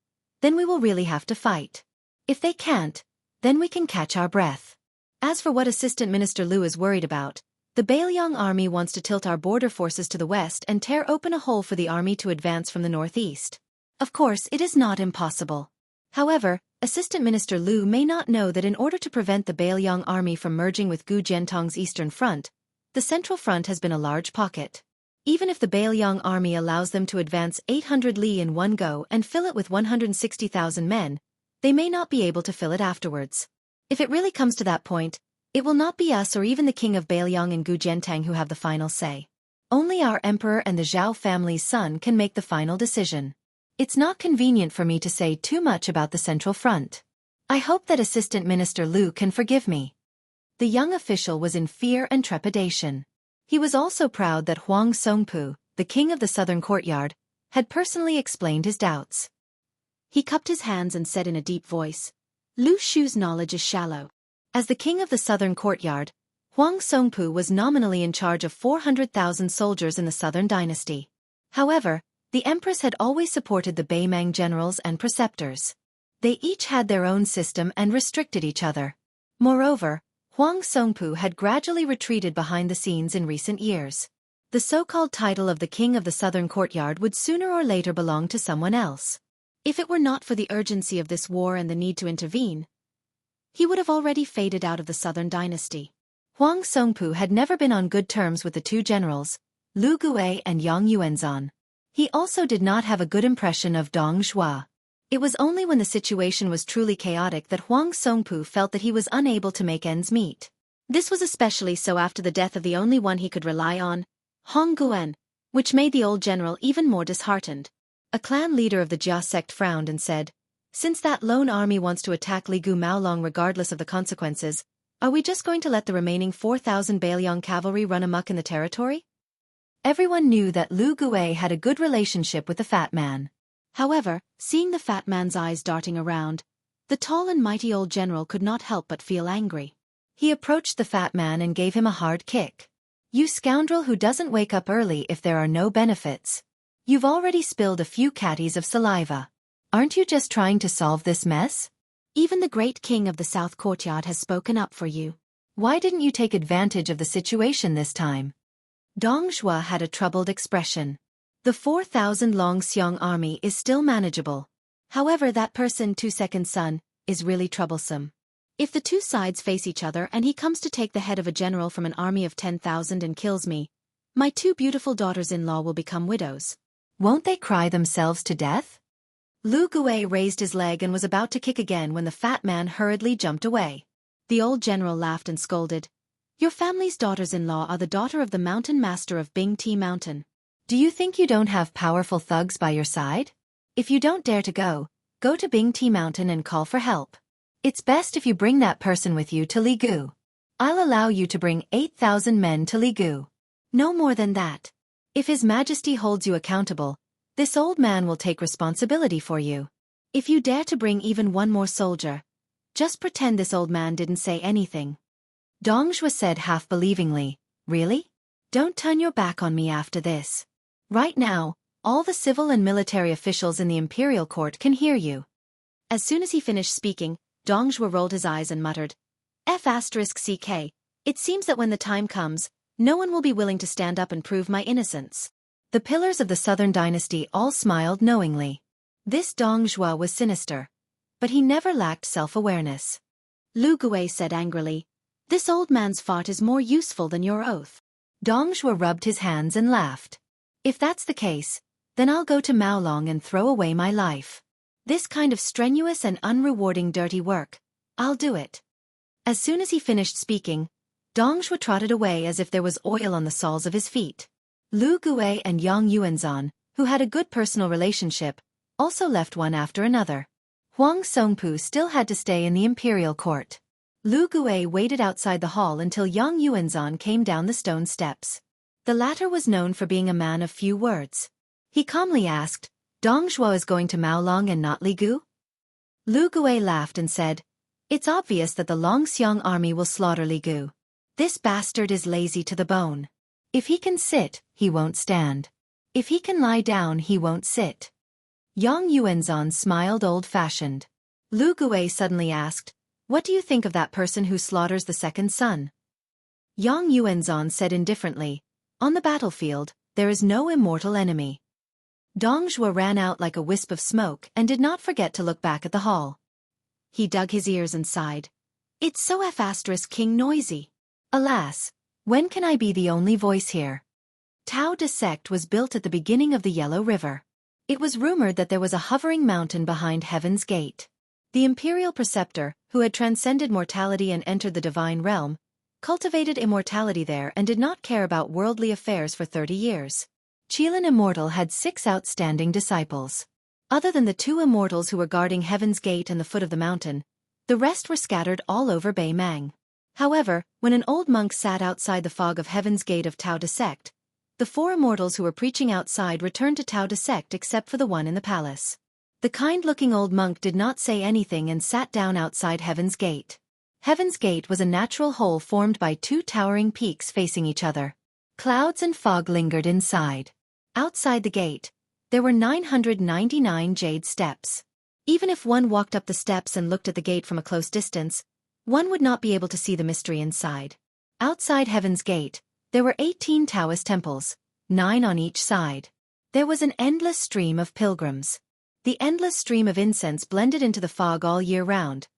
then we will really have to fight. If they can't, then we can catch our breath. As for what Assistant Minister Lu is worried about, the Bailiang army wants to tilt our border forces to the west and tear open a hole for the army to advance from the northeast. Of course, it is not impossible. However, Assistant Minister Lu may not know that in order to prevent the Bailiang army from merging with Gu Jiantang's eastern front, the central front has been a large pocket. Even if the Bailiang army allows them to advance 800 li in one go and fill it with 160,000 men, they may not be able to fill it afterwards. If it really comes to that point, it will not be us or even the king of Bailiang and Gu Jiantang who have the final say. Only our emperor and the Zhao family's son can make the final decision. It's not convenient for me to say too much about the central front. I hope that Assistant Minister Lu can forgive me. The young official was in fear and trepidation. He was also proud that Huang Songpu, the king of the southern courtyard, had personally explained his doubts. He cupped his hands and said in a deep voice, "Lu Shu's knowledge is shallow." As the king of the southern courtyard, Huang Songpu was nominally in charge of 400,000 soldiers in the southern dynasty. However, the empress had always supported the Beimang generals and preceptors. They each had their own system and restricted each other. Moreover, Huang Songpu had gradually retreated behind the scenes in recent years. The so-called title of the king of the southern courtyard would sooner or later belong to someone else. If it were not for the urgency of this war and the need to intervene, he would have already faded out of the southern dynasty. Huang Songpu had never been on good terms with the two generals, Lu Gue and Yang Yuanzhan. He also did not have a good impression of Dong Zhuo. It was only when the situation was truly chaotic that Huang Songpu felt that he was unable to make ends meet. This was especially so after the death of the only one he could rely on, Hong Guan, which made the old general even more disheartened. A clan leader of the Jia sect frowned and said, "Since that lone army wants to attack Ligu Maolong regardless of the consequences, are we just going to let the remaining 4,000 Bailiang cavalry run amok in the territory?" Everyone knew that Lu Gue had a good relationship with the fat man. However, seeing the fat man's eyes darting around, the tall and mighty old general could not help but feel angry. He approached the fat man and gave him a hard kick. "You scoundrel who doesn't wake up early if there are no benefits. You've already spilled a few catties of saliva. Aren't you just trying to solve this mess? Even the great king of the South Courtyard has spoken up for you. Why didn't you take advantage of the situation this time?" Dong Zhuo had a troubled expression. The 4,000 Long Xiong army is still manageable. However, that person, Second Son, is really troublesome. If the two sides face each other and he comes to take the head of a general from an army of 10,000 and kills me, my two beautiful daughters-in-law will become widows. Won't they cry themselves to death? Lu Gue raised his leg and was about to kick again when the fat man hurriedly jumped away. The old general laughed and scolded. "Your family's daughters-in-law are the daughter of the mountain master of Bing Ti Mountain. Do you think you don't have powerful thugs by your side? If you don't dare to go to Bing Ti Mountain and call for help. It's best if you bring that person with you to Ligu. I'll allow you to bring 8,000 men to Ligu. No more than that. If His Majesty holds you accountable, this old man will take responsibility for you. If you dare to bring even one more soldier, just pretend this old man didn't say anything." Dong Zhuo said half-believingly, "Really? Don't turn your back on me after this. Right now, all the civil and military officials in the imperial court can hear you." As soon as he finished speaking, Dong Zhuo rolled his eyes and muttered, "F***ck, it seems that when the time comes, no one will be willing to stand up and prove my innocence." The pillars of the southern dynasty all smiled knowingly. This Dong Zhuo was sinister, but he never lacked self-awareness. Lu Gue said angrily, "This old man's fart is more useful than your oath." Dong Zhuo rubbed his hands and laughed. "If that's the case, then I'll go to Maolong and throw away my life. This kind of strenuous and unrewarding dirty work, I'll do it." As soon as he finished speaking, Dong Zhuo trotted away as if there was oil on the soles of his feet. Lu Gue and Yang Yuanzhan, who had a good personal relationship, also left one after another. Huang Songpu still had to stay in the imperial court. Lu Gue waited outside the hall until Yang Yuanzhan came down the stone steps. The latter was known for being a man of few words. He calmly asked, "Dong Zhuo is going to Maolong and not Ligu?" Lu Gue laughed and said, "It's obvious that the Longxiang army will slaughter Ligu. This bastard is lazy to the bone. If he can sit, he won't stand. If he can lie down, he won't sit." Yang Yuanzhan smiled old-fashioned. Lu Gue suddenly asked, "What do you think of that person who slaughters the second son?" Yang Yuanzhan said indifferently, "On the battlefield, there is no immortal enemy." Dong Zhuo ran out like a wisp of smoke and did not forget to look back at the hall. He dug his ears and sighed. "It's so **king noisy. Alas, when can I be the only voice here?" Tao De Sect was built at the beginning of the Yellow River. It was rumored that there was a hovering mountain behind Heaven's Gate. The imperial preceptor, who had transcended mortality and entered the divine realm, cultivated immortality there and did not care about worldly affairs for 30 years. Qilin Immortal had 6 outstanding disciples. Other than the 2 immortals who were guarding Heaven's Gate and the foot of the mountain, the rest were scattered all over Bei Mang. However, when an old monk sat outside the fog of Heaven's Gate of Tao De Sect, the 4 immortals who were preaching outside returned to Tao De Sect except for the one in the palace. The kind-looking old monk did not say anything and sat down outside Heaven's Gate. Heaven's Gate was a natural hole formed by 2 towering peaks facing each other. Clouds and fog lingered inside. Outside the gate, there were 999 jade steps. Even if one walked up the steps and looked at the gate from a close distance, one would not be able to see the mystery inside. Outside Heaven's Gate, there were 18 Taoist temples, 9 on each side. There was an endless stream of pilgrims. The endless stream of incense blended into the fog all year round,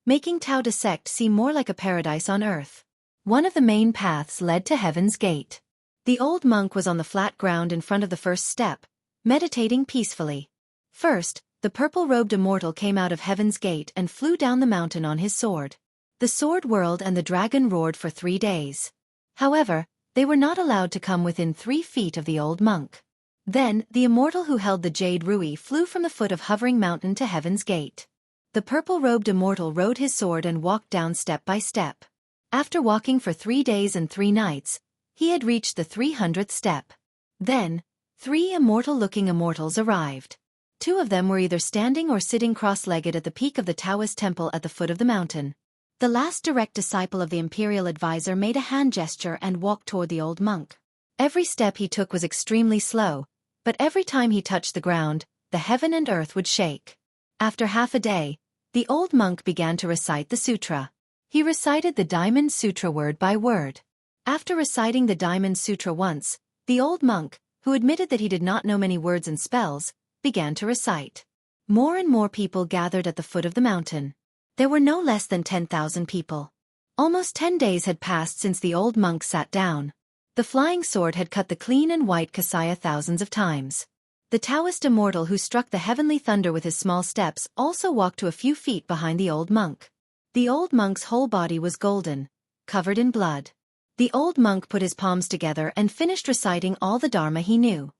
making Tao De Sect seem more like a paradise on earth. One of the main paths led to Heaven's Gate. The old monk was on the flat ground in front of the first step, meditating peacefully. First, the purple-robed Immortal came out of Heaven's Gate and flew down the mountain on his sword. The sword whirled and the dragon roared for 3 days. However, they were not allowed to come within 3 feet of the old monk. Then, the Immortal who held the jade rui flew from the foot of hovering mountain to Heaven's Gate. The purple-robed Immortal rode his sword and walked down step by step. After walking for 3 days and 3 nights, he had reached the 300th step. Then, 3 immortal-looking immortals arrived. 2 of them were either standing or sitting cross-legged at the peak of the Taoist temple at the foot of the mountain. The last direct disciple of the imperial advisor made a hand gesture and walked toward the old monk. Every step he took was extremely slow, but every time he touched the ground, the heaven and earth would shake. After half a day, the old monk began to recite the sutra. He recited the Diamond Sutra word by word. After reciting the Diamond Sutra once, the old monk, who admitted that he did not know many words and spells, began to recite. More and more people gathered at the foot of the mountain. There were no less than 10,000 people. Almost 10 days had passed since the old monk sat down. The flying sword had cut the clean and white Xianxia thousands of times. The Taoist Immortal who struck the heavenly thunder with his small steps also walked to a few feet behind the old monk. The old monk's whole body was golden, covered in blood. The old monk put his palms together and finished reciting all the Dharma he knew.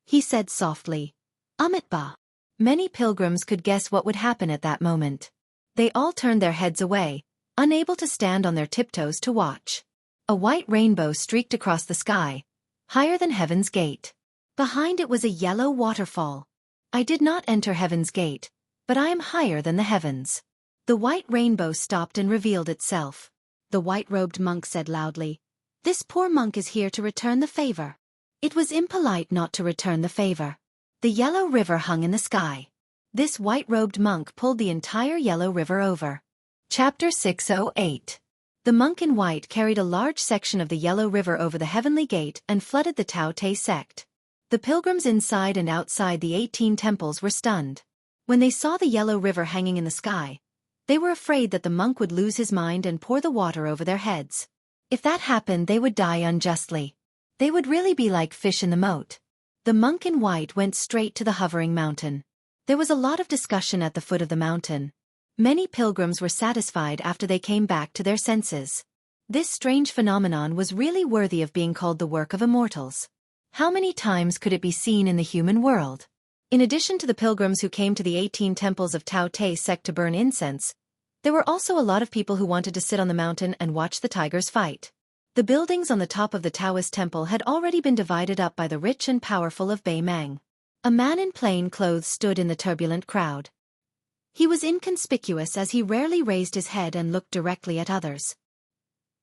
He said softly, "Amitba." Many pilgrims could guess what would happen at that moment. They all turned their heads away, unable to stand on their tiptoes to watch. A white rainbow streaked across the sky, higher than Heaven's Gate. Behind it was a yellow waterfall. I did not enter Heaven's Gate, but I am higher than the heavens. The white rainbow stopped and revealed itself. The white-robed monk said loudly, "This poor monk is here to return the favor." It was impolite not to return the favor. The yellow river hung in the sky. This white-robed monk pulled the entire yellow river over. Chapter 608. The monk in white carried a large section of the yellow river over the heavenly gate and flooded the Tao Te sect. The pilgrims inside and outside the 18 temples were stunned. When they saw the yellow river hanging in the sky, they were afraid that the monk would lose his mind and pour the water over their heads. If that happened, they would die unjustly. They would really be like fish in the moat. The monk in white went straight to the hovering mountain. There was a lot of discussion at the foot of the mountain. Many pilgrims were satisfied after they came back to their senses. This strange phenomenon was really worthy of being called the work of immortals. How many times could it be seen in the human world? In addition to the pilgrims who came to the 18 temples of Tao Te sect to burn incense, there were also a lot of people who wanted to sit on the mountain and watch the tigers fight. The buildings on the top of the Taoist temple had already been divided up by the rich and powerful of Beimang. A man in plain clothes stood in the turbulent crowd. He was inconspicuous as he rarely raised his head and looked directly at others.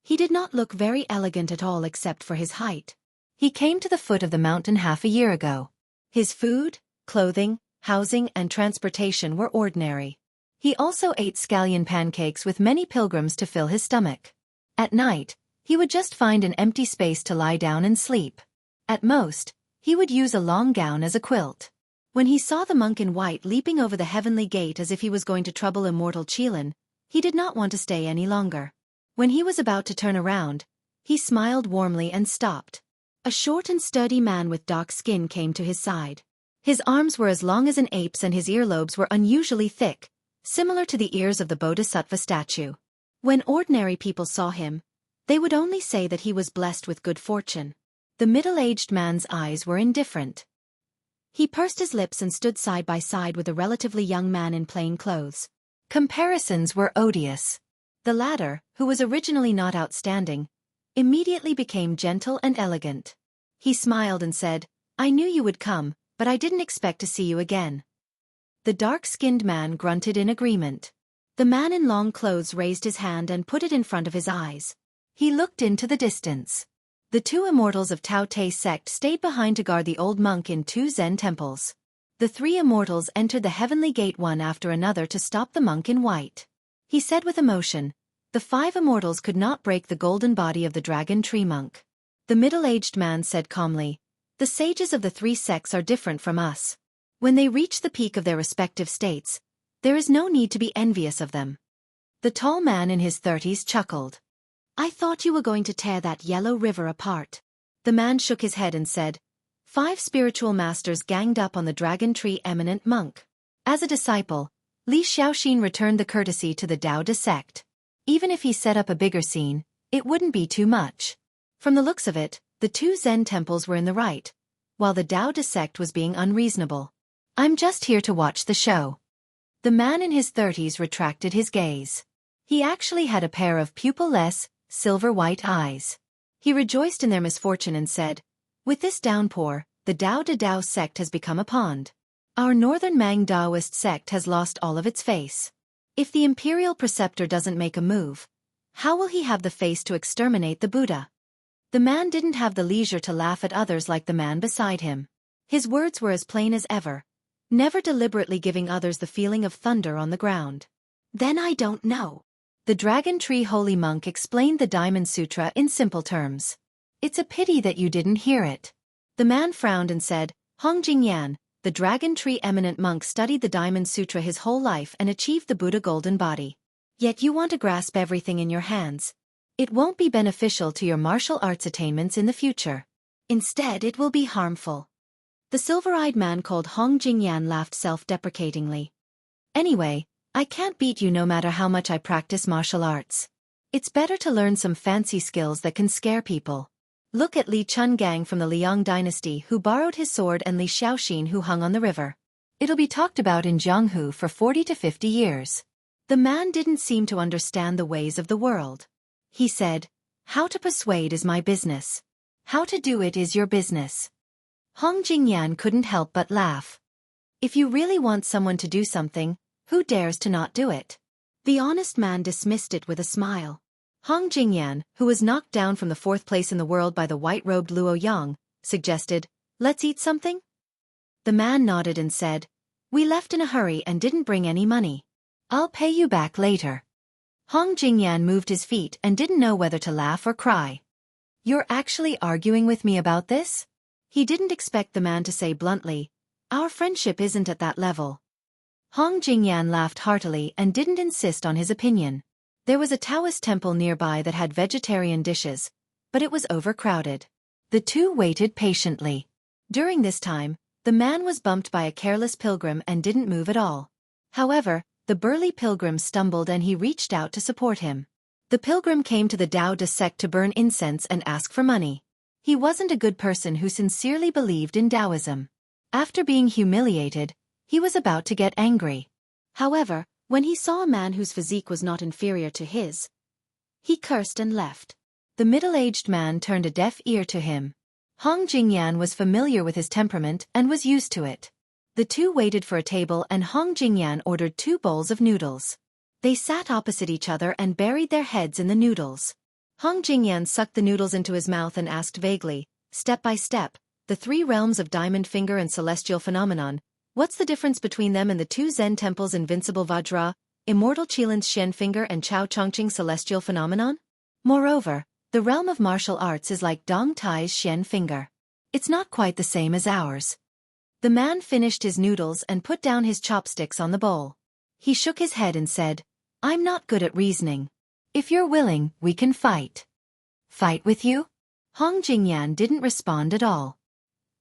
He did not look very elegant at all except for his height. He came to the foot of the mountain half a year ago. His food, clothing, housing and transportation were ordinary. He also ate scallion pancakes with many pilgrims to fill his stomach. At night, he would just find an empty space to lie down and sleep. At most, he would use a long gown as a quilt. When he saw the monk in white leaping over the heavenly gate as if he was going to trouble immortal Qilin, he did not want to stay any longer. When he was about to turn around, he smiled warmly and stopped. A short and sturdy man with dark skin came to his side. His arms were as long as an ape's and his earlobes were unusually thick, similar to the ears of the Bodhisattva statue. When ordinary people saw him, they would only say that he was blessed with good fortune. The middle-aged man's eyes were indifferent. He pursed his lips and stood side by side with a relatively young man in plain clothes. Comparisons were odious. The latter, who was originally not outstanding, immediately became gentle and elegant. He smiled and said, "I knew you would come, but I didn't expect to see you again." The dark-skinned man grunted in agreement. The man in long clothes raised his hand and put it in front of his eyes. He looked into the distance. The 2 immortals of Tao Te sect stayed behind to guard the old monk in 2 Zen temples. The three immortals entered the heavenly gate one after another to stop the monk in white. He said with emotion, "The 5 immortals could not break the golden body of the dragon tree monk." The middle-aged man said calmly, "The sages of the 3 sects are different from us. When they reach the peak of their respective states, there is no need to be envious of them." The tall man in his 30s chuckled. "I thought you were going to tear that yellow river apart." The man shook his head and said, 5 spiritual masters ganged up on the dragon tree eminent monk. As a disciple, Li Xiaoxin returned the courtesy to the Tao De sect. Even if he set up a bigger scene, it wouldn't be too much. From the looks of it, the 2 Zen temples were in the right, while the Tao De sect was being unreasonable. "I'm just here to watch the show." The man in his 30s retracted his gaze. He actually had a pair of pupil-less, silver-white eyes. He rejoiced in their misfortune and said, "With this downpour, the Tao De Tao sect has become a pond. Our northern Mang Daoist sect has lost all of its face. If the imperial preceptor doesn't make a move, how will he have the face to exterminate the Buddha?" The man didn't have the leisure to laugh at others like the man beside him. His words were as plain as ever, never deliberately giving others the feeling of thunder on the ground. "Then I don't know." The Dragon Tree Holy Monk explained the Diamond Sutra in simple terms. "It's a pity that you didn't hear it." The man frowned and said, "Hong Jingyan, the Dragon Tree Eminent Monk studied the Diamond Sutra his whole life and achieved the Buddha Golden Body. Yet you want to grasp everything in your hands. It won't be beneficial to your martial arts attainments in the future. Instead, it will be harmful." The silver-eyed man called Hong Jingyan laughed self-deprecatingly. "Anyway, I can't beat you no matter how much I practice martial arts. It's better to learn some fancy skills that can scare people. Look at Li Chungang from the Liang dynasty who borrowed his sword and Li Xiaoxin who hung on the river. It'll be talked about in Jianghu for 40 to 50 years. The man didn't seem to understand the ways of the world. He said, "How to persuade is my business. How to do it is your business." Hong Jingyan couldn't help but laugh. If you really want someone to do something, who dares to not do it? The honest man dismissed it with a smile. Hong Jingyan, who was knocked down from the 4th place in the world by the white-robed Luo Yang, suggested, "Let's eat something?" The man nodded and said, "We left in a hurry and didn't bring any money. I'll pay you back later." Hong Jingyan moved his feet and didn't know whether to laugh or cry. "You're actually arguing with me about this?" He didn't expect the man to say bluntly, "Our friendship isn't at that level." Hong Jingyan laughed heartily and didn't insist on his opinion. There was a Taoist temple nearby that had vegetarian dishes, but it was overcrowded. The two waited patiently. During this time, the man was bumped by a careless pilgrim and didn't move at all. However, the burly pilgrim stumbled and he reached out to support him. The pilgrim came to the Tao De sect to burn incense and ask for money. He wasn't a good person who sincerely believed in Taoism. After being humiliated, he was about to get angry. However, when he saw a man whose physique was not inferior to his, he cursed and left. The middle-aged man turned a deaf ear to him. Hong Jingyan was familiar with his temperament and was used to it. The two waited for a table and Hong Jingyan ordered 2 bowls of noodles. They sat opposite each other and buried their heads in the noodles. Hong Jingyan sucked the noodles into his mouth and asked vaguely, step by step, the 3 realms of Diamond Finger and Celestial Phenomenon, what's the difference between them and the 2 Zen temples Invincible Vajra, Immortal Qilin's Shen Finger and Chao Chongqing Celestial Phenomenon? Moreover, the realm of martial arts is like Dong Tai's Shen Finger. It's not quite the same as ours." The man finished his noodles and put down his chopsticks on the bowl. He shook his head and said, "I'm not good at reasoning. If you're willing, we can fight." "Fight with you?" Hong Jingyan didn't respond at all.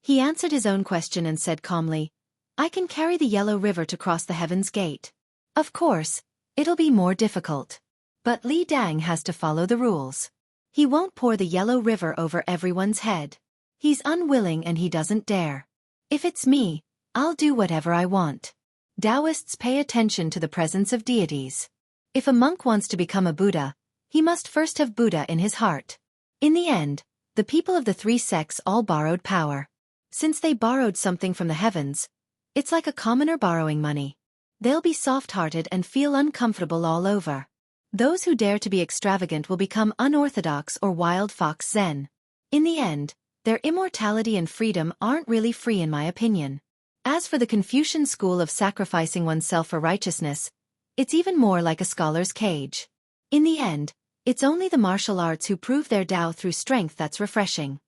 He answered his own question and said calmly, "I can carry the Yellow River to cross the Heaven's Gate. Of course, it'll be more difficult. But Li Dang has to follow the rules. He won't pour the Yellow River over everyone's head. He's unwilling and he doesn't dare. If it's me, I'll do whatever I want." Taoists pay attention to the presence of deities. If a monk wants to become a Buddha, he must first have Buddha in his heart. In the end, the people of the 3 sects all borrowed power. Since they borrowed something from the heavens, it's like a commoner borrowing money. They'll be soft-hearted and feel uncomfortable all over. Those who dare to be extravagant will become unorthodox or wild fox Zen. In the end, their immortality and freedom aren't really free in my opinion. As for the Confucian school of sacrificing oneself for righteousness, it's even more like a scholar's cage. In the end, it's only the martial arts who prove their Tao through strength that's refreshing.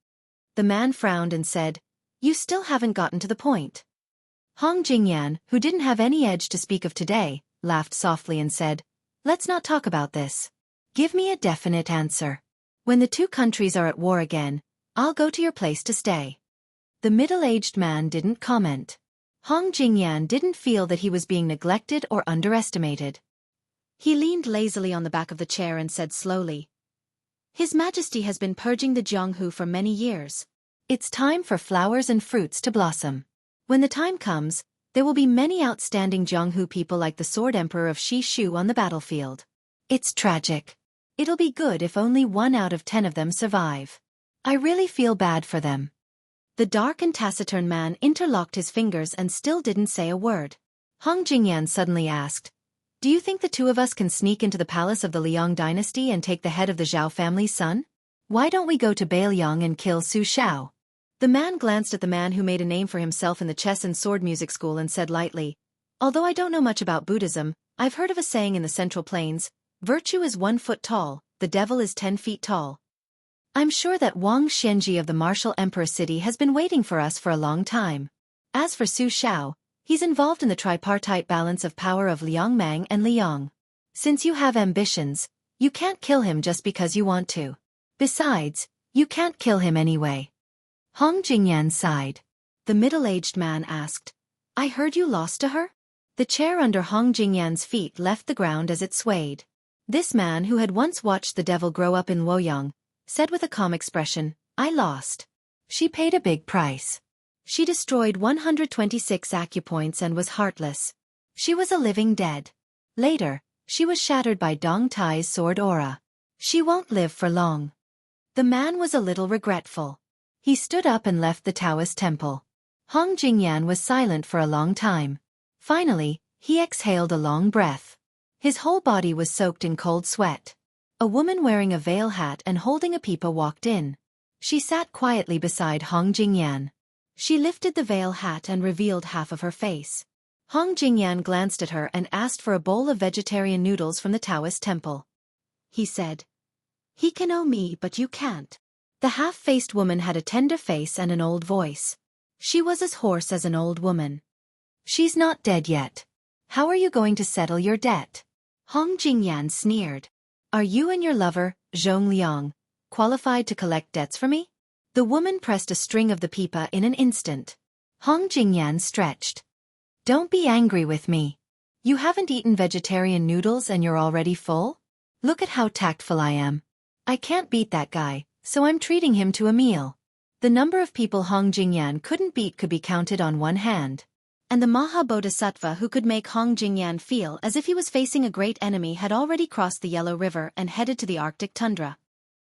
The man frowned and said, "You still haven't gotten to the point." Hong Jingyan, who didn't have any edge to speak of today, laughed softly and said, "Let's not talk about this. Give me a definite answer. When the two countries are at war again, I'll go to your place to stay." The middle-aged man didn't comment. Hong Jingyan didn't feel that he was being neglected or underestimated. He leaned lazily on the back of the chair and said slowly, "His Majesty has been purging the Jianghu for many years. It's time for flowers and fruits to blossom. When the time comes, there will be many outstanding Jianghu people like the Sword Emperor of Shishu on the battlefield. It's tragic. It'll be good if only 1 out of 10 of them survive. I really feel bad for them." The dark and taciturn man interlocked his fingers and still didn't say a word. Hong Jingyan suddenly asked, "Do you think the two of us can sneak into the palace of the Liang dynasty and take the head of the Zhao family's son? Why don't we go to Bailiang and kill Su Shao?" The man glanced at the man who made a name for himself in the chess and sword music school and said lightly, "Although I don't know much about Buddhism, I've heard of a saying in the Central Plains, virtue is 1 foot tall, the devil is 10 feet tall. I'm sure that Wang Xianxia of the martial emperor city has been waiting for us for a long time. As for Su Shao, he's involved in the tripartite balance of power of Liang Mang and Liang. Since you have ambitions, you can't kill him just because you want to. Besides, you can't kill him anyway." Hong Jingyan sighed. The middle-aged man asked, "I heard you lost to her?" The chair under Hong Jingyan's feet left the ground as it swayed. This man, who had once watched the devil grow up in Luoyang, said with a calm expression, "I lost. She paid a big price. She destroyed 126 acupoints and was heartless. She was a living dead. Later, she was shattered by Dong Tai's sword aura. She won't live for long." The man was a little regretful. He stood up and left the Taoist temple. Hong Jingyan was silent for a long time. Finally, he exhaled a long breath. His whole body was soaked in cold sweat. A woman wearing a veil hat and holding a pipa walked in. She sat quietly beside Hong Jingyan. She lifted the veil hat and revealed half of her face. Hong Jingyan glanced at her and asked for a bowl of vegetarian noodles from the Taoist temple. He said, "He can know me but you can't." The half-faced woman had a tender face and an old voice. She was as hoarse as an old woman. "She's not dead yet. How are you going to settle your debt?" Hong Jingyan sneered. "Are you and your lover, Zhong Liang, qualified to collect debts for me?" The woman pressed a string of the pipa in an instant. Hong Jingyan stretched. "Don't be angry with me. You haven't eaten vegetarian noodles and you're already full? Look at how tactful I am. I can't beat that guy, so I'm treating him to a meal." The number of people Hong Jingyan couldn't beat could be counted on one hand. And the Maha Bodhisattva who could make Hong Jingyan feel as if he was facing a great enemy had already crossed the Yellow River and headed to the Arctic tundra.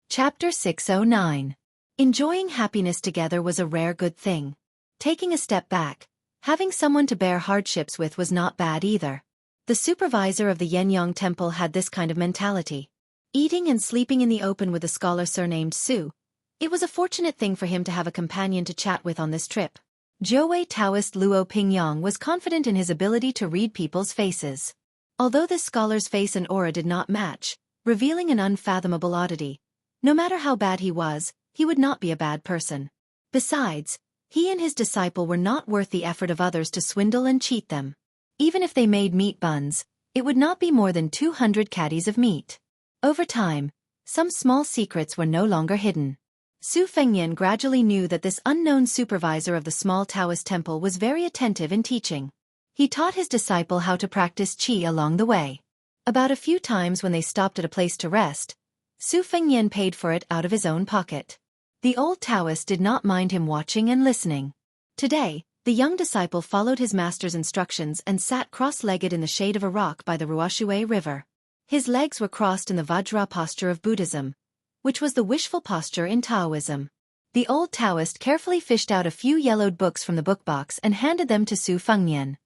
Chapter 609. Enjoying happiness together was a rare good thing. Taking a step back, having someone to bear hardships with was not bad either. The supervisor of the Yenyang temple had this kind of mentality. Eating and sleeping in the open with a scholar surnamed Su, it was a fortunate thing for him to have a companion to chat with on this trip. Jiuwei Taoist Luo Pingyang was confident in his ability to read people's faces. Although this scholar's face and aura did not match, revealing an unfathomable oddity, no matter how bad he was, he would not be a bad person. Besides, he and his disciple were not worth the effort of others to swindle and cheat them. Even if they made meat buns, it would not be more than 200 caddies of meat. Over time, some small secrets were no longer hidden. Su Fengyan gradually knew that this unknown supervisor of the small Taoist temple was very attentive in teaching. He taught his disciple how to practice qi along the way. About a few times when they stopped at a place to rest, Su Fengyan paid for it out of his own pocket. The old Taoist did not mind him watching and listening. Today, the young disciple followed his master's instructions and sat cross-legged in the shade of a rock by the Ruoshui River. His legs were crossed in the Vajra posture of Buddhism, which was the wishful posture in Taoism. The old Taoist carefully fished out a few yellowed books from the bookbox and handed them to Su Fengyan.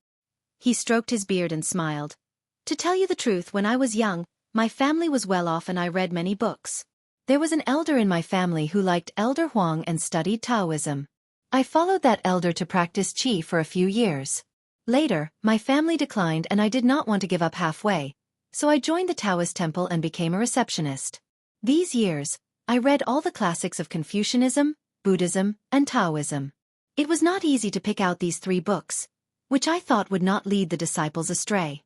He stroked his beard and smiled. "To tell you the truth, when I was young, my family was well off and I read many books. There was an elder in my family who liked Elder Huang and studied Taoism. I followed that elder to practice qi for a few years. Later, my family declined and I did not want to give up halfway, so I joined the Taoist temple and became a receptionist. These years, I read all the classics of Confucianism, Buddhism, and Taoism. It was not easy to pick out these 3 books, which I thought would not lead the disciples astray.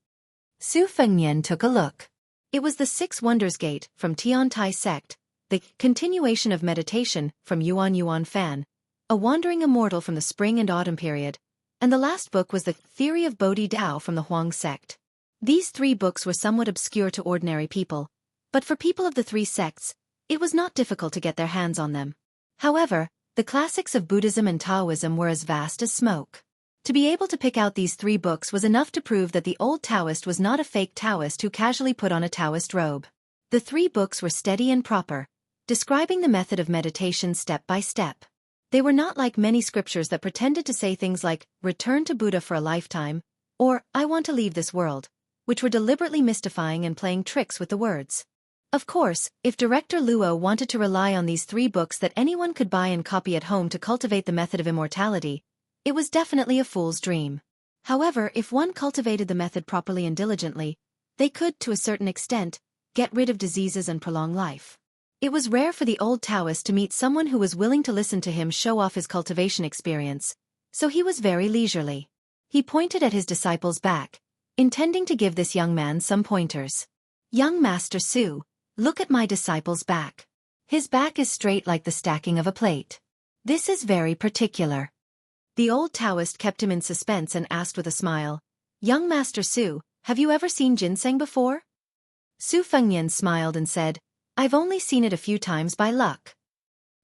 Su Fengnian took a look. It was the 6 Wonders Gate from Tiantai sect, the Continuation of Meditation from Yuan Yuan Fan, A Wandering Immortal from the Spring and Autumn period, and the last book was the Theory of Bodhi Dao from the Huang sect. These 3 books were somewhat obscure to ordinary people, but for people of the 3 sects, it was not difficult to get their hands on them. However, the classics of Buddhism and Taoism were as vast as smoke. To be able to pick out these 3 books was enough to prove that the old Taoist was not a fake Taoist who casually put on a Taoist robe. The 3 books were steady and proper, describing the method of meditation step by step. They were not like many scriptures that pretended to say things like, return to Buddha for a lifetime, or, I want to leave this world, which were deliberately mystifying and playing tricks with the words. Of course, if director Luo wanted to rely on these 3 books that anyone could buy and copy at home to cultivate the method of immortality, it was definitely a fool's dream. However, if one cultivated the method properly and diligently, they could, to a certain extent, get rid of diseases and prolong life. It was rare for the old Taoist to meet someone who was willing to listen to him show off his cultivation experience, so he was very leisurely. He pointed at his disciple's back, intending to give this young man some pointers. Young Master Su, look at my disciple's back. His back is straight like the stacking of a plate. This is very particular. The old Taoist kept him in suspense and asked with a smile, Young Master Su, have you ever seen ginseng before? Su Fengnian smiled and said, I've only seen it a few times by luck.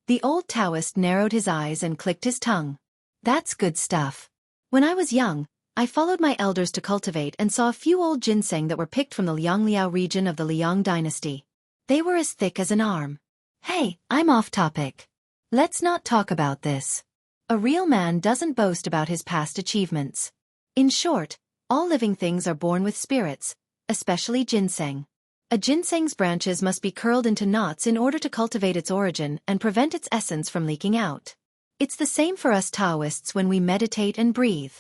The old Taoist narrowed his eyes and clicked his tongue. That's good stuff. When I was young, I followed my elders to cultivate and saw a few old ginseng that were picked from the Liangliao region of the Liang dynasty. They were as thick as an arm. Hey, I'm off topic. Let's not talk about this. A real man doesn't boast about his past achievements. In short, all living things are born with spirits, especially ginseng. A ginseng's branches must be curled into knots in order to cultivate its origin and prevent its essence from leaking out. It's the same for us Taoists when we meditate and breathe.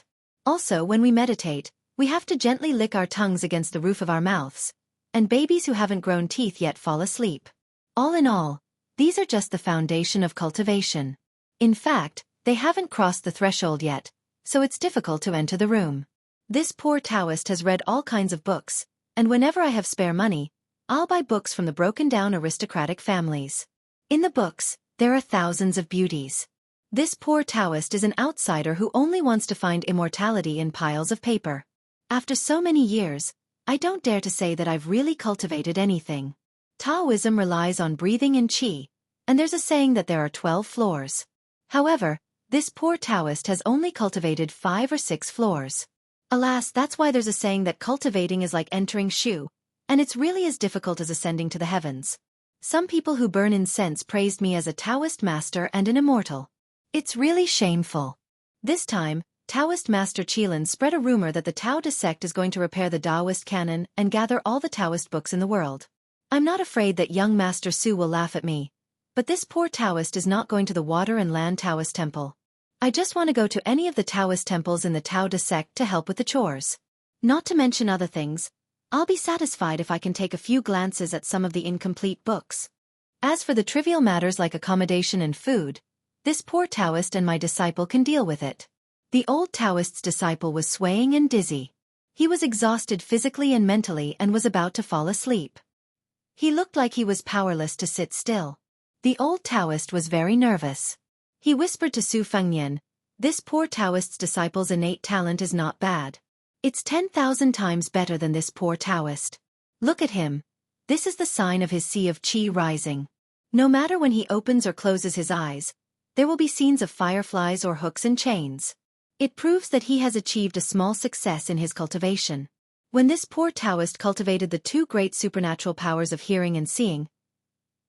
Also, when we meditate, we have to gently lick our tongues against the roof of our mouths, and babies who haven't grown teeth yet fall asleep. All in all, these are just the foundation of cultivation. In fact, they haven't crossed the threshold yet, so it's difficult to enter the room. This poor Taoist has read all kinds of books, and whenever I have spare money, I'll buy books from the broken-down aristocratic families. In the books, there are thousands of beauties. This poor Taoist is an outsider who only wants to find immortality in piles of paper. After so many years, I don't dare to say that I've really cultivated anything. Taoism relies on breathing and qi, and there's a saying that there are 12 floors. However, this poor Taoist has only cultivated 5 or 6 floors. Alas, that's why there's a saying that cultivating is like entering Shu, and it's really as difficult as ascending to the heavens. Some people who burn incense praised me as a Taoist master and an immortal. It's really shameful. This time, Taoist Master Qilin spread a rumor that the Tao De sect is going to repair the Taoist canon and gather all the Taoist books in the world. I'm not afraid that young Master Su will laugh at me, but this poor Taoist is not going to the Water and Land Taoist Temple. I just want to go to any of the Taoist temples in the Tao De sect to help with the chores. Not to mention other things, I'll be satisfied if I can take a few glances at some of the incomplete books. As for the trivial matters like accommodation and food, this poor Taoist and my disciple can deal with it. The old Taoist's disciple was swaying and dizzy. He was exhausted physically and mentally and was about to fall asleep. He looked like he was powerless to sit still. The old Taoist was very nervous. He whispered to Su Fengnian, "This poor Taoist's disciple's innate talent is not bad. It's 10,000 times better than this poor Taoist. Look at him. This is the sign of his sea of qi rising. No matter when he opens or closes his eyes, there will be scenes of fireflies or hooks and chains. It proves that he has achieved a small success in his cultivation." When this poor Taoist cultivated the 2 great supernatural powers of hearing and seeing,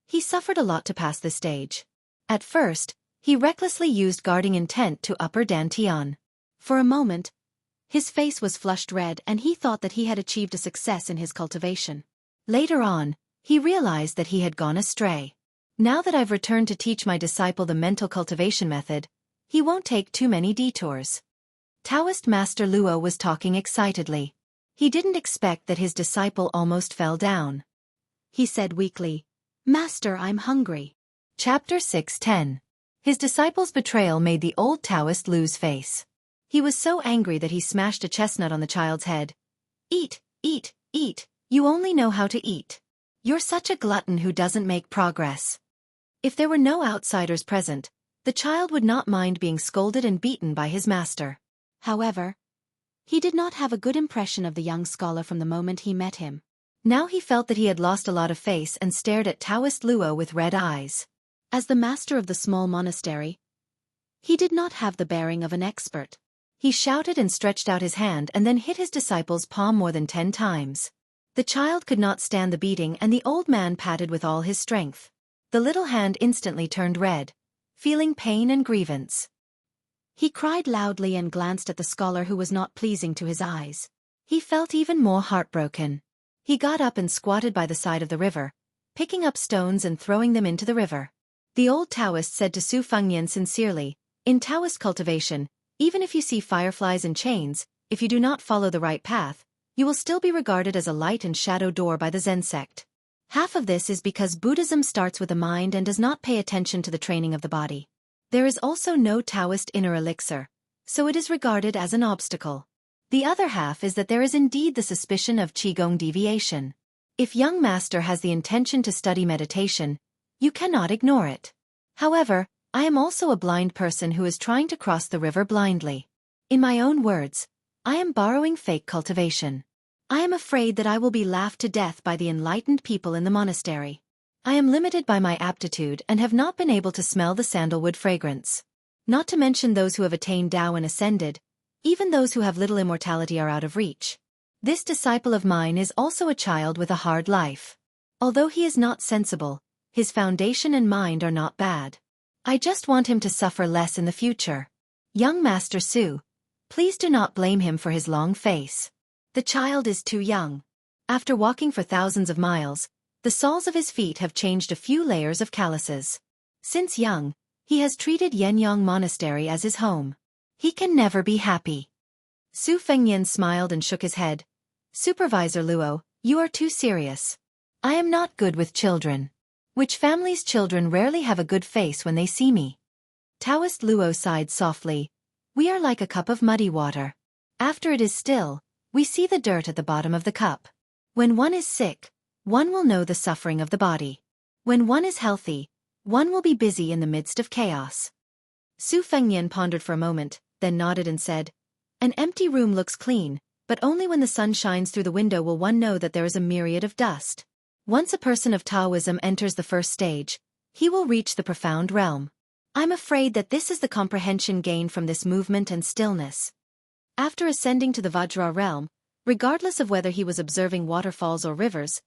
he suffered a lot to pass this stage. At first, he recklessly used guarding intent to upper Dantian. For a moment, his face was flushed red and he thought that he had achieved a success in his cultivation. Later on, he realized that he had gone astray. Now that I've returned to teach my disciple the mental cultivation method, He won't take too many detours. Taoist Master Luo was talking excitedly. He didn't expect that his disciple almost fell down. He said weakly, "Master, I'm hungry." Chapter 6:10. His disciple's betrayal made the old Taoist lose face. He was so angry that he smashed a chestnut on the child's head. "Eat, eat, eat, you only know how to eat. You're such a glutton who doesn't make progress." If there were no outsiders present, the child would not mind being scolded and beaten by his master. However, he did not have a good impression of the young scholar from the moment he met him. Now he felt that he had lost a lot of face and stared at Taoist Luo with red eyes. As the master of the small monastery, he did not have the bearing of an expert. He shouted and stretched out his hand and then hit his disciple's palm more than 10 times. The child could not stand the beating and the old man patted with all his strength. The little hand instantly turned red, feeling pain and grievance. He cried loudly and glanced at the scholar who was not pleasing to his eyes. He felt even more heartbroken. He got up and squatted by the side of the river, picking up stones and throwing them into the river. The old Taoist said to Su Fengnian sincerely, "In Taoist cultivation, even if you see fireflies and chains, if you do not follow the right path, you will still be regarded as a light and shadow door by the Zen sect. Half of this is because Buddhism starts with the mind and does not pay attention to the training of the body. There is also no Taoist inner elixir, so it is regarded as an obstacle. The other half is that there is indeed the suspicion of Qigong deviation. If young master has the intention to study meditation, you cannot ignore it. However, I am also a blind person who is trying to cross the river blindly. In my own words, I am borrowing fake cultivation. I am afraid that I will be laughed to death by the enlightened people in the monastery. I am limited by my aptitude and have not been able to smell the sandalwood fragrance. Not to mention those who have attained Tao and ascended, even those who have little immortality are out of reach. This disciple of mine is also a child with a hard life. Although he is not sensible, his foundation and mind are not bad. I just want him to suffer less in the future. Young Master Su, please do not blame him for his long face. The child is too young. After walking for thousands of miles, the soles of his feet have changed a few layers of calluses. Since young, he has treated Yenyang Monastery as his home. He can never be happy." Su Fengnian smiled and shook his head. "Supervisor Luo, you are too serious. I am not good with children. Which family's children rarely have a good face when they see me?" Taoist Luo sighed softly. "We are like a cup of muddy water. After it is still, we see the dirt at the bottom of the cup. When one is sick, one will know the suffering of the body. When one is healthy, one will be busy in the midst of chaos." Su Fengnian pondered for a moment, then nodded and said, "An empty room looks clean, but only when the sun shines through the window will one know that there is a myriad of dust. Once a person of Taoism enters the first stage, he will reach the profound realm. I'm afraid that this is the comprehension gained from this movement and stillness." After ascending to the Vajra realm, regardless of whether he was observing waterfalls or rivers,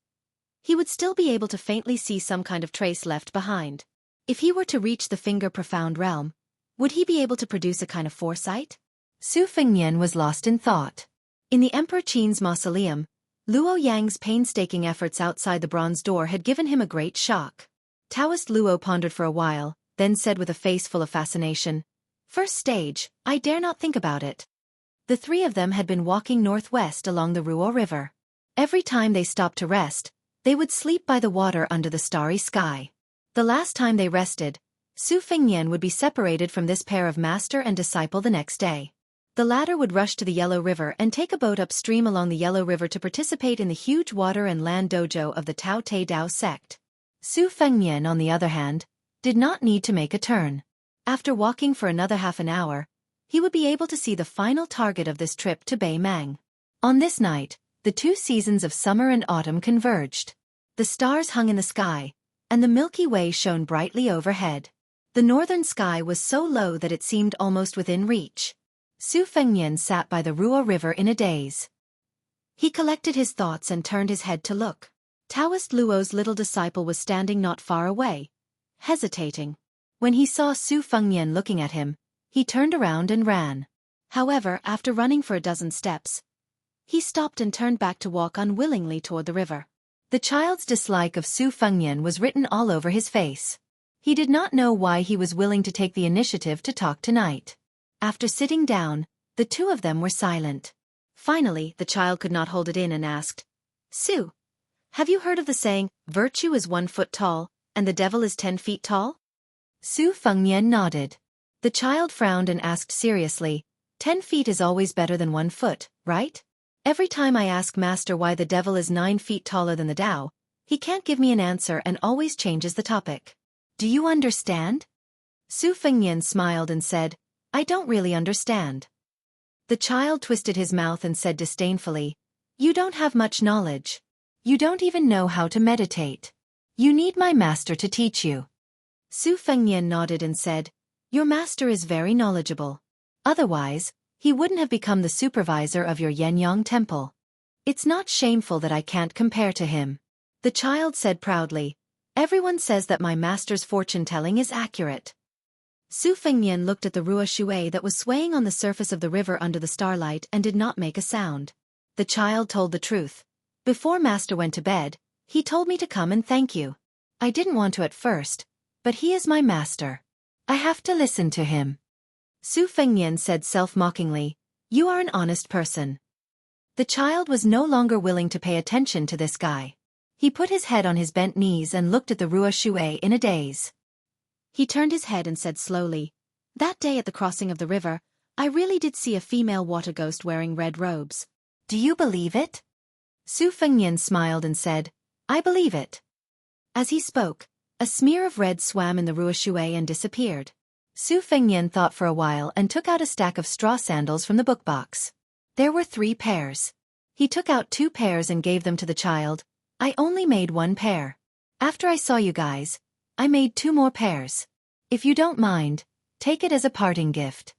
he would still be able to faintly see some kind of trace left behind. If he were to reach the finger profound realm, would he be able to produce a kind of foresight? Su Fengnian was lost in thought. In the Emperor Qin's mausoleum, Luo Yang's painstaking efforts outside the bronze door had given him a great shock. Taoist Luo pondered for a while, then said with a face full of fascination, "First stage, I dare not think about it." The three of them had been walking northwest along the Ruo River. Every time they stopped to rest, they would sleep by the water under the starry sky. The last time they rested, Su Fengnian would be separated from this pair of master and disciple the next day. The latter would rush to the Yellow River and take a boat upstream along the Yellow River to participate in the huge water and land dojo of the Tao Te Dao sect. Su Fengnian, on the other hand, did not need to make a turn. After walking for another half an hour, he would be able to see the final target of this trip to Beimang. On this night, the two seasons of summer and autumn converged. The stars hung in the sky, and the Milky Way shone brightly overhead. The northern sky was so low that it seemed almost within reach. Su Fengnian sat by the Ruo River in a daze. He collected his thoughts and turned his head to look. Taoist Luo's little disciple was standing not far away, hesitating. When he saw Su Fengnian looking at him, he turned around and ran. However, after running for a dozen steps, he stopped and turned back to walk unwillingly toward the river. The child's dislike of Su Fengnian was written all over his face. He did not know why he was willing to take the initiative to talk tonight. After sitting down, the two of them were silent. Finally, the child could not hold it in and asked, "Sue, have you heard of the saying, 'Virtue is 1 foot tall, and the devil is 10 feet tall'?" Su Fengnian nodded. The child frowned and asked seriously, 10 feet is always better than 1 foot, right? Every time I ask Master why the devil is 9 feet taller than the Tao, he can't give me an answer and always changes the topic. Do you understand? Su Fengnian smiled and said, I don't really understand. The child twisted his mouth and said disdainfully, You don't have much knowledge. You don't even know how to meditate. You need my master to teach you. Su Fengnian nodded and said, Your master is very knowledgeable. Otherwise, he wouldn't have become the supervisor of your Yenyang temple. It's not shameful that I can't compare to him. The child said proudly, Everyone says that my master's fortune-telling is accurate. Su Fengnian looked at the Rua Xue that was swaying on the surface of the river under the starlight and did not make a sound. The child told the truth. Before master went to bed, he told me to come and thank you. I didn't want to at first, but he is my master. I have to listen to him. Su Fengnian said self-mockingly, You are an honest person. The child was no longer willing to pay attention to this guy. He put his head on his bent knees and looked at the Rua Xue in a daze. He turned his head and said slowly, That day at the crossing of the river, I really did see a female water ghost wearing red robes. Do you believe it? Su Fengnian smiled and said, I believe it. As he spoke, a smear of red swam in the Rua Xue and disappeared. Su Fengnian thought for a while and took out a stack of straw sandals from the book box. There were 3 pairs. He took out 2 pairs and gave them to the child. I only made 1 pair. After I saw you guys, I made 2 more pairs. If you don't mind, take it as a parting gift.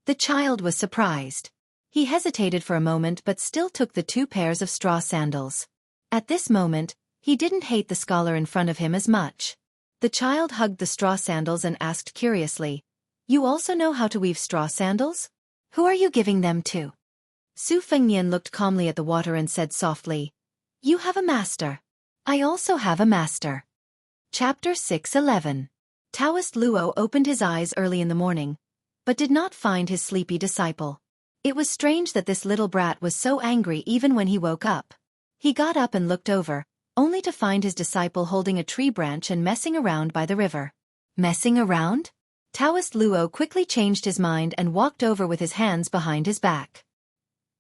The child was surprised. He hesitated for a moment but still took the 2 pairs of straw sandals. At this moment, he didn't hate the scholar in front of him as much. The child hugged the straw sandals and asked curiously, You also know how to weave straw sandals? Who are you giving them to? Su Fengnian looked calmly at the water and said softly, You have a master. I also have a master. Chapter 6:11. Taoist Luo opened his eyes early in the morning, but did not find his sleepy disciple. It was strange that this little brat was so angry even when he woke up. He got up and looked over, only to find his disciple holding a tree branch and messing around by the river. Messing around? Taoist Luo quickly changed his mind and walked over with his hands behind his back.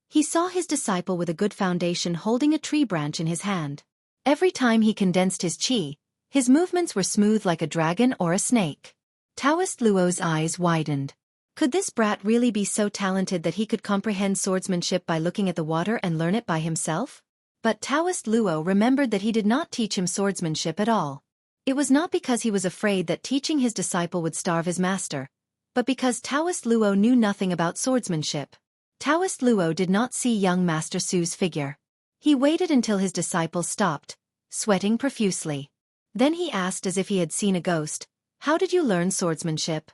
He saw his disciple with a good foundation holding a tree branch in his hand. Every time he condensed his qi, his movements were smooth like a dragon or a snake. Taoist Luo's eyes widened. Could this brat really be so talented that he could comprehend swordsmanship by looking at the water and learn it by himself? But Taoist Luo remembered that he did not teach him swordsmanship at all. It was not because he was afraid that teaching his disciple would starve his master, but because Taoist Luo knew nothing about swordsmanship. Taoist Luo did not see young Master Su's figure. He waited until his disciple stopped, sweating profusely. Then he asked as if he had seen a ghost, How did you learn swordsmanship?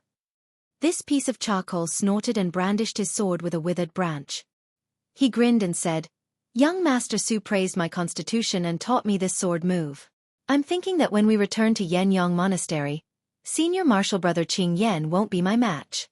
This piece of charcoal snorted and brandished his sword with a withered branch. He grinned and said, Young Master Su praised my constitution and taught me this sword move. I'm thinking that when we return to Yenyang Monastery, senior martial brother Qing Yan won't be my match.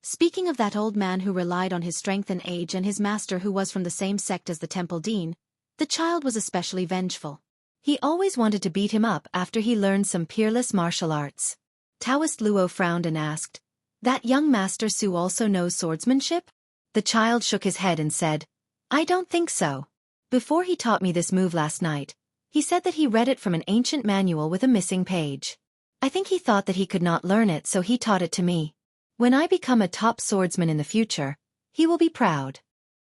Speaking of that old man who relied on his strength and age and his master who was from the same sect as the temple dean, the child was especially vengeful. He always wanted to beat him up after he learned some peerless martial arts. Taoist Luo frowned and asked, That young Master Su also knows swordsmanship? The child shook his head and said, I don't think so. Before he taught me this move last night, he said that he read it from an ancient manual with a missing page. I think he thought that he could not learn it so he taught it to me. When I become a top swordsman in the future, he will be proud.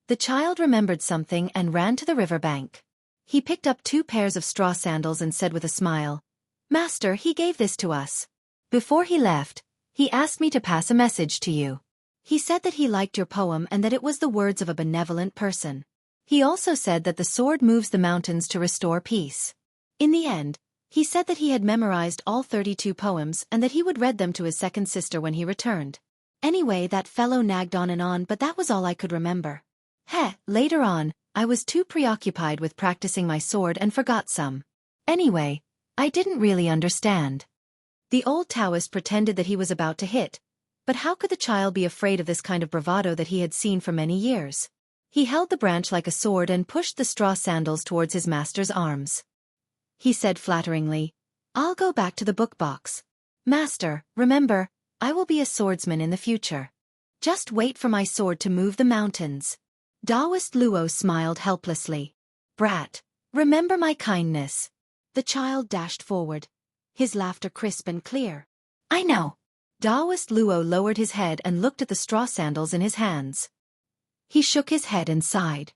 The child remembered something and ran to the river bank. He picked up 2 pairs of straw sandals and said with a smile, Master, he gave this to us. Before he left, he asked me to pass a message to you. He said that he liked your poem and that it was the words of a benevolent person. He also said that the sword moves the mountains to restore peace. In the end, he said that he had memorized all 32 poems and that he would read them to his second sister when he returned. Anyway, that fellow nagged on, but that was all I could remember. Later on, I was too preoccupied with practicing my sword and forgot some. Anyway, I didn't really understand. The old Taoist pretended that he was about to hit, but how could the child be afraid of this kind of bravado that he had seen for many years? He held the branch like a sword and pushed the straw sandals towards his master's arms. He said flatteringly, "I'll go back to the book box. Master, remember, I will be a swordsman in the future. Just wait for my sword to move the mountains." Taoist Luo smiled helplessly. "Brat, remember my kindness." The child dashed forward, his laughter crisp and clear. "I know." Taoist Luo lowered his head and looked at the straw sandals in his hands. He shook his head and sighed.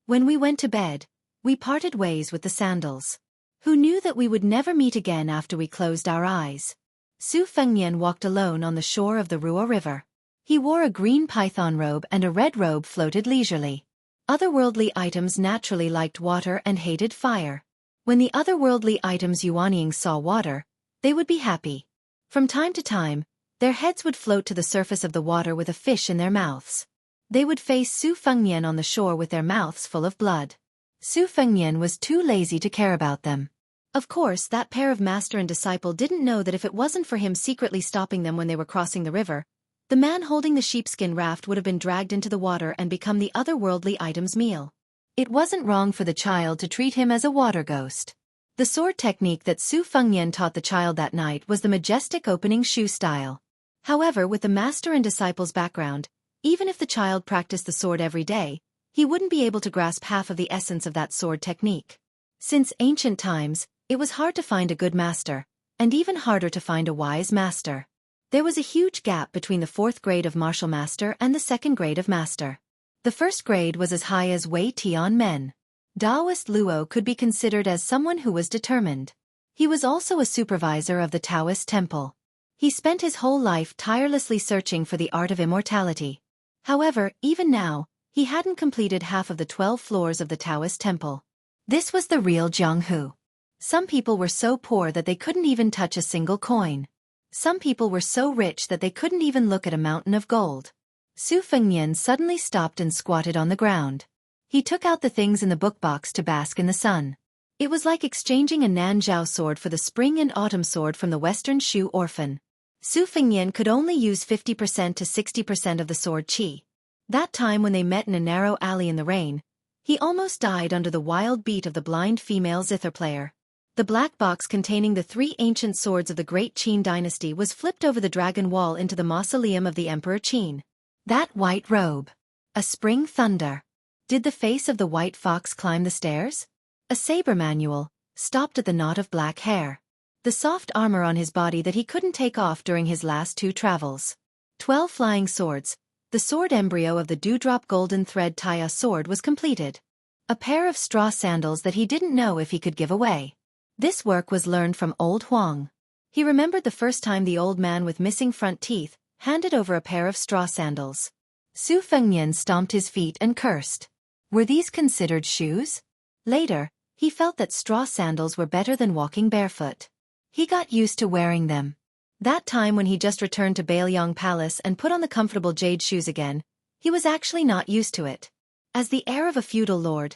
"When we went to bed, we parted ways with the sandals. Who knew that we would never meet again after we closed our eyes?" Su Fengnian walked alone on the shore of the Ruo River. He wore a green python robe and a red robe floated leisurely. Otherworldly items naturally liked water and hated fire. When the otherworldly items Yuanying saw water, they would be happy. From time to time, their heads would float to the surface of the water with a fish in their mouths. They would face Su Fengnian on the shore with their mouths full of blood. Su Fengnian was too lazy to care about them. Of course, that pair of master and disciple didn't know that if it wasn't for him secretly stopping them when they were crossing the river, the man holding the sheepskin raft would have been dragged into the water and become the otherworldly item's meal. It wasn't wrong for the child to treat him as a water ghost. The sword technique that Su Fengnian taught the child that night was the majestic opening shoe style. However, with the master and disciple's background, even if the child practiced the sword every day, he wouldn't be able to grasp half of the essence of that sword technique. Since ancient times, it was hard to find a good master, and even harder to find a wise master. There was a huge gap between the 4th grade of martial master and the 2nd grade of master. The 1st grade was as high as Wei Tian Men. Taoist Luo could be considered as someone who was determined. He was also a supervisor of the Taoist temple. He spent his whole life tirelessly searching for the art of immortality. However, even now, he hadn't completed half of the 12 floors of the Taoist temple. This was the real Jianghu. Some people were so poor that they couldn't even touch a single coin. Some people were so rich that they couldn't even look at a mountain of gold. Su Fengnian suddenly stopped and squatted on the ground. He took out the things in the book box to bask in the sun. It was like exchanging a Nanzhao sword for the spring and autumn sword from the Western Shu orphan. Su Fengnian could only use 50% to 60% of the sword qi. That time when they met in a narrow alley in the rain, he almost died under the wild beat of the blind female zither player. The black box containing the 3 ancient swords of the great Qin dynasty was flipped over the dragon wall into the mausoleum of the Emperor Qin. That white robe. A spring thunder. Did the face of the white fox climb the stairs? A saber manual, stopped at the knot of black hair. The soft armor on his body that he couldn't take off during his last 2 travels. 12 flying swords. The sword embryo of the dewdrop golden thread Taya sword was completed. A pair of straw sandals that he didn't know if he could give away. This work was learned from old Huang. He remembered the first time the old man with missing front teeth handed over a pair of straw sandals. Su Fengnian stomped his feet and cursed. Were these considered shoes? Later, he felt that straw sandals were better than walking barefoot. He got used to wearing them. That time when he just returned to Bailiang Palace and put on the comfortable jade shoes again, he was actually not used to it. As the heir of a feudal lord,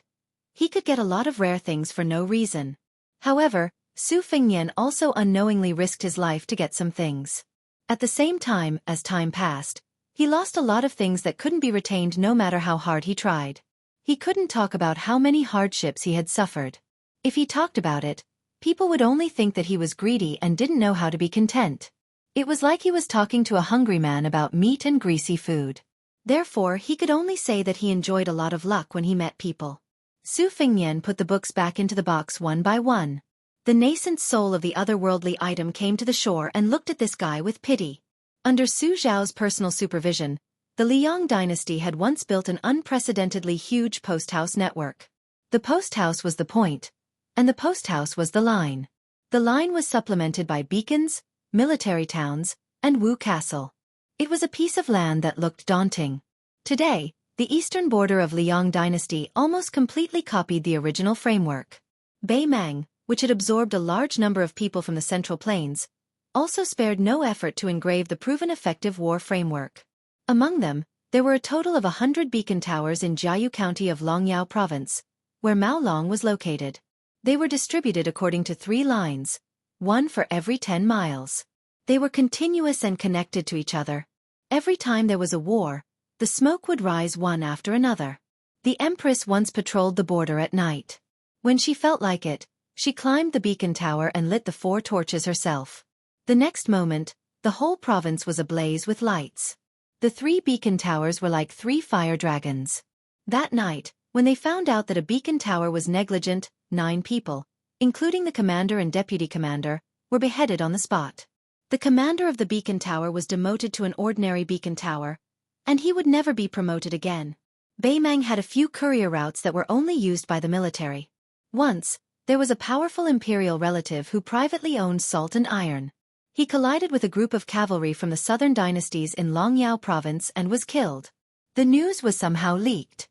he could get a lot of rare things for no reason. However, Su Fengnian also unknowingly risked his life to get some things. At the same time, as time passed, he lost a lot of things that couldn't be retained no matter how hard he tried. He couldn't talk about how many hardships he had suffered. If he talked about it, people would only think that he was greedy and didn't know how to be content. It was like he was talking to a hungry man about meat and greasy food. Therefore, he could only say that he enjoyed a lot of luck when he met people. Su Fengnian put the books back into the box one by one. The nascent soul of the otherworldly item came to the shore and looked at this guy with pity. Under Su Zhao's personal supervision, the Liang dynasty had once built an unprecedentedly huge post-house network. The post-house was the point, and the post-house was the line. The line was supplemented by beacons, military towns, and Wu Castle. It was a piece of land that looked daunting. Today, the eastern border of Liang dynasty almost completely copied the original framework. Beimang, which had absorbed a large number of people from the Central Plains, also spared no effort to engrave the proven effective war framework. Among them, there were a total of 100 beacon towers in Jiayu County of Longyao Province, where Maolong was located. They were distributed according to 3 lines, one for every 10 miles. They were continuous and connected to each other. Every time there was a war, the smoke would rise one after another. The Empress once patrolled the border at night. When she felt like it, she climbed the beacon tower and lit the 4 torches herself. The next moment, the whole province was ablaze with lights. The 3 beacon towers were like 3 fire dragons. That night, when they found out that a beacon tower was negligent, 9 people, including the commander and deputy commander, were beheaded on the spot. The commander of the beacon tower was demoted to an ordinary beacon tower, and he would never be promoted again. Beimang had a few courier routes that were only used by the military. Once, there was a powerful imperial relative who privately owned salt and iron. He collided with a group of cavalry from the southern dynasties in Longyao province and was killed. The news was somehow leaked.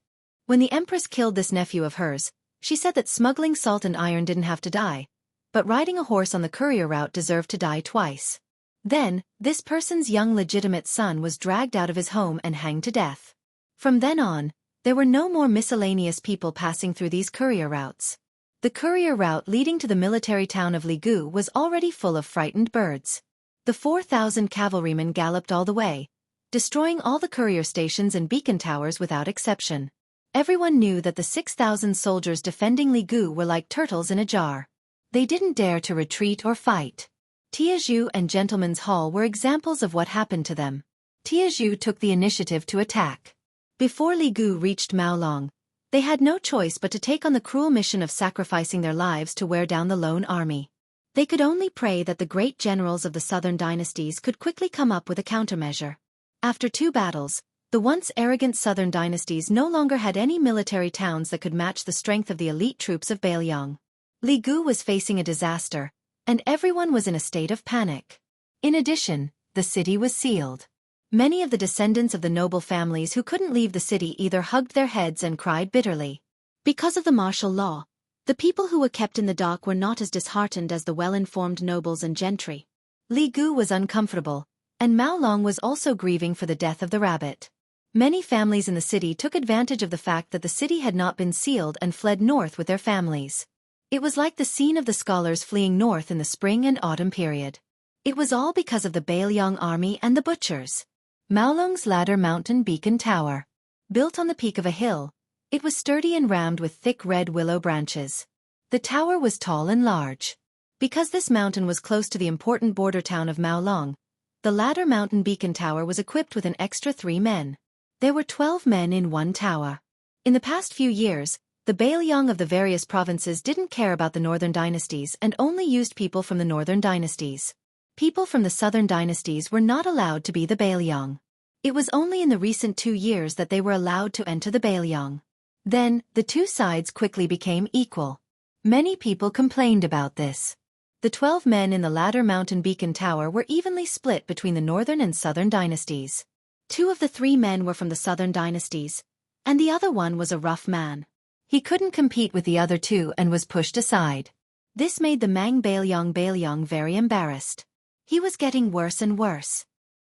When the empress killed this nephew of hers, she said that smuggling salt and iron didn't have to die, but riding a horse on the courier route deserved to die twice. Then, this person's young legitimate son was dragged out of his home and hanged to death. From then on, there were no more miscellaneous people passing through these courier routes. The courier route leading to the military town of Ligu was already full of frightened birds. The 4,000 cavalrymen galloped all the way, destroying all the courier stations and beacon towers without exception. Everyone knew that the 6,000 soldiers defending Ligu were like turtles in a jar. They didn't dare to retreat or fight. Tiezhu and Gentleman's Hall were examples of what happened to them. Tiezhu took the initiative to attack. Before Ligu reached Maolong, they had no choice but to take on the cruel mission of sacrificing their lives to wear down the lone army. They could only pray that the great generals of the southern dynasties could quickly come up with a countermeasure. After 2 battles, the once arrogant southern dynasties no longer had any military towns that could match the strength of the elite troops of Bailiang. Ligu was facing a disaster, and everyone was in a state of panic. In addition, the city was sealed. Many of the descendants of the noble families who couldn't leave the city either hugged their heads and cried bitterly. Because of the martial law, the people who were kept in the dock were not as disheartened as the well-informed nobles and gentry. Ligu was uncomfortable, and Maolong was also grieving for the death of the rabbit. Many families in the city took advantage of the fact that the city had not been sealed and fled north with their families. It was like the scene of the scholars fleeing north in the spring and autumn period. It was all because of the Bailiang army and the butchers. Maolong's Ladder Mountain Beacon Tower. Built on the peak of a hill, it was sturdy and rammed with thick red willow branches. The tower was tall and large. Because this mountain was close to the important border town of Maolong, the Ladder Mountain Beacon Tower was equipped with an extra 3 men. There were 12 men in one tower. In the past few years, the Bailiang of the various provinces didn't care about the northern dynasties and only used people from the northern dynasties. People from the southern dynasties were not allowed to be the Bailiang. It was only in the recent 2 years that they were allowed to enter the Bailiang. Then, the 2 sides quickly became equal. Many people complained about this. The 12 men in the Ladder Mountain Beacon Tower were evenly split between the northern and southern dynasties. 2 of the 3 men were from the southern dynasties, and the other one was a rough man. He couldn't compete with the other 2 and was pushed aside. This made the Mang Bailiang very embarrassed. He was getting worse and worse.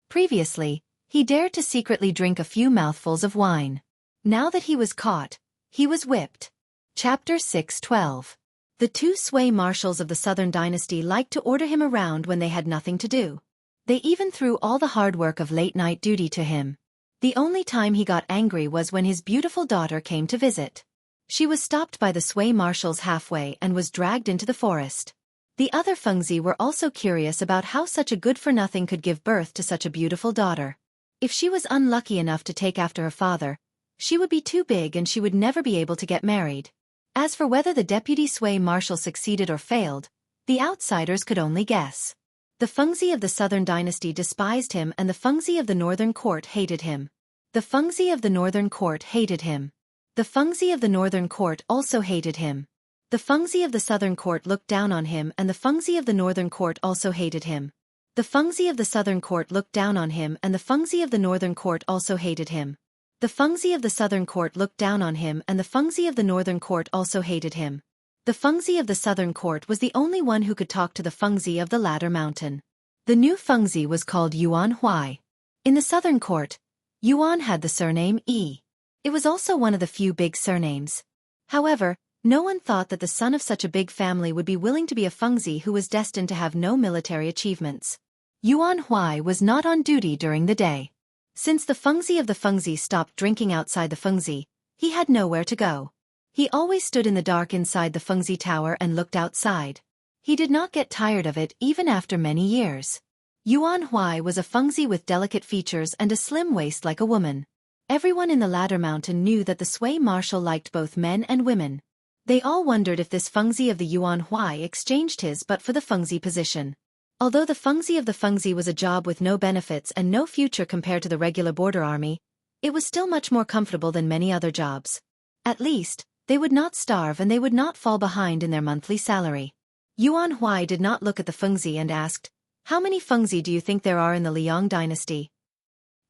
Previously, he dared to secretly drink a few mouthfuls of wine. Now that he was caught, he was whipped. Chapter 6:12. The 2 sway marshals of the southern dynasty liked to order him around when they had nothing to do. They even threw all the hard work of late-night duty to him. The only time he got angry was when his beautiful daughter came to visit. She was stopped by the sway marshals halfway and was dragged into the forest. The other Fengzi were also curious about how such a good-for-nothing could give birth to such a beautiful daughter. If she was unlucky enough to take after her father, she would be too big and she would never be able to get married. As for whether the deputy sway marshal succeeded or failed, the outsiders could only guess. The Fengzi of the southern dynasty despised him and the Fengzi of the northern court hated him. The Fengzi of the northern court hated him. The Fengzi of the northern court also hated him. The Fengzi of the southern court looked down on him and the Fengzi of the northern court also hated him. The Fengzi of the southern court looked down on him and the Fengzi of the northern court also hated him. The Fengzi of the southern court looked down on him and the Fengzi of the northern court also hated him. The Fengzi of the southern court was the only one who could talk to the Fengzi of the Ladder Mountain. The new Fengzi was called Yuan Huai. In the southern court, Yuan had the surname Yi. It was also one of the few big surnames. However, no one thought that the son of such a big family would be willing to be a Fengzi who was destined to have no military achievements. Yuan Huai was not on duty during the day. Since the Fengzi of the Fengzi stopped drinking outside the Fengzi, he had nowhere to go. He always stood in the dark inside the Fengzi tower and looked outside. He did not get tired of it even after many years. Yuan Huai was a Fengzi with delicate features and a slim waist like a woman. Everyone in the Ladder Mountain knew that the Sui marshal liked both men and women. They all wondered if this Fengzi of the Yuan Huai exchanged his but for the Fengzi position. Although the Fengzi of the Fengzi was a job with no benefits and no future compared to the regular border army, it was still much more comfortable than many other jobs. At least, they would not starve and they would not fall behind in their monthly salary. Yuan Huai did not look at the Fengzi and asked, "How many Fengzi do you think there are in the Liang dynasty?"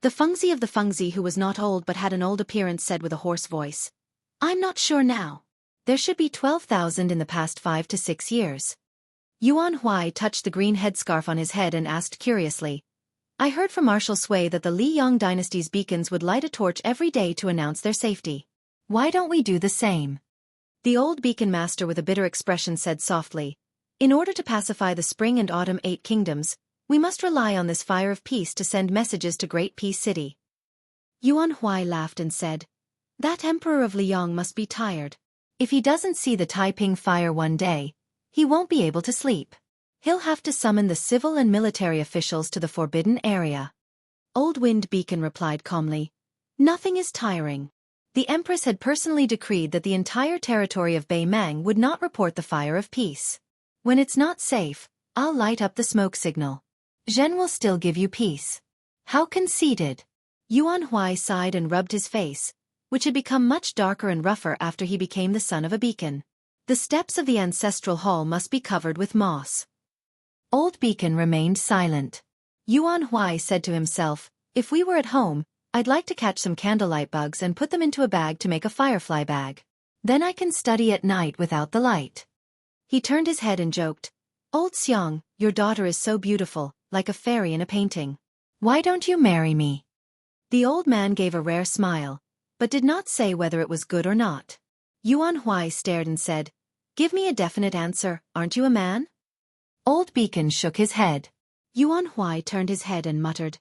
The Fengzi of the Fengzi, who was not old but had an old appearance, said with a hoarse voice, "I'm not sure now. There should be 12,000 in the past 5 to 6 years. Yuan Huai touched the green headscarf on his head and asked curiously, "I heard from Marshal Sui that the Liang dynasty's beacons would light a torch every day to announce their safety. Why don't we do the same?" The old beacon master with a bitter expression said softly, "In order to pacify the spring and autumn 8 kingdoms, we must rely on this fire of peace to send messages to Great Peace City." Yuan Huai laughed and said, "That Emperor of Liang must be tired. If he doesn't see the Taiping fire one day, he won't be able to sleep. He'll have to summon the civil and military officials to the forbidden area." Old Wind Beacon replied calmly, "Nothing is tiring. The Empress had personally decreed that the entire territory of Beimang would not report the fire of peace. When it's not safe, I'll light up the smoke signal. Zhen will still give you peace." How conceited! Yuan Huai sighed and rubbed his face, which had become much darker and rougher after he became the son of a beacon. The steps of the ancestral hall must be covered with moss. Old Beacon remained silent. Yuan Huai said to himself, "If we were at home, I'd like to catch some candlelight bugs and put them into a bag to make a firefly bag. Then I can study at night without the light." He turned his head and joked, "Old Xiang, your daughter is so beautiful, like a fairy in a painting. Why don't you marry me?" The old man gave a rare smile, but did not say whether it was good or not. Yuan Huai stared and said, "Give me a definite answer, aren't you a man?" Old Beacon shook his head. Yuan Huai turned his head and muttered,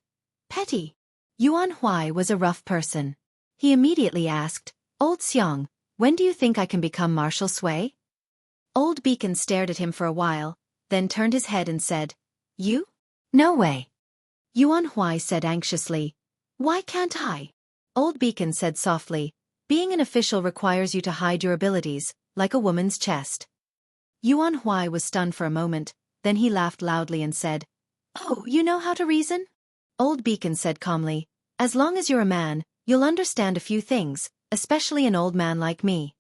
"Petty." Yuan Huai was a rough person. He immediately asked, "Old Xiang, when do you think I can become Marshal Sui?" Old Beacon stared at him for a while, then turned his head and said, "You? No way." Yuan Huai said anxiously, "Why can't I?" Old Beacon said softly, "Being an official requires you to hide your abilities, like a woman's chest." Yuan Huai was stunned for a moment, then he laughed loudly and said, "Oh, you know how to reason?" Old Beacon said calmly, "As long as you're a man, you'll understand a few things, especially an old man like me."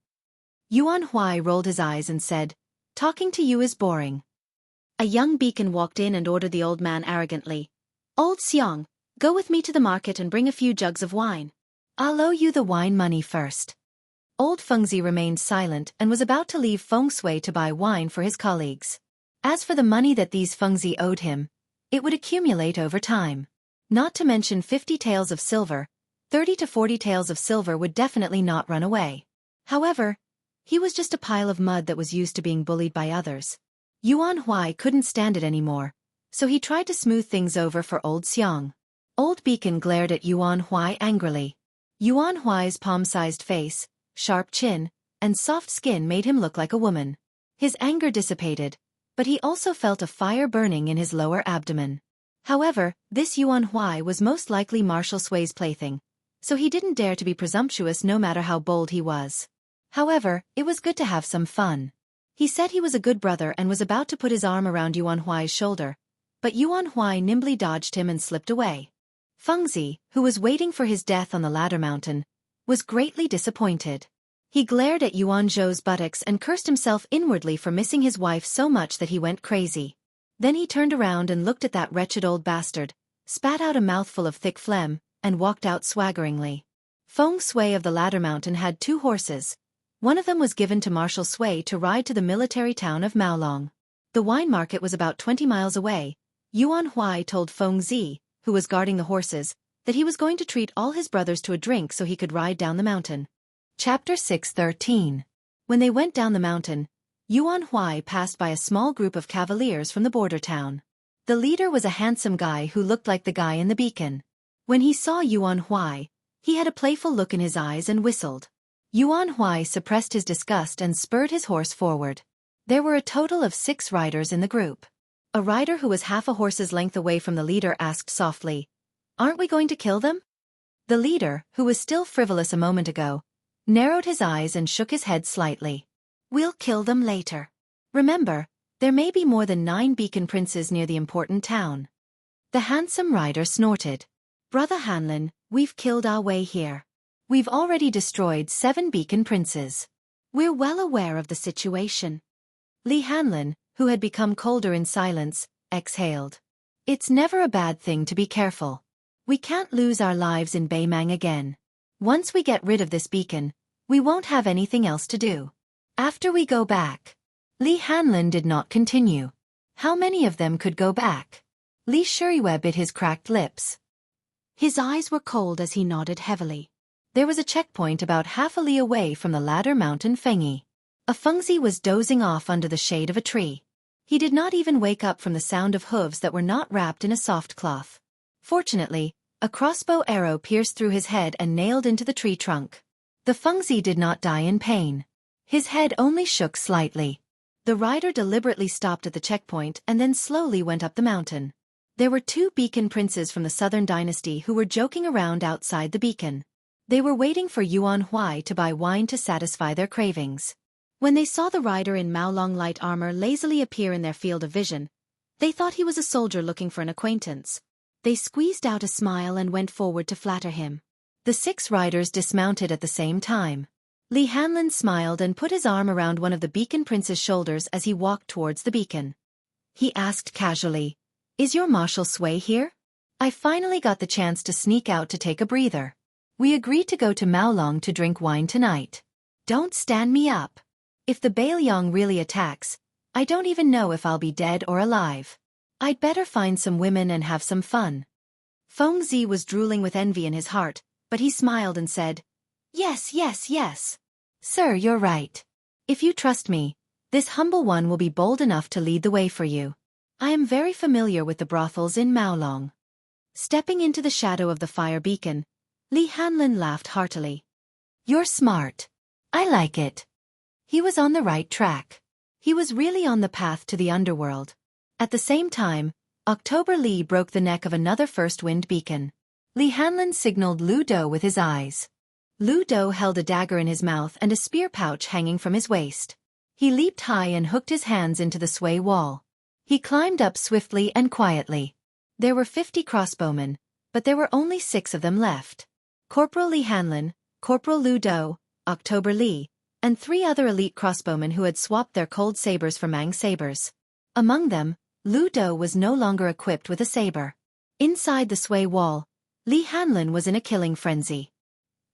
Yuan Huai rolled his eyes and said, "Talking to you is boring." A young beacon walked in and ordered the old man arrogantly, "Old Xiang, go with me to the market and bring a few jugs of wine. I'll owe you the wine money first." Old Fengzi remained silent and was about to leave Feng Shui to buy wine for his colleagues. As for the money that these Fengzi owed him, it would accumulate over time. Not to mention 50 taels of silver, 30 to 40 taels of silver would definitely not run away. However, he was just a pile of mud that was used to being bullied by others. Yuan Huai couldn't stand it anymore, so he tried to smooth things over for Old Xiang. Old Beacon glared at Yuan Huai angrily. Yuan Huai's palm-sized face, sharp chin, and soft skin made him look like a woman. His anger dissipated, but he also felt a fire burning in his lower abdomen. However, this Yuan Huai was most likely Marshal Sui's plaything, so he didn't dare to be presumptuous no matter how bold he was. However, it was good to have some fun. He said he was a good brother and was about to put his arm around Yuan Huai's shoulder, but Yuan Huai nimbly dodged him and slipped away. Fengzi, who was waiting for his death on the Ladder Mountain, was greatly disappointed. He glared at Yuan Zhou's buttocks and cursed himself inwardly for missing his wife so much that he went crazy. Then he turned around and looked at that wretched old bastard, spat out a mouthful of thick phlegm, and walked out swaggeringly. Feng Shui of the Ladder Mountain had 2 horses. One of them was given to Marshal Sui to ride to the military town of Maolong. The wine market was about 20 miles away. Yuan Huai told Feng Zi, who was guarding the horses, that he was going to treat all his brothers to a drink so he could ride down the mountain. Chapter 6:13. When they went down the mountain, Yuan Huai passed by a small group of cavaliers from the border town. The leader was a handsome guy who looked like the guy in the beacon. When he saw Yuan Huai, he had a playful look in his eyes and whistled. Yuan Huai suppressed his disgust and spurred his horse forward. There were a total of 6 riders in the group. A rider who was half a horse's length away from the leader asked softly, "Aren't we going to kill them?" The leader, who was still frivolous a moment ago, narrowed his eyes and shook his head slightly. "We'll kill them later. Remember, there may be more than 9 beacon princes near the important town." The handsome rider snorted. "Brother Hanlin, we've killed our way here. We've already destroyed 7 beacon princes. We're well aware of the situation." Li Hanlin, who had become colder in silence, exhaled. "It's never a bad thing to be careful. We can't lose our lives in Beimang again. Once we get rid of this beacon, we won't have anything else to do. After we go back." Li Hanlin did not continue. How many of them could go back? Li Shuriwe bit his cracked lips. His eyes were cold as he nodded heavily. There was a checkpoint about half a li away from the ladder mountain Fengyi. A Fengzi was dozing off under the shade of a tree. He did not even wake up from the sound of hooves that were not wrapped in a soft cloth. Fortunately, a crossbow arrow pierced through his head and nailed into the tree trunk. The Fengzi did not die in pain. His head only shook slightly. The rider deliberately stopped at the checkpoint and then slowly went up the mountain. There were 2 beacon princes from the southern dynasty who were joking around outside the beacon. They were waiting for Yuan Huai to buy wine to satisfy their cravings. When they saw the rider in Maolong light armor lazily appear in their field of vision, they thought he was a soldier looking for an acquaintance. They squeezed out a smile and went forward to flatter him. The 6 riders dismounted at the same time. Li Hanlin smiled and put his arm around one of the beacon prince's shoulders as he walked towards the beacon. He asked casually, "Is your Marshal Sui here? I finally got the chance to sneak out to take a breather. We agreed to go to Maolong to drink wine tonight. Don't stand me up. If the Bailiang really attacks, I don't even know if I'll be dead or alive. I'd better find some women and have some fun." Feng Zi was drooling with envy in his heart, but he smiled and said, "Yes, yes, yes. Sir, you're right. If you trust me, this humble one will be bold enough to lead the way for you. I am very familiar with the brothels in Maolong." Stepping into the shadow of the fire beacon, Li Hanlin laughed heartily. "You're smart. I like it." He was on the right track. He was really on the path to the underworld. At the same time, October Li broke the neck of another first wind beacon. Li Hanlin signaled Lu Do with his eyes. Lu Do held a dagger in his mouth and a spear pouch hanging from his waist. He leaped high and hooked his hands into the sway wall. He climbed up swiftly and quietly. There were 50 crossbowmen, but there were only 6 of them left. Corporal Li Hanlin, Corporal Lu Do, October Li, and 3 other elite crossbowmen who had swapped their cold sabers for Mang sabers. Among them, Lu Do was no longer equipped with a saber. Inside the sway wall, Li Hanlin was in a killing frenzy.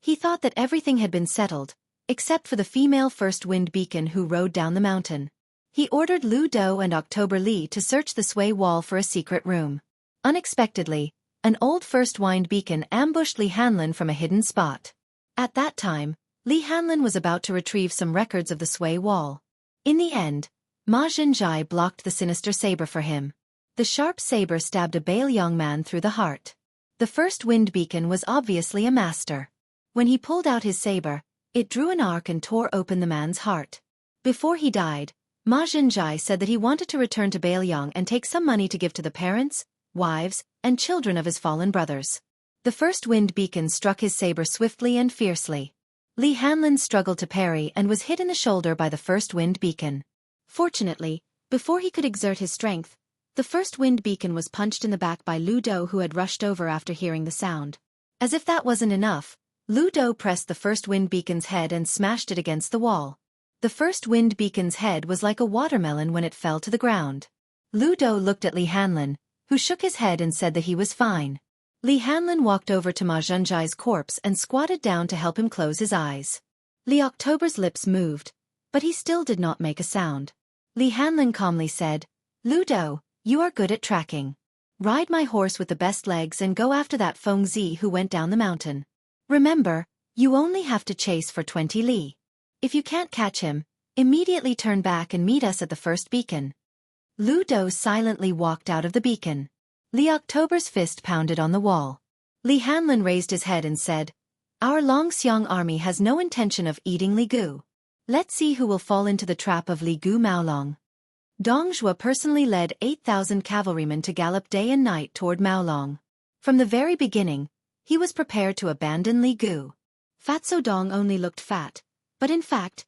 He thought that everything had been settled, except for the female first wind beacon who rode down the mountain. He ordered Lu Do and October Li to search the sway wall for a secret room. Unexpectedly, an old first wind beacon ambushed Li Hanlin from a hidden spot. At that time, Li Hanlin was about to retrieve some records of the sway wall. In the end, Ma Zhenjai blocked the sinister saber for him. The sharp saber stabbed a Bailiang man through the heart. The first wind beacon was obviously a master. When he pulled out his saber, it drew an arc and tore open the man's heart. Before he died, Ma Zhenjai said that he wanted to return to Bailiang and take some money to give to the parents, wives, and children of his fallen brothers. The first wind beacon struck his saber swiftly and fiercely. Li Hanlin struggled to parry and was hit in the shoulder by the first wind beacon. Fortunately, before he could exert his strength, the first wind beacon was punched in the back by Lu Do, who had rushed over after hearing the sound. As if that wasn't enough, Lu Do pressed the first wind beacon's head and smashed it against the wall. The first wind beacon's head was like a watermelon when it fell to the ground. Lu Do looked at Li Hanlin, who shook his head and said that he was fine. Li Hanlin walked over to Ma Zhenjai's corpse and squatted down to help him close his eyes. Li October's lips moved, but he still did not make a sound. Li Hanlin calmly said, "Lu Do, you are good at tracking. Ride my horse with the best legs and go after that Feng Zi who went down the mountain. Remember, you only have to chase for 20 li. If you can't catch him, immediately turn back and meet us at the first beacon." Lu Do silently walked out of the beacon. Li October's fist pounded on the wall. Li Hanlin raised his head and said, "Our Longxiang army has no intention of eating Li Gu. Let's see who will fall into the trap of Li Gu Maolong." Dong Zhuo personally led 8,000 cavalrymen to gallop day and night toward Maolong. From the very beginning, he was prepared to abandon Li Gu. Fatso Dong only looked fat, but in fact,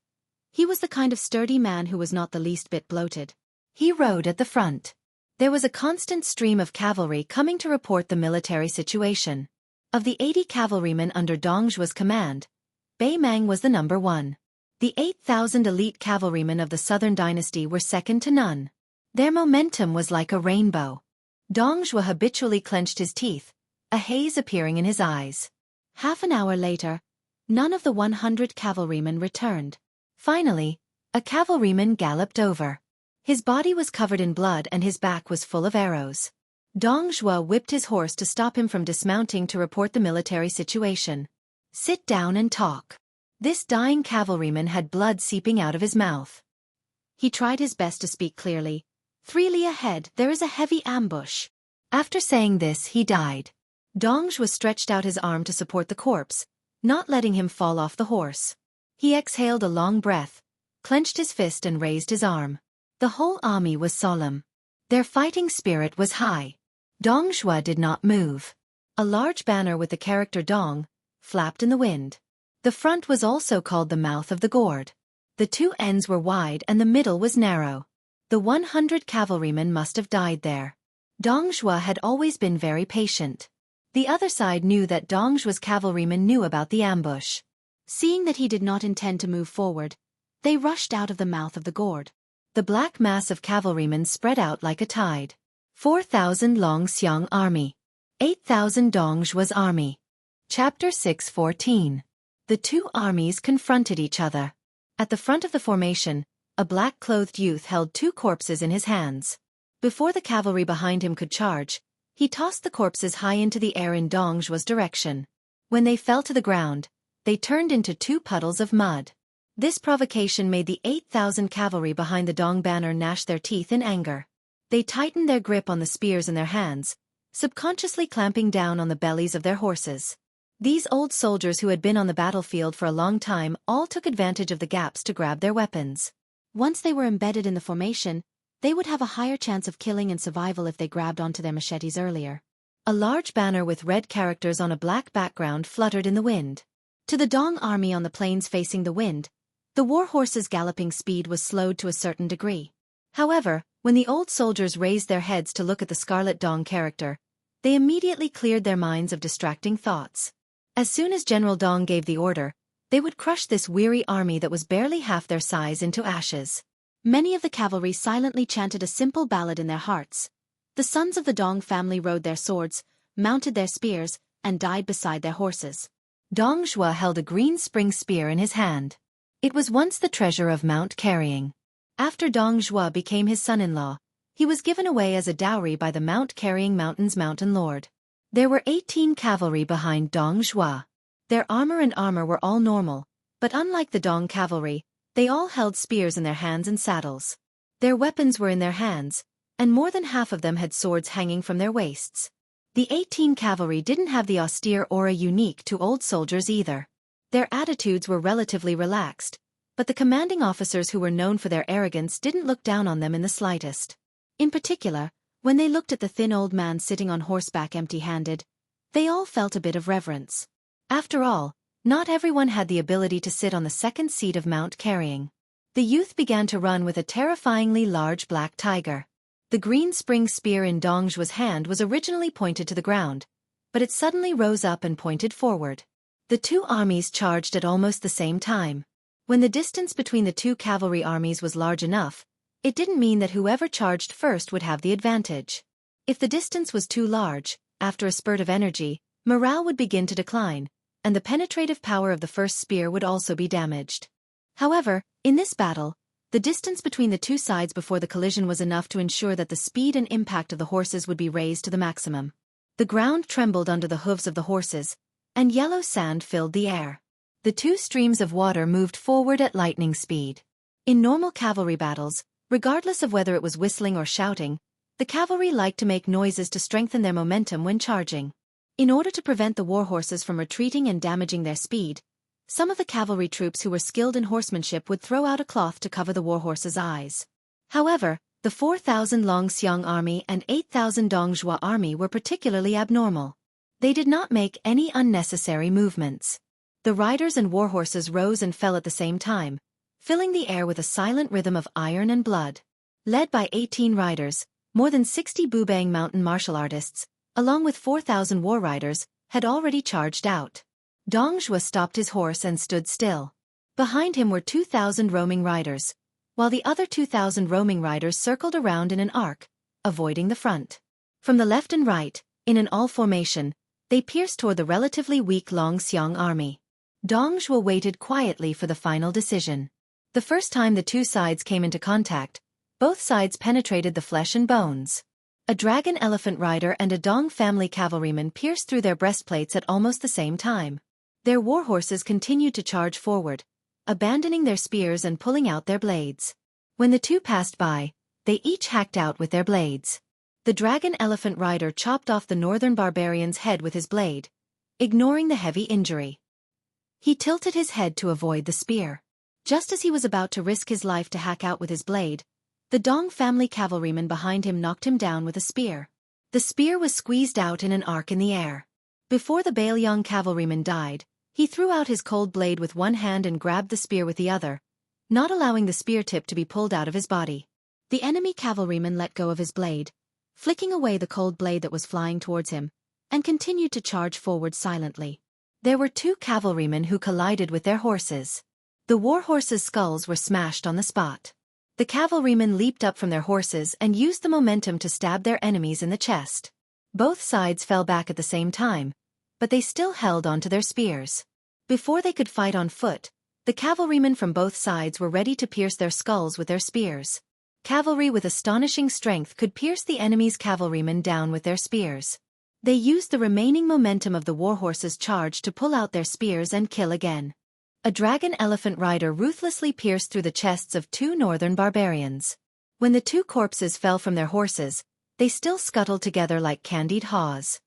he was the kind of sturdy man who was not the least bit bloated. He rode at the front. There was a constant stream of cavalry coming to report the military situation. Of the 80 cavalrymen under Dong Zhuo's command, Bei Mang was the number one. The 8,000 elite cavalrymen of the Southern Dynasty were second to none. Their momentum was like a rainbow. Dong Zhuo habitually clenched his teeth, a haze appearing in his eyes. Half an hour later, none of the 100 cavalrymen returned. Finally, a cavalryman galloped over. His body was covered in blood and his back was full of arrows. Dong Zhuo whipped his horse to stop him from dismounting to report the military situation. "Sit down and talk." This dying cavalryman had blood seeping out of his mouth. He tried his best to speak clearly. "3 li ahead, there is a heavy ambush." After saying this, he died. Dong Zhuo stretched out his arm to support the corpse, not letting him fall off the horse. He exhaled a long breath, clenched his fist and raised his arm. The whole army was solemn. Their fighting spirit was high. Dong Zhuo did not move. A large banner with the character Dong flapped in the wind. The front was also called the mouth of the gourd. The two ends were wide and the middle was narrow. The 100 cavalrymen must have died there. Dong Zhuo had always been very patient. The other side knew that Dong Zhuo's cavalrymen knew about the ambush. Seeing that he did not intend to move forward, they rushed out of the mouth of the gourd. The black mass of cavalrymen spread out like a tide. 4,000 Longxiang army. 8,000 Dong Zhuo's army. Chapter 6:14. The two armies confronted each other. At the front of the formation, a black-clothed youth held two corpses in his hands. Before the cavalry behind him could charge, he tossed the corpses high into the air in Dong Zhuo's direction. When they fell to the ground, they turned into two puddles of mud. This provocation made the 8,000 cavalry behind the Dong banner gnash their teeth in anger. They tightened their grip on the spears in their hands, subconsciously clamping down on the bellies of their horses. These old soldiers who had been on the battlefield for a long time all took advantage of the gaps to grab their weapons. Once they were embedded in the formation, they would have a higher chance of killing and survival if they grabbed onto their machetes earlier. A large banner with red characters on a black background fluttered in the wind. To the Dong army on the plains facing the wind, the war horses' galloping speed was slowed to a certain degree. However, when the old soldiers raised their heads to look at the scarlet Dong character, they immediately cleared their minds of distracting thoughts. As soon as General Dong gave the order, they would crush this weary army that was barely half their size into ashes. Many of the cavalry silently chanted a simple ballad in their hearts. The sons of the Dong family rode their swords, mounted their spears, and died beside their horses. Dong Zhuo held a green spring spear in his hand. It was once the treasure of Mount Carrying. After Dong Zhuo became his son-in-law, he was given away as a dowry by the Mount Carrying Mountain's mountain lord. There were 18 cavalry behind Dong Zhuo. Their armor were all normal, but unlike the Dong cavalry, they all held spears in their hands and saddles. Their weapons were in their hands, and more than half of them had swords hanging from their waists. The 18 cavalry didn't have the austere aura unique to old soldiers either. Their attitudes were relatively relaxed, but the commanding officers who were known for their arrogance didn't look down on them in the slightest. In particular, when they looked at the thin old man sitting on horseback empty-handed, they all felt a bit of reverence. After all, not everyone had the ability to sit on the second seat of Mount Carrying. The youth began to run with a terrifyingly large black tiger. The green spring spear in Dong Zhuo's hand was originally pointed to the ground, but it suddenly rose up and pointed forward. The two armies charged at almost the same time. When the distance between the two cavalry armies was large enough, it didn't mean that whoever charged first would have the advantage. If the distance was too large, after a spurt of energy, morale would begin to decline, and the penetrative power of the first spear would also be damaged. However, in this battle, the distance between the two sides before the collision was enough to ensure that the speed and impact of the horses would be raised to the maximum. The ground trembled under the hooves of the horses, and yellow sand filled the air. The two streams of water moved forward at lightning speed. In normal cavalry battles, Regardless of whether it was whistling or shouting, the cavalry liked to make noises to strengthen their momentum when charging. In order to prevent the warhorses from retreating and damaging their speed, some of the cavalry troops who were skilled in horsemanship would throw out a cloth to cover the warhorses' eyes. However, the 4,000 Longxiang army and 8,000 Dongjua army were particularly abnormal. They did not make any unnecessary movements. The riders and warhorses rose and fell at the same time, filling the air with a silent rhythm of iron and blood. Led by 18 riders, more than 60 Bubang mountain martial artists, along with 4,000 war riders, had already charged out. Dongjua stopped his horse and stood still. Behind him were 2,000 roaming riders, while the other 2,000 roaming riders circled around in an arc, avoiding the front. From the left and right, in an all formation, they pierced toward the relatively weak Longxiang army. Dongjua waited quietly for the final decision. The first time the two sides came into contact, both sides penetrated the flesh and bones. A dragon elephant rider and a Dong family cavalryman pierced through their breastplates at almost the same time. Their warhorses continued to charge forward, abandoning their spears and pulling out their blades. When the two passed by, they each hacked out with their blades. The dragon elephant rider chopped off the northern barbarian's head with his blade, ignoring the heavy injury. He tilted his head to avoid the spear. Just as he was about to risk his life to hack out with his blade, the Dong family cavalryman behind him knocked him down with a spear. The spear was squeezed out in an arc in the air. Before the Bailiang cavalryman died, he threw out his cold blade with one hand and grabbed the spear with the other, not allowing the spear tip to be pulled out of his body. The enemy cavalryman let go of his blade, flicking away the cold blade that was flying towards him, and continued to charge forward silently. There were two cavalrymen who collided with their horses. The war horses' skulls were smashed on the spot. The cavalrymen leaped up from their horses and used the momentum to stab their enemies in the chest. Both sides fell back at the same time, but they still held onto their spears. Before they could fight on foot, the cavalrymen from both sides were ready to pierce their skulls with their spears. Cavalry with astonishing strength could pierce the enemy's cavalrymen down with their spears. They used the remaining momentum of the warhorses' charge to pull out their spears and kill again. A dragon elephant rider ruthlessly pierced through the chests of two northern barbarians. When the two corpses fell from their horses, they still scuttled together like candied haws.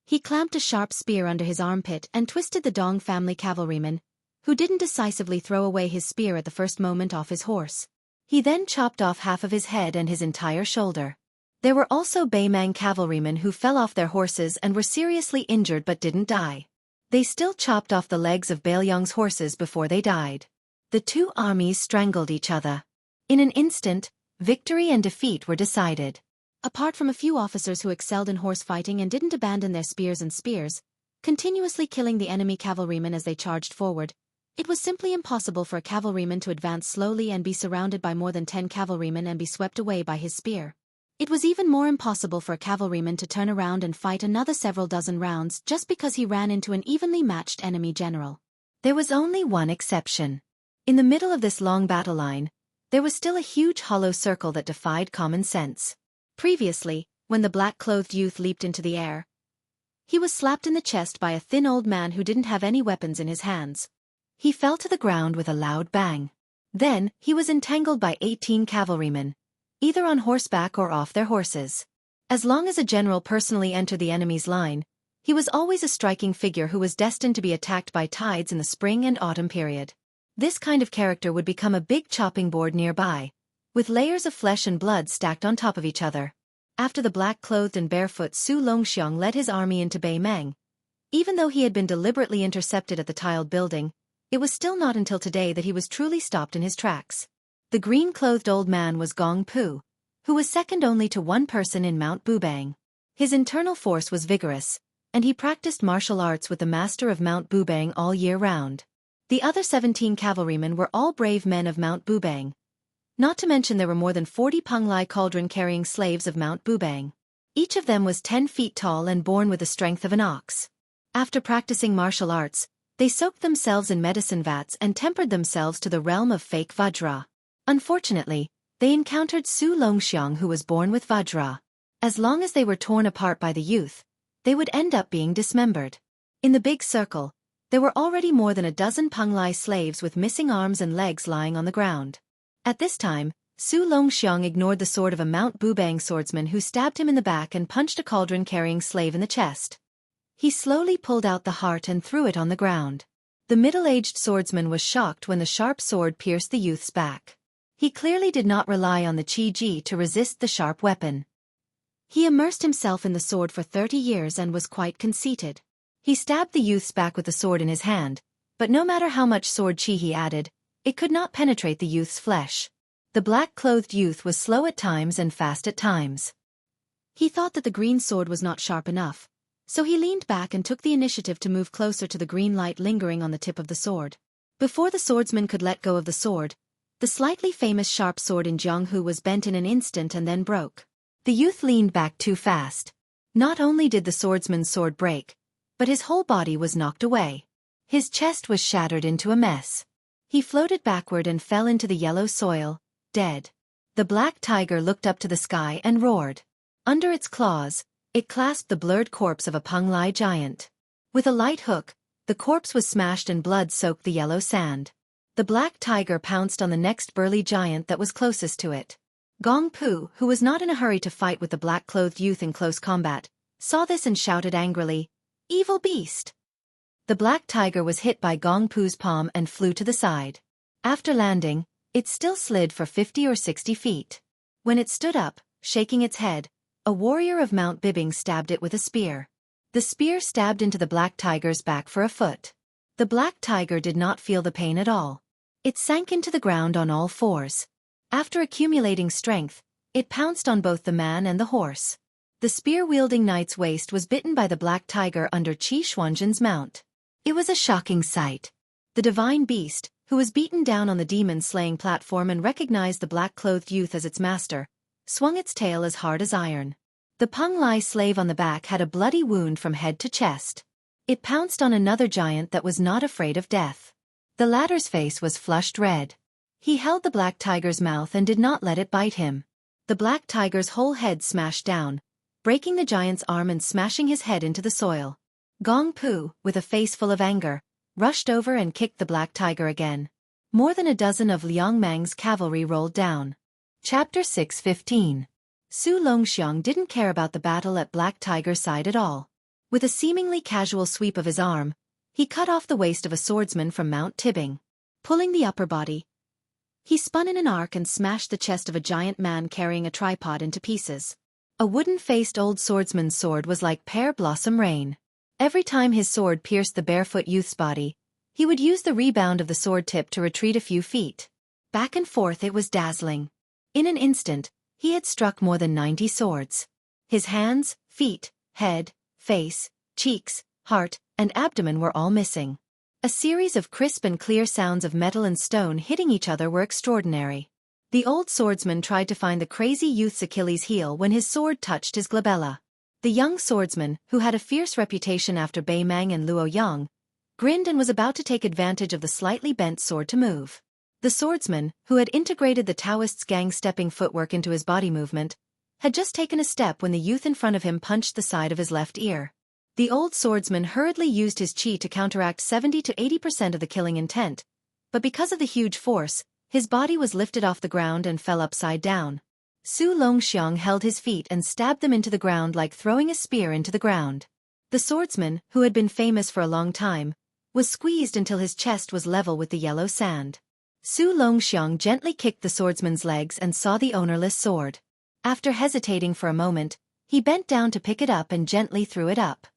He clamped a sharp spear under his armpit and twisted the Dong family cavalryman, who didn't decisively throw away his spear at the first moment, off his horse. He then chopped off half of his head and his entire shoulder. There were also Baimang cavalrymen who fell off their horses and were seriously injured but didn't die. They still chopped off the legs of Bailiang's horses before they died. The two armies strangled each other. In an instant, victory and defeat were decided. Apart from a few officers who excelled in horse fighting and didn't abandon their spears, continuously killing the enemy cavalrymen as they charged forward, it was simply impossible for a cavalryman to advance slowly and be surrounded by more than 10 cavalrymen and be swept away by his spear. It was even more impossible for a cavalryman to turn around and fight another several dozen rounds just because he ran into an evenly matched enemy general. There was only one exception. In the middle of this long battle line, there was still a huge hollow circle that defied common sense. Previously, when the black-clothed youth leaped into the air, he was slapped in the chest by a thin old man who didn't have any weapons in his hands. He fell to the ground with a loud bang. Then, he was entangled by 18 cavalrymen, either on horseback or off their horses. As long as a general personally entered the enemy's line, he was always a striking figure who was destined to be attacked by tides in the spring and autumn period. This kind of character would become a big chopping board nearby, with layers of flesh and blood stacked on top of each other. After the black-clothed and barefoot Su Longxiang led his army into Baimang, even though he had been deliberately intercepted at the tiled building, it was still not until today that he was truly stopped in his tracks. The green-clothed old man was Gong Pu, who was second only to one person in Mount Bubang. His internal force was vigorous, and he practiced martial arts with the master of Mount Bubang all year round. The other 17 cavalrymen were all brave men of Mount Bubang. Not to mention there were more than 40 Penglai cauldron-carrying slaves of Mount Bubang. Each of them was 10 feet tall and born with the strength of an ox. After practicing martial arts, they soaked themselves in medicine vats and tempered themselves to the realm of fake Vajra. Unfortunately, they encountered Su Longxiang, who was born with Vajra. As long as they were torn apart by the youth, they would end up being dismembered. In the big circle, there were already more than a dozen Penglai slaves with missing arms and legs lying on the ground. At this time, Su Longxiang ignored the sword of a Mount Bubang swordsman who stabbed him in the back and punched a cauldron-carrying slave in the chest. He slowly pulled out the heart and threw it on the ground. The middle-aged swordsman was shocked when the sharp sword pierced the youth's back. He clearly did not rely on the Qi Ji to resist the sharp weapon. He immersed himself in the sword for 30 years and was quite conceited. He stabbed the youth's back with the sword in his hand, but no matter how much sword chi he added, it could not penetrate the youth's flesh. The black-clothed youth was slow at times and fast at times. He thought that the green sword was not sharp enough, so he leaned back and took the initiative to move closer to the green light lingering on the tip of the sword. Before the swordsman could let go of the sword, the slightly famous sharp sword in Jianghu was bent in an instant and then broke. The youth leaned back too fast. Not only did the swordsman's sword break, but his whole body was knocked away. His chest was shattered into a mess. He floated backward and fell into the yellow soil, dead. The black tiger looked up to the sky and roared. Under its claws, it clasped the blurred corpse of a Penglai giant. With a light hook, the corpse was smashed and blood soaked the yellow sand. The black tiger pounced on the next burly giant that was closest to it. Gong Pu, who was not in a hurry to fight with the black-clothed youth in close combat, saw this and shouted angrily, "Evil beast!" The black tiger was hit by Gong Pu's palm and flew to the side. After landing, it still slid for 50 or 60 feet. When it stood up, shaking its head, a warrior of Mount Bibing stabbed it with a spear. The spear stabbed into the black tiger's back for a foot. The black tiger did not feel the pain at all. It sank into the ground on all fours. After accumulating strength, it pounced on both the man and the horse. The spear-wielding knight's waist was bitten by the black tiger under Qi Xuanzhen's mount. It was a shocking sight. The divine beast, who was beaten down on the demon-slaying platform and recognized the black-clothed youth as its master, swung its tail as hard as iron. The Penglai slave on the back had a bloody wound from head to chest. It pounced on another giant that was not afraid of death. The latter's face was flushed red. He held the black tiger's mouth and did not let it bite him. The black tiger's whole head smashed down, breaking the giant's arm and smashing his head into the soil. Gong Pu, with a face full of anger, rushed over and kicked the black tiger again. More than a dozen of Liang Mang's cavalry rolled down. Chapter 6:15. Su Longxiang didn't care about the battle at Black Tiger's side at all. With a seemingly casual sweep of his arm, he cut off the waist of a swordsman from Mount Tibing. Pulling the upper body, he spun in an arc and smashed the chest of a giant man carrying a tripod into pieces. A wooden-faced old swordsman's sword was like pear blossom rain. Every time his sword pierced the barefoot youth's body, he would use the rebound of the sword tip to retreat a few feet. Back and forth it was dazzling. In an instant, he had struck more than 90 swords. His hands, feet, head, face, cheeks, heart, and abdomen were all missing. A series of crisp and clear sounds of metal and stone hitting each other were extraordinary. The old swordsman tried to find the crazy youth's Achilles heel when his sword touched his glabella. The young swordsman, who had a fierce reputation after Bei Mang and Luo Yang, grinned and was about to take advantage of the slightly bent sword to move. The swordsman, who had integrated the Taoist's gang-stepping footwork into his body movement, had just taken a step when the youth in front of him punched the side of his left ear. The old swordsman hurriedly used his qi to counteract 70 to 80% of the killing intent, but because of the huge force, his body was lifted off the ground and fell upside down. Su Longxiang held his feet and stabbed them into the ground like throwing a spear into the ground. The swordsman, who had been famous for a long time, was squeezed until his chest was level with the yellow sand. Su Longxiang gently kicked the swordsman's legs and saw the ownerless sword. After hesitating for a moment, he bent down to pick it up and gently threw it up.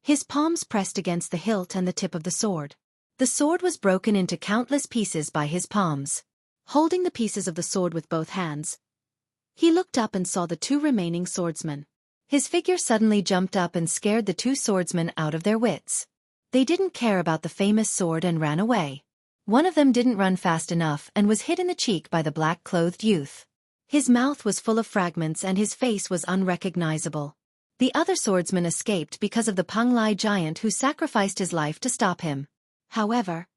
His palms pressed against the hilt and the tip of the sword. The sword was broken into countless pieces by his palms. Holding the pieces of the sword with both hands, he looked up and saw the two remaining swordsmen. His figure suddenly jumped up and scared the two swordsmen out of their wits. They didn't care about the famous sword and ran away. One of them didn't run fast enough and was hit in the cheek by the black-clothed youth. His mouth was full of fragments and his face was unrecognizable. The other swordsman escaped because of the Penglai giant who sacrificed his life to stop him. However,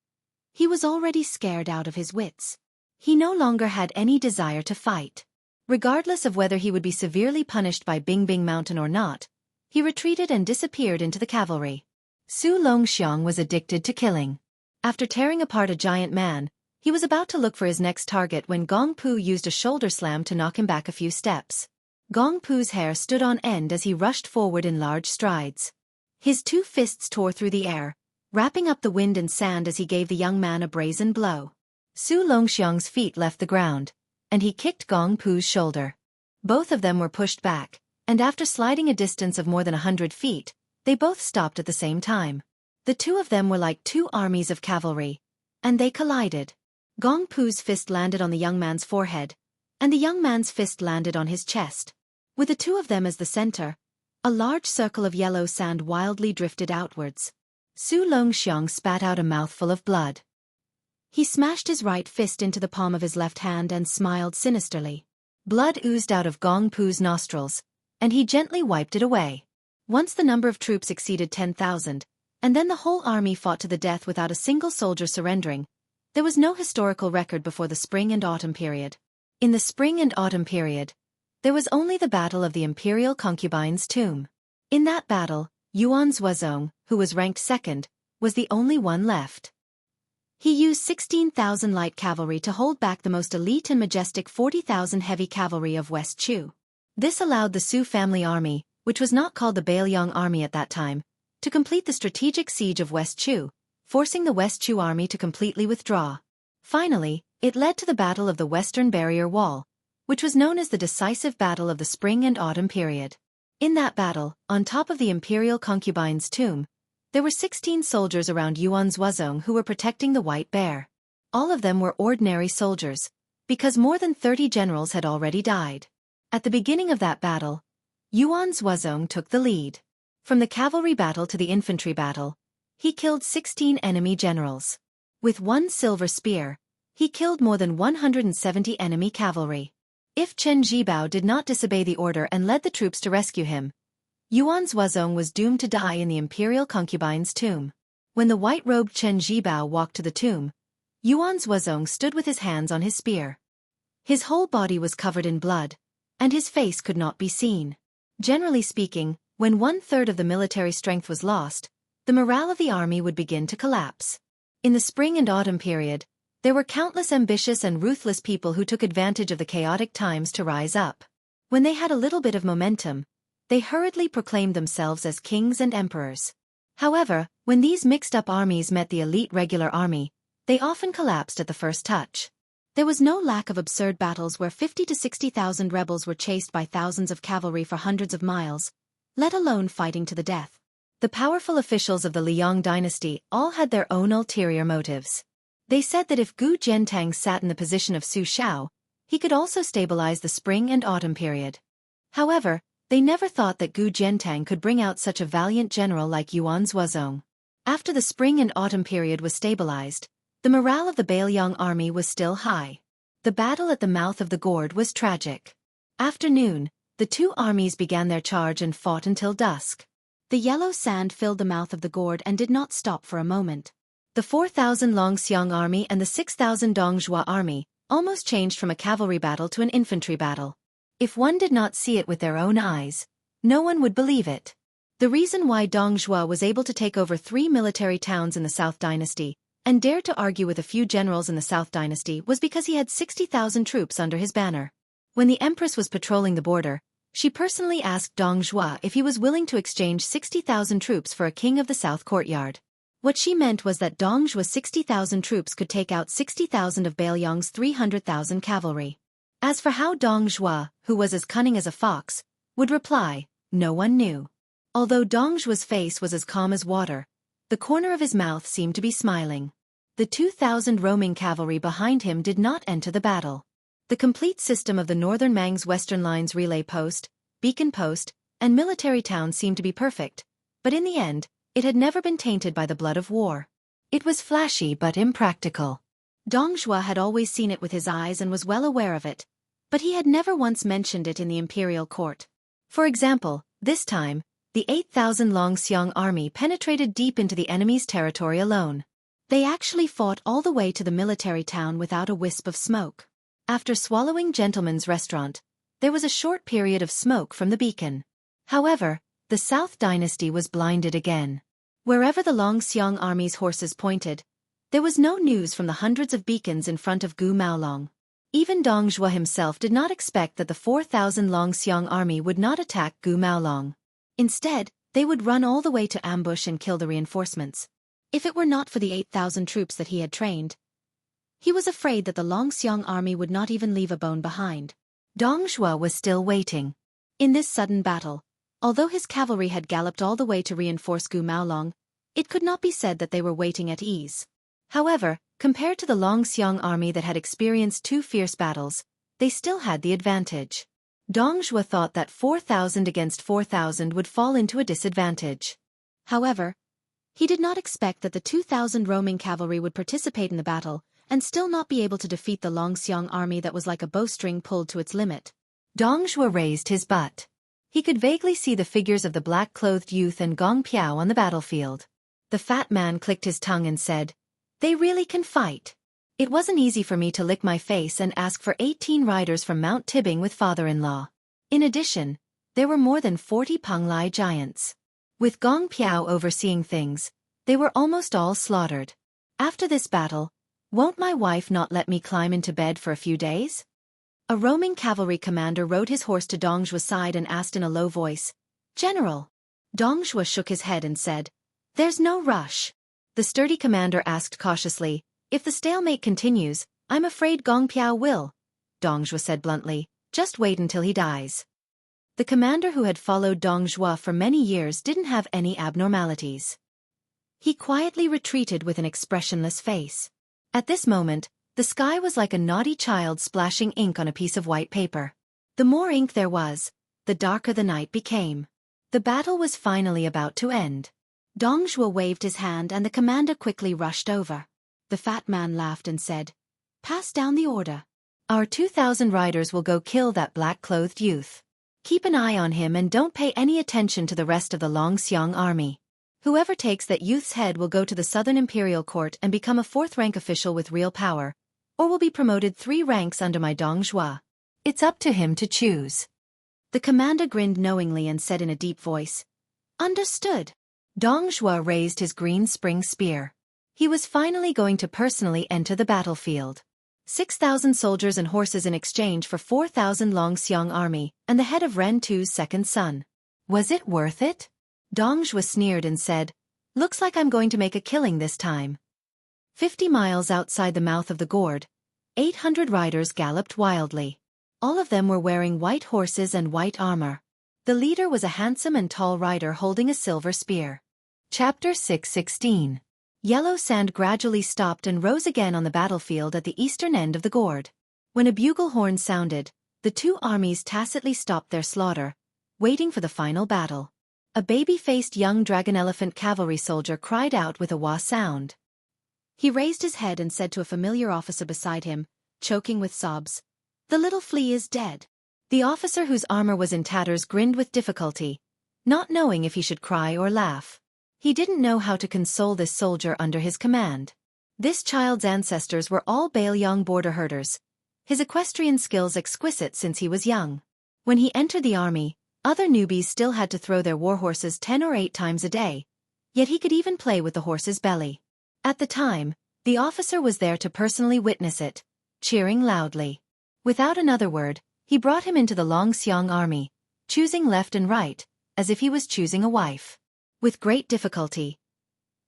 he was already scared out of his wits. He no longer had any desire to fight. Regardless of whether he would be severely punished by Bingbing Mountain or not, he retreated and disappeared into the cavalry. Su Longxiang was addicted to killing. After tearing apart a giant man, He was about to look for his next target when Gong Pu used a shoulder slam to knock him back a few steps. Gong Pu's hair stood on end as he rushed forward in large strides. His two fists tore through the air, wrapping up the wind and sand as he gave the young man a brazen blow. Su Longxiang's feet left the ground, and he kicked Gong Pu's shoulder. Both of them were pushed back, and after sliding a distance of more than 100 feet, they both stopped at the same time. The two of them were like two armies of cavalry, and they collided. Gong Pu's fist landed on the young man's forehead, and the young man's fist landed on his chest. With the two of them as the center, a large circle of yellow sand wildly drifted outwards. Su Longxiang spat out a mouthful of blood. He smashed his right fist into the palm of his left hand and smiled sinisterly. Blood oozed out of Gong Pu's nostrils, and he gently wiped it away. Once the number of troops exceeded 10,000, and then the whole army fought to the death without a single soldier surrendering. There was no historical record before the spring and autumn period. In the spring and autumn period, there was only the Battle of the Imperial Concubine's Tomb. In that battle, Yuan Zuozong, who was ranked second, was the only one left. He used 16,000 light cavalry to hold back the most elite and majestic 40,000 heavy cavalry of West Chu. This allowed the Su family army, which was not called the Bailiang army at that time, to complete the strategic siege of West Chu, forcing the West Chu army to completely withdraw. Finally, it led to the Battle of the Western Barrier Wall, which was known as the decisive battle of the spring and autumn period. In that battle, on top of the Imperial Concubine's tomb, there were 16 soldiers around Yuan Zuozong who were protecting the White Bear. All of them were ordinary soldiers, because more than 30 generals had already died. At the beginning of that battle, Yuan Zuozong took the lead. From the cavalry battle to the infantry battle, he killed 16 enemy generals. With one silver spear, he killed more than 170 enemy cavalry. If Chen Zhibao did not disobey the order and led the troops to rescue him, Yuan Zuozong was doomed to die in the Imperial Concubine's tomb. When the white-robed Chen Zhibao walked to the tomb, Yuan Zuozong stood with his hands on his spear. His whole body was covered in blood, and his face could not be seen. Generally speaking, when 1/3 of the military strength was lost, the morale of the army would begin to collapse. In the spring and autumn period, there were countless ambitious and ruthless people who took advantage of the chaotic times to rise up. When they had a little bit of momentum, they hurriedly proclaimed themselves as kings and emperors. However, when these mixed-up armies met the elite regular army, they often collapsed at the first touch. There was no lack of absurd battles where 50 to 60,000 rebels were chased by thousands of cavalry for hundreds of miles, let alone fighting to the death. The powerful officials of the Liang dynasty all had their own ulterior motives. They said that if Gu Jiantang sat in the position of Su Shao, he could also stabilize the spring and autumn period. However, they never thought that Gu Jiantang could bring out such a valiant general like Yuan Zuozong. After the spring and autumn period was stabilized, the morale of the Bailiang army was still high. The battle at the mouth of the gorge was tragic. After noon, the two armies began their charge and fought until dusk. The yellow sand filled the mouth of the gorge and did not stop for a moment. The 4,000 Longxiang army and the 6,000 Dongjua army almost changed from a cavalry battle to an infantry battle. If one did not see it with their own eyes, no one would believe it. The reason why Dongjua was able to take over 3 military towns in the South Dynasty and dared to argue with a few generals in the South Dynasty was because he had 60,000 troops under his banner. When the Empress was patrolling the border, she personally asked Dongjua if he was willing to exchange 60,000 troops for a king of the South Courtyard. What she meant was that Dongjua's 60,000 troops could take out 60,000 of Bailiang's 300,000 cavalry. As for how Dongjua, who was as cunning as a fox, would reply, no one knew. Although Dongjua's face was as calm as water, the corner of his mouth seemed to be smiling. The 2,000 roaming cavalry behind him did not enter the battle. The complete system of the Northern Mang's Western Line's relay post, beacon post, and military town seemed to be perfect, but in the end, it had never been tainted by the blood of war. It was flashy but impractical. Dongjua had always seen it with his eyes and was well aware of it, but he had never once mentioned it in the imperial court. For example, this time, the 8,000 Longxiang army penetrated deep into the enemy's territory alone. They actually fought all the way to the military town without a wisp of smoke. After swallowing Gentleman's Restaurant, there was a short period of smoke from the beacon. However, the South Dynasty was blinded again. Wherever the Longxiang army's horses pointed, There was no news from the hundreds of beacons in front of Gu Maolong. Even Dong Zhuo himself did not expect that the 4,000 Longxiang army would not attack Gu Maolong. Instead, they would run all the way to ambush and kill the reinforcements. If it were not for the 8,000 troops that he had trained, he was afraid that the Longxiang army would not even leave a bone behind. Dong Zhuo was still waiting. In this sudden battle, although his cavalry had galloped all the way to reinforce Gu Maolong, it could not be said that they were waiting at ease. However, compared to the Longxiang army that had experienced 2 fierce battles, they still had the advantage. Dong Zhuo thought that 4,000 against 4,000 would fall into a disadvantage. However, he did not expect that the 2,000 roaming cavalry would participate in the battle and still not be able to defeat the Longxiang army that was like a bowstring pulled to its limit. Dong Zhuo raised his butt. He could vaguely see the figures of the black-clothed youth and Gong Piao on the battlefield. The fat man clicked his tongue and said, "They really can fight. It wasn't easy for me to lick my face and ask for 18 riders from Mount Tibbing with father-in-law. In addition, there were more than 40 Penglai giants. With Gong Piao overseeing things, they were almost all slaughtered. After this battle, won't my wife not let me climb into bed for a few days?" A roaming cavalry commander rode his horse to Dong Zhuo's side and asked in a low voice, "General." Dong Zhuo shook his head and said, "There's no rush." The sturdy commander asked cautiously, "If the stalemate continues, I'm afraid Gong Piao will." Dong Zhuo said bluntly, "Just wait until he dies." The commander who had followed Dong Zhuo for many years didn't have any abnormalities. He quietly retreated with an expressionless face. At this moment, the sky was like a naughty child splashing ink on a piece of white paper. The more ink there was, the darker the night became. The battle was finally about to end. Dong Zhuo waved his hand and the commander quickly rushed over. The fat man laughed and said, "Pass down the order. Our 2,000 riders will go kill that black-clothed youth. Keep an eye on him and don't pay any attention to the rest of the Longxiang army. Whoever takes that youth's head will go to the Southern Imperial Court and become a 4th-rank official with real power, or will be promoted 3 ranks under my Dong Zhuo. It's up to him to choose." The commander grinned knowingly and said in a deep voice, "Understood." Dong Zhuo raised his green spring spear. He was finally going to personally enter the battlefield. 6,000 soldiers and horses in exchange for 4,000 Longxiang army and the head of Ren Tu's second son. Was it worth it? Dong Zhuo sneered and said, "Looks like I'm going to make a killing this time." 50 miles outside the mouth of the gorge, 800 riders galloped wildly. All of them were wearing white horses and white armor. The leader was a handsome and tall rider holding a silver spear. Chapter 6:16. Yellow sand gradually stopped and rose again on the battlefield at the eastern end of the gorge. When a bugle horn sounded, the 2 armies tacitly stopped their slaughter, waiting for the final battle. A baby-faced young dragon elephant cavalry soldier cried out with a wah sound. He raised his head and said to a familiar officer beside him, choking with sobs, "The little flea is dead." The officer whose armor was in tatters grinned with difficulty, not knowing if he should cry or laugh. He didn't know how to console this soldier under his command. This child's ancestors were all Baelyong border herders, his equestrian skills exquisite since he was young. When he entered the army, other newbies still had to throw their warhorses 10 or 8 times a day, yet he could even play with the horse's belly. At the time, the officer was there to personally witness it, cheering loudly. Without another word, he brought him into the Longxiang army, choosing left and right, as if he was choosing a wife. With great difficulty,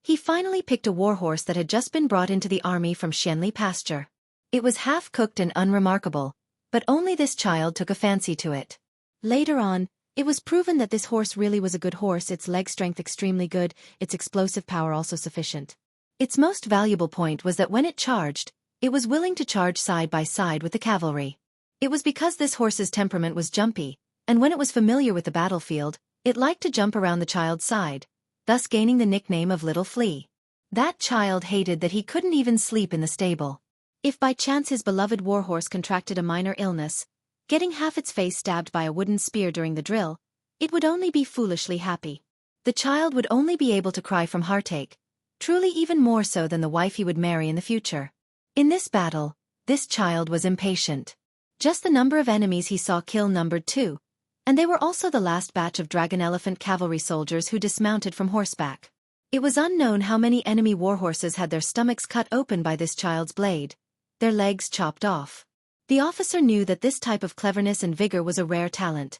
he finally picked a warhorse that had just been brought into the army from Xianli pasture. It was half-cooked and unremarkable, but only this child took a fancy to it. Later on, it was proven that this horse really was a good horse, its leg strength extremely good, its explosive power also sufficient. Its most valuable point was that when it charged, it was willing to charge side by side with the cavalry. It was because this horse's temperament was jumpy, and when it was familiar with the battlefield, it liked to jump around the child's side, thus gaining the nickname of Little Flea. That child hated that he couldn't even sleep in the stable. If by chance his beloved warhorse contracted a minor illness, getting half its face stabbed by a wooden spear during the drill, it would only be foolishly happy. The child would only be able to cry from heartache, truly even more so than the wife he would marry in the future. In this battle, this child was impatient. Just the number of enemies he saw kill numbered 2, and they were also the last batch of dragon elephant cavalry soldiers who dismounted from horseback. It was unknown how many enemy warhorses had their stomachs cut open by this child's blade, their legs chopped off. The officer knew that this type of cleverness and vigor was a rare talent.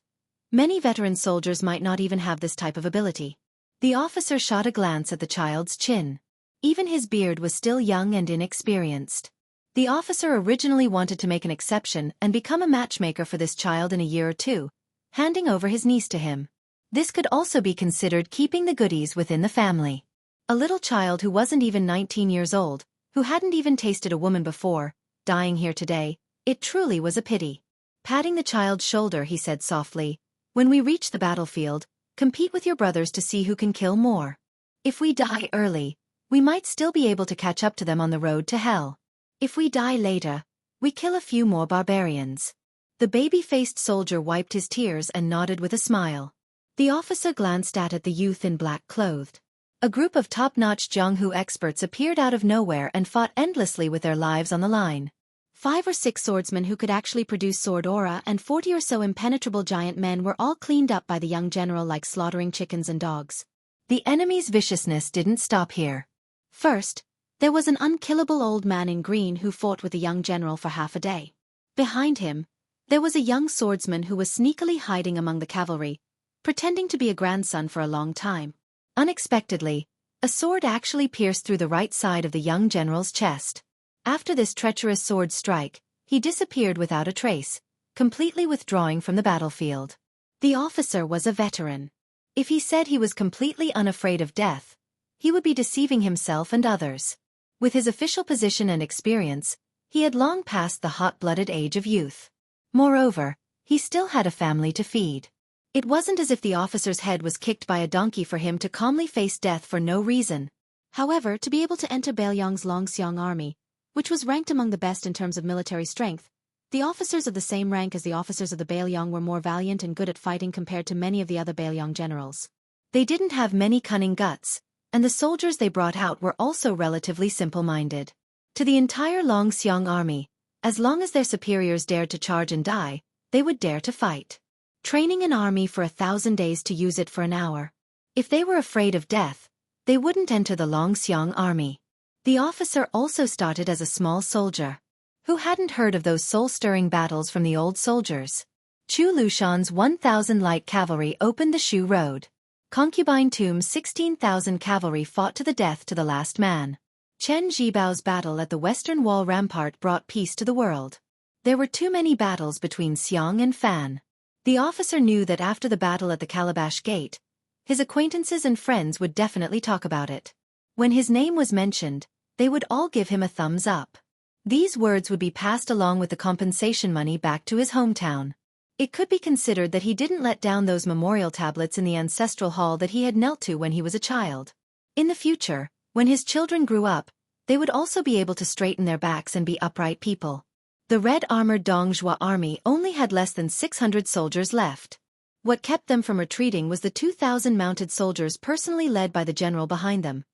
Many veteran soldiers might not even have this type of ability. The officer shot a glance at the child's chin. Even his beard was still young and inexperienced. The officer originally wanted to make an exception and become a matchmaker for this child in a year or two, handing over his niece to him. This could also be considered keeping the goodies within the family. A little child who wasn't even 19 years old, who hadn't even tasted a woman before, dying here today, it truly was a pity. Patting the child's shoulder, he said softly, "When we reach the battlefield, compete with your brothers to see who can kill more. If we die early, we might still be able to catch up to them on the road to hell. If we die later, we kill a few more barbarians." The baby-faced soldier wiped his tears and nodded with a smile. The officer glanced at the youth in black clothed. A group of top-notch Jianghu experts appeared out of nowhere and fought endlessly with their lives on the line. 5 or 6 swordsmen who could actually produce sword aura and 40 or so impenetrable giant men were all cleaned up by the young general like slaughtering chickens and dogs. The enemy's viciousness didn't stop here. First, there was an unkillable old man in green who fought with the young general for half a day. Behind him, there was a young swordsman who was sneakily hiding among the cavalry, pretending to be a grandson for a long time. Unexpectedly, a sword actually pierced through the right side of the young general's chest. After this treacherous sword strike, he disappeared without a trace, completely withdrawing from the battlefield. The officer was a veteran. If he said he was completely unafraid of death, he would be deceiving himself and others. With his official position and experience, he had long passed the hot-blooded age of youth. Moreover, he still had a family to feed. It wasn't as if the officer's head was kicked by a donkey for him to calmly face death for no reason. However, to be able to enter Bailiang's Longxiang army, which was ranked among the best in terms of military strength, the officers of the same rank as the officers of the Bailiang were more valiant and good at fighting compared to many of the other Bailiang generals. They didn't have many cunning guts, and the soldiers they brought out were also relatively simple-minded. To the entire Longxiang army, as long as their superiors dared to charge and die, they would dare to fight. Training an army for 1,000 days to use it for an hour. If they were afraid of death, they wouldn't enter the Longxiang army. The officer also started as a small soldier. Who hadn't heard of those soul-stirring battles from the old soldiers? Chu Lushan's 1,000 light cavalry opened the Shu Road. Concubine Tomb's 16,000 cavalry fought to the death to the last man. Chen Jibao's battle at the Western Wall Rampart brought peace to the world. There were too many battles between Xiang and Fan. The officer knew that after the battle at the Calabash Gate, his acquaintances and friends would definitely talk about it. When his name was mentioned, they would all give him a thumbs up. These words would be passed along with the compensation money back to his hometown. It could be considered that he didn't let down those memorial tablets in the ancestral hall that he had knelt to when he was a child. In the future, when his children grew up, they would also be able to straighten their backs and be upright people. The red-armored Dongjua army only had less than 600 soldiers left. What kept them from retreating was the 2,000 mounted soldiers personally led by the general behind them,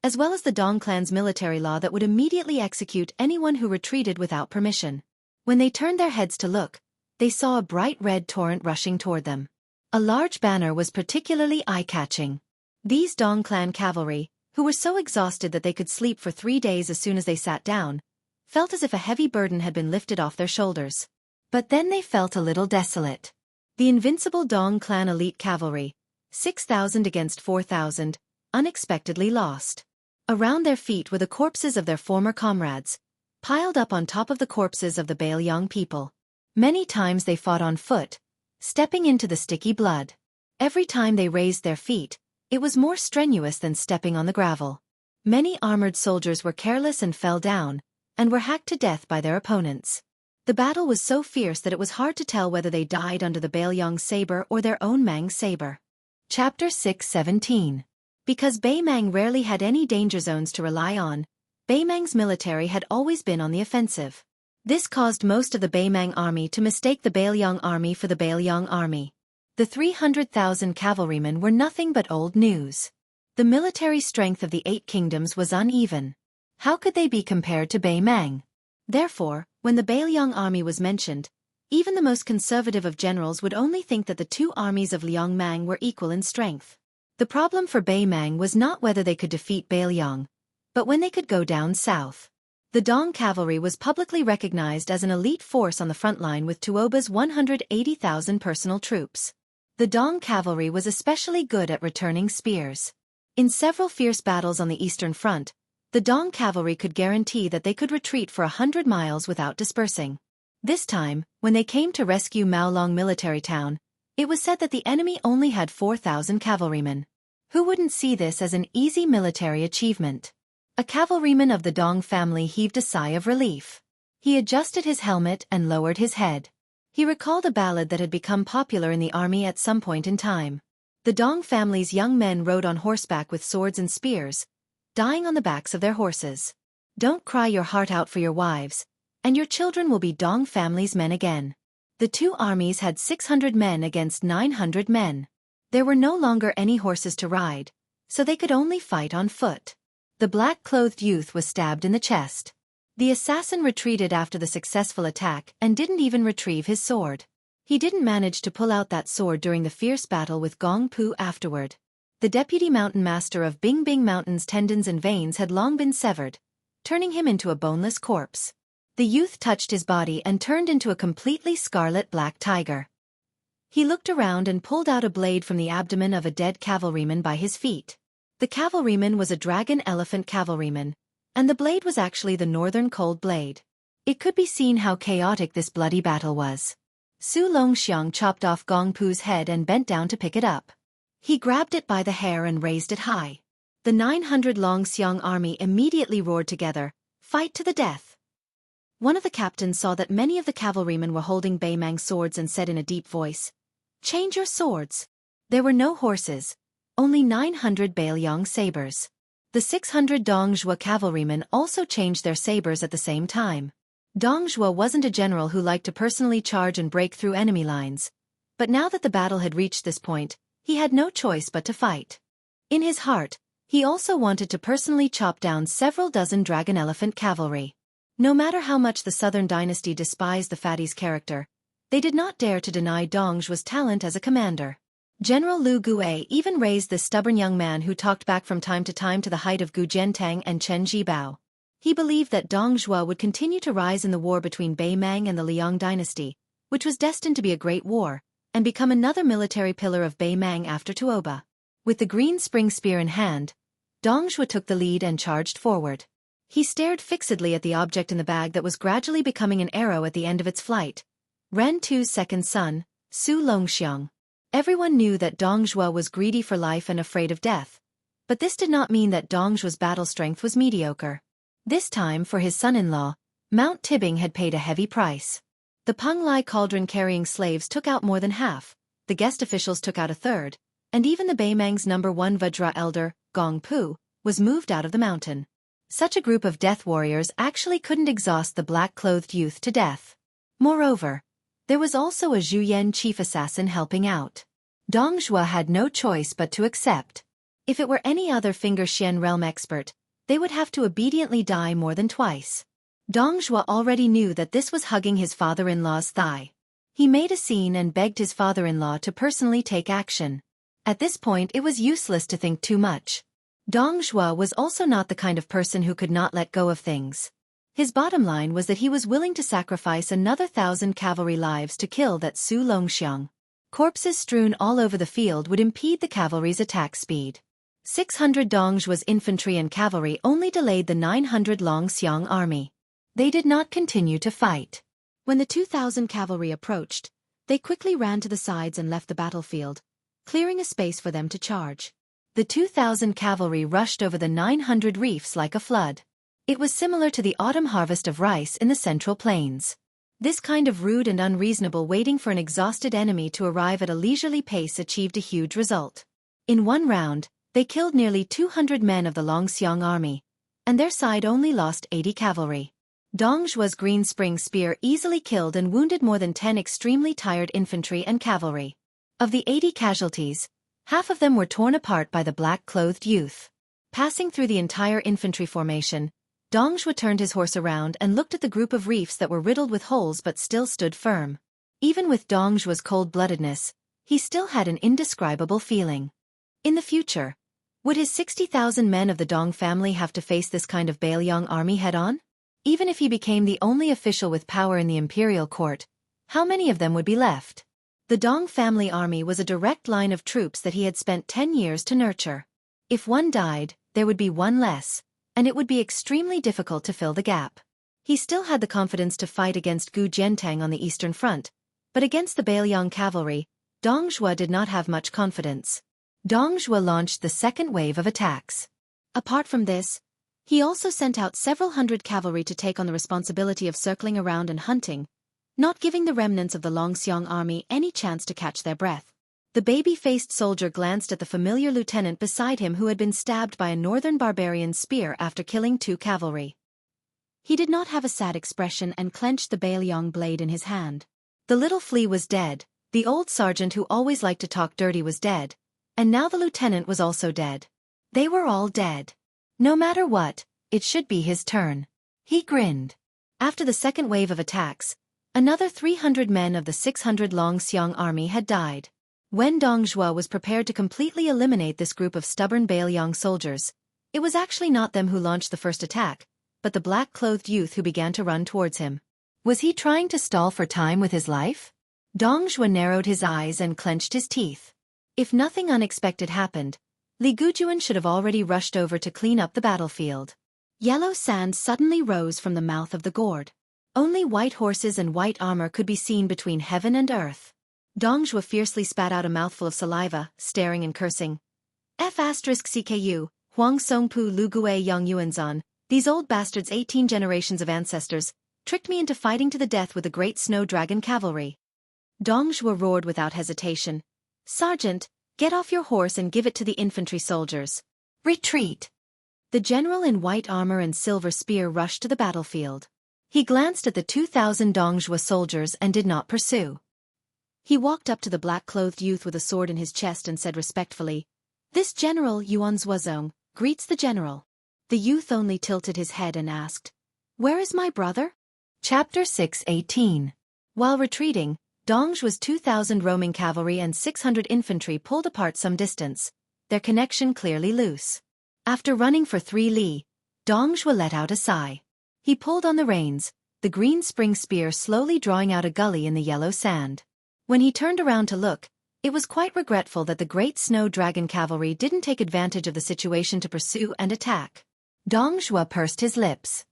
as well as the Dong clan's military law that would immediately execute anyone who retreated without permission. When they turned their heads to look, they saw a bright red torrent rushing toward them. A large banner was particularly eye-catching. These Dong clan cavalry, who were so exhausted that they could sleep for 3 days as soon as they sat down, felt as if a heavy burden had been lifted off their shoulders. But then they felt a little desolate. The invincible Dong clan elite cavalry, 6,000 against 4,000, unexpectedly lost. Around their feet were the corpses of their former comrades, piled up on top of the corpses of the Bailiang people. Many times they fought on foot, stepping into the sticky blood. Every time they raised their feet, it was more strenuous than stepping on the gravel. Many armored soldiers were careless and fell down, and were hacked to death by their opponents. The battle was so fierce that it was hard to tell whether they died under the Bailiang saber or their own Mang saber. Chapter 6:17. Because Baimang rarely had any danger zones to rely on, Baimang's military had always been on the offensive. This caused most of the Baimang army to mistake the Bailiang army for the Bailiang army. The 300,000 cavalrymen were nothing but old news. The military strength of the 8 kingdoms was uneven. How could they be compared to Baimang? Therefore, when the Bailiang army was mentioned, even the most conservative of generals would only think that the 2 armies of Liang Mang were equal in strength. The problem for Bei Mang was not whether they could defeat Bailiang, but when they could go down south. The Dong cavalry was publicly recognized as an elite force on the front line with Tuoba's 180,000 personal troops. The Dong cavalry was especially good at returning spears. In several fierce battles on the Eastern Front, the Dong cavalry could guarantee that they could retreat for 100 miles without dispersing. This time, when they came to rescue Maolong military town, it was said that the enemy only had 4,000 cavalrymen. Who wouldn't see this as an easy military achievement? A cavalryman of the Dong family heaved a sigh of relief. He adjusted his helmet and lowered his head. He recalled a ballad that had become popular in the army at some point in time. The Dong family's young men rode on horseback with swords and spears, dying on the backs of their horses. Don't cry your heart out for your wives, and your children will be Dong family's men again. The two armies had 600 men against 900 men. There were no longer any horses to ride, so they could only fight on foot. The black-clothed youth was stabbed in the chest. The assassin retreated after the successful attack and didn't even retrieve his sword. He didn't manage to pull out that sword during the fierce battle with Gong Pu afterward. The deputy mountain master of Bing Bing Mountain's tendons and veins had long been severed, turning him into a boneless corpse. The youth touched his body and turned into a completely scarlet black tiger. He looked around and pulled out a blade from the abdomen of a dead cavalryman by his feet. The cavalryman was a dragon elephant cavalryman, and the blade was actually the northern cold blade. It could be seen how chaotic this bloody battle was. Su Longxiang chopped off Gong Pu's head and bent down to pick it up. He grabbed it by the hair and raised it high. The 900 Longxiang army immediately roared together, "Fight to the death!" One of the captains saw that many of the cavalrymen were holding Bei Mang's swords and said in a deep voice, "Change your swords." There were no horses, only 900 Bailiang sabers. The 600 Dong Zhuo cavalrymen also changed their sabers at the same time. Dong Zhuo wasn't a general who liked to personally charge and break through enemy lines, but now that the battle had reached this point, he had no choice but to fight. In his heart, he also wanted to personally chop down several dozen dragon elephant cavalry. No matter how much the Southern dynasty despised the fatty's character, they did not dare to deny Dong Zhuo's talent as a commander. General Lu Gui even raised this stubborn young man who talked back from time to the height of Gu Jiantang and Chen Jibao. He believed that Dong Zhuo would continue to rise in the war between Bei Mang and the Liang dynasty, which was destined to be a great war, and become another military pillar of Bei Mang after Tuoba. With the green spring spear in hand, Dong Zhuo took the lead and charged forward. He stared fixedly at the object in the bag that was gradually becoming an arrow at the end of its flight. Ren Tu's second son, Su Longxiang. Everyone knew that Dong Zhuo was greedy for life and afraid of death, but this did not mean that Dong Zhuo's battle strength was mediocre. This time, for his son-in-law, Mount Tibbing had paid a heavy price. The Peng Lai cauldron-carrying slaves took out more than half, the guest officials took out a third, and even the Bei Mang's #1 Vajra elder, Gong Pu, was moved out of the mountain. Such a group of death warriors actually couldn't exhaust the black-clothed youth to death. Moreover, there was also a Zhuyan chief assassin helping out. Dong Zhuo had no choice but to accept. If it were any other Finger Xian realm expert, they would have to obediently die more than twice. Dong Zhuo already knew that this was hugging his father-in-law's thigh. He made a scene and begged his father-in-law to personally take action. At this point it was useless to think too much. Dong Zhuo was also not the kind of person who could not let go of things. His bottom line was that he was willing to sacrifice another 1,000 cavalry lives to kill that Su Longxiang. Corpses strewn all over the field would impede the cavalry's attack speed. 600 Dong Zhuo's infantry and cavalry only delayed the 900 Longxiang army. They did not continue to fight. When the 2,000 cavalry approached, they quickly ran to the sides and left the battlefield, clearing a space for them to charge. The 2,000 cavalry rushed over the 900 reefs like a flood. It was similar to the autumn harvest of rice in the Central Plains. This kind of rude and unreasonable waiting for an exhausted enemy to arrive at a leisurely pace achieved a huge result. In one round, they killed nearly 200 men of the Longxiang army, and their side only lost 80 cavalry. Dong Zhuo's green spring spear easily killed and wounded more than 10 extremely tired infantry and cavalry. Of the 80 casualties, half of them were torn apart by the black-clothed youth. Passing through the entire infantry formation, Dong Zhuo turned his horse around and looked at the group of reefs that were riddled with holes but still stood firm. Even with Dong Zhuo's cold-bloodedness, he still had an indescribable feeling. In the future, would his 60,000 men of the Dong family have to face this kind of Bailiang army head-on? Even if he became the only official with power in the imperial court, how many of them would be left? The Dong family army was a direct line of troops that he had spent 10 years to nurture. If one died, there would be one less, and it would be extremely difficult to fill the gap. He still had the confidence to fight against Gu Jiantang on the eastern front, but against the Bailiang cavalry, Dong Zhuo did not have much confidence. Dong Zhuo launched the second wave of attacks. Apart from this, he also sent out several hundred cavalry to take on the responsibility of circling around and hunting, not giving the remnants of the Longxiang army any chance to catch their breath. The baby-faced soldier glanced at the familiar lieutenant beside him who had been stabbed by a northern barbarian's spear after killing 2 cavalry. He did not have a sad expression and clenched the Bailiang blade in his hand. The little flea was dead, the old sergeant who always liked to talk dirty was dead, and now the lieutenant was also dead. They were all dead. No matter what, it should be his turn. He grinned. After the second wave of attacks, another 300 men of the 600 Longxiang army had died. When Dong Zhuo was prepared to completely eliminate this group of stubborn Bailiang soldiers, it was actually not them who launched the first attack, but the black-clothed youth who began to run towards him. Was he trying to stall for time with his life? Dong Zhuo narrowed his eyes and clenched his teeth. If nothing unexpected happened, Li Gujuan should have already rushed over to clean up the battlefield. Yellow sand suddenly rose from the mouth of the gourd. Only white horses and white armor could be seen between heaven and earth. Dong Zhuo fiercely spat out a mouthful of saliva, staring and cursing. F***CKU, Huang Songpu Lu Gue Yang Yuanzan, these old bastards 18 generations of ancestors, tricked me into fighting to the death with the great snow dragon cavalry. Dong Zhuo roared without hesitation. Sergeant, get off your horse and give it to the infantry soldiers. Retreat! The general in white armor and silver spear rushed to the battlefield. He glanced at the 2,000 Dong Zhuo soldiers and did not pursue. He walked up to the black-clothed youth with a sword in his chest and said respectfully, "This General Yuan Zuozong greets the general." The youth only tilted his head and asked, "Where is my brother?" Chapter 6:18. While retreating, Dong Zhuo's 2,000 roaming cavalry and 600 infantry pulled apart some distance, their connection clearly loose. After running for 3 li, Dong Zhuo let out a sigh. He pulled on the reins, the green spring spear slowly drawing out a gully in the yellow sand. When he turned around to look, it was quite regretful that the great snow dragon cavalry didn't take advantage of the situation to pursue and attack. Dong Zhuo pursed his lips.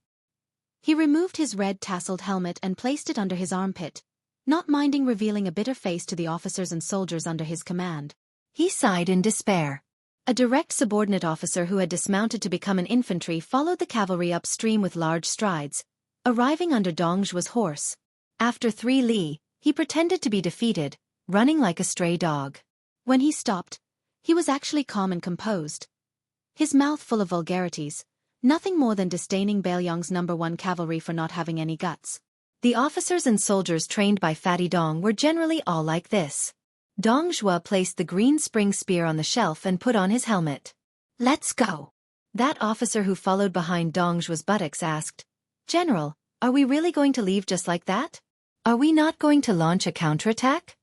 He removed his red tasseled helmet and placed it under his armpit, not minding revealing a bitter face to the officers and soldiers under his command. He sighed in despair. A direct subordinate officer who had dismounted to become an infantry followed the cavalry upstream with large strides, arriving under Dong Zhuo's horse. After 3 li, he pretended to be defeated, running like a stray dog. When he stopped, he was actually calm and composed. His mouth full of vulgarities, nothing more than disdaining Bailiang's No. 1 cavalry for not having any guts. The officers and soldiers trained by Fatty Dong were generally all like this. Dong Zhuo placed the green spring spear on the shelf and put on his helmet. "Let's go." That officer who followed behind Dong Zhuo's buttocks asked, "General, are we really going to leave just like that? Are we not going to launch a counterattack?"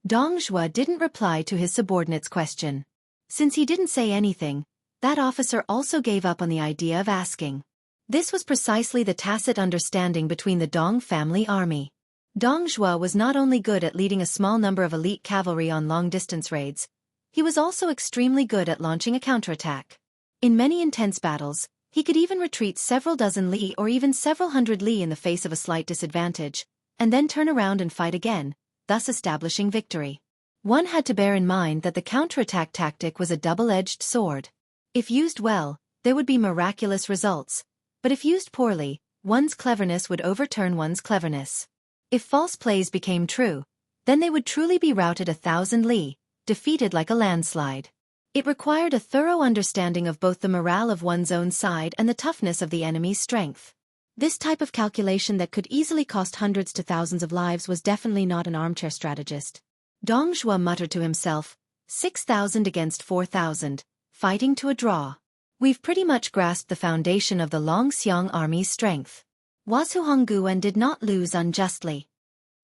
Dong Zhuo didn't reply to his subordinate's question. Since he didn't say anything, that officer also gave up on the idea of asking. This was precisely the tacit understanding between the Dong family army. Dong Zhuo was not only good at leading a small number of elite cavalry on long-distance raids, he was also extremely good at launching a counterattack. In many intense battles, he could even retreat several dozen li or even several hundred li in the face of a slight disadvantage, and then turn around and fight again, thus establishing victory. One had to bear in mind that the counterattack tactic was a double-edged sword. If used well, there would be miraculous results, but if used poorly, one's cleverness would overturn one's cleverness. If false plays became true, then they would truly be routed 1,000 li, defeated like a landslide. It required a thorough understanding of both the morale of one's own side and the toughness of the enemy's strength. This type of calculation that could easily cost hundreds to thousands of lives was definitely not an armchair strategist. Dong Zhuo muttered to himself, 6,000 against 4,000, fighting to a draw. We've pretty much grasped the foundation of the Longxiang army's strength. Wasu Hongguan did not lose unjustly.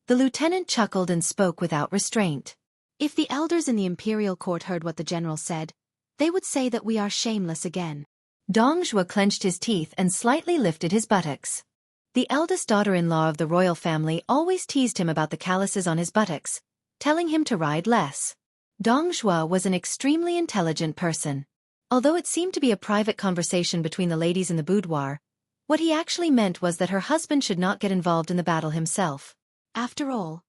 The lieutenant chuckled and spoke without restraint. If the elders in the imperial court heard what the general said, They would say that we are shameless again. Dong Zhuo clenched his teeth and slightly lifted his buttocks. The eldest daughter-in-law of the royal family always teased him about the calluses on his buttocks, telling him to ride less. Dong Zhuo was an extremely intelligent person. Although it seemed to be a private conversation between the ladies in the boudoir, what he actually meant was that her husband should not get involved in the battle himself. After all,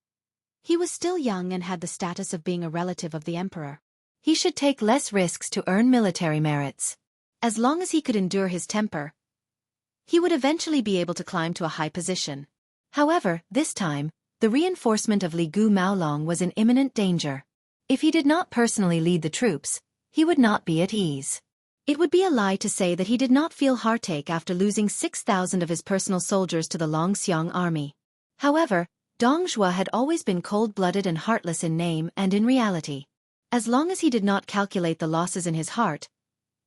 he was still young and had the status of being a relative of the emperor. He should take less risks to earn military merits. As long as he could endure his temper, he would eventually be able to climb to a high position. However, this time, the reinforcement of Li Gu Maolong was in imminent danger. If he did not personally lead the troops, he would not be at ease. It would be a lie to say that he did not feel heartache after losing 6,000 of his personal soldiers to the Longxiang army. However, Dong Zhuo had always been cold-blooded and heartless in name and in reality. As long as he did not calculate the losses in his heart,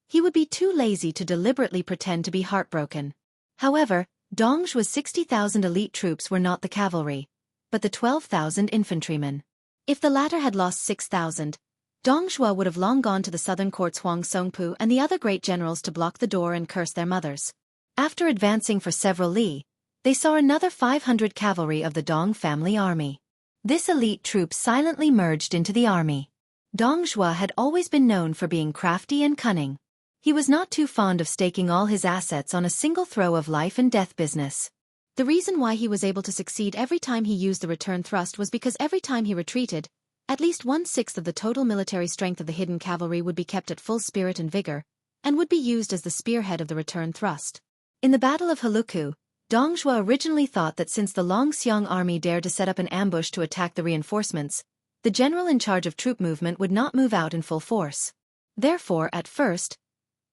he would be too lazy to deliberately pretend to be heartbroken. However, Dong Zhuo's 60,000 elite troops were not the cavalry, but the 12,000 infantrymen. If the latter had lost 6,000, Dong Zhuo would have long gone to the southern court's Huang Songpu and the other great generals to block the door and curse their mothers. After advancing for several li, they saw another 500 cavalry of the Dong family army. This elite troop silently merged into the army. Dong Zhuo had always been known for being crafty and cunning. He was not too fond of staking all his assets on a single throw of life and death business. The reason why he was able to succeed every time he used the return thrust was because every time he retreated, at least 1/6 of the total military strength of the hidden cavalry would be kept at full spirit and vigor, and would be used as the spearhead of the return thrust. In the Battle of Heluku, Dong Zhuo originally thought that since the Longxiang army dared to set up an ambush to attack the reinforcements, the general in charge of troop movement would not move out in full force. Therefore, at first,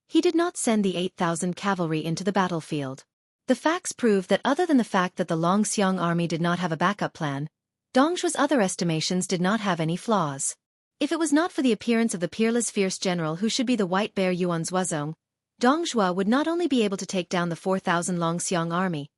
he did not send the 8,000 cavalry into the battlefield. The facts prove that other than the fact that the Longxiang army did not have a backup plan, Dong Zhuo's other estimations did not have any flaws. If it was not for the appearance of the peerless fierce general who should be the white bear Yuan Zuozong, Dong Zhuo would not only be able to take down the 4,000 Longxiang army,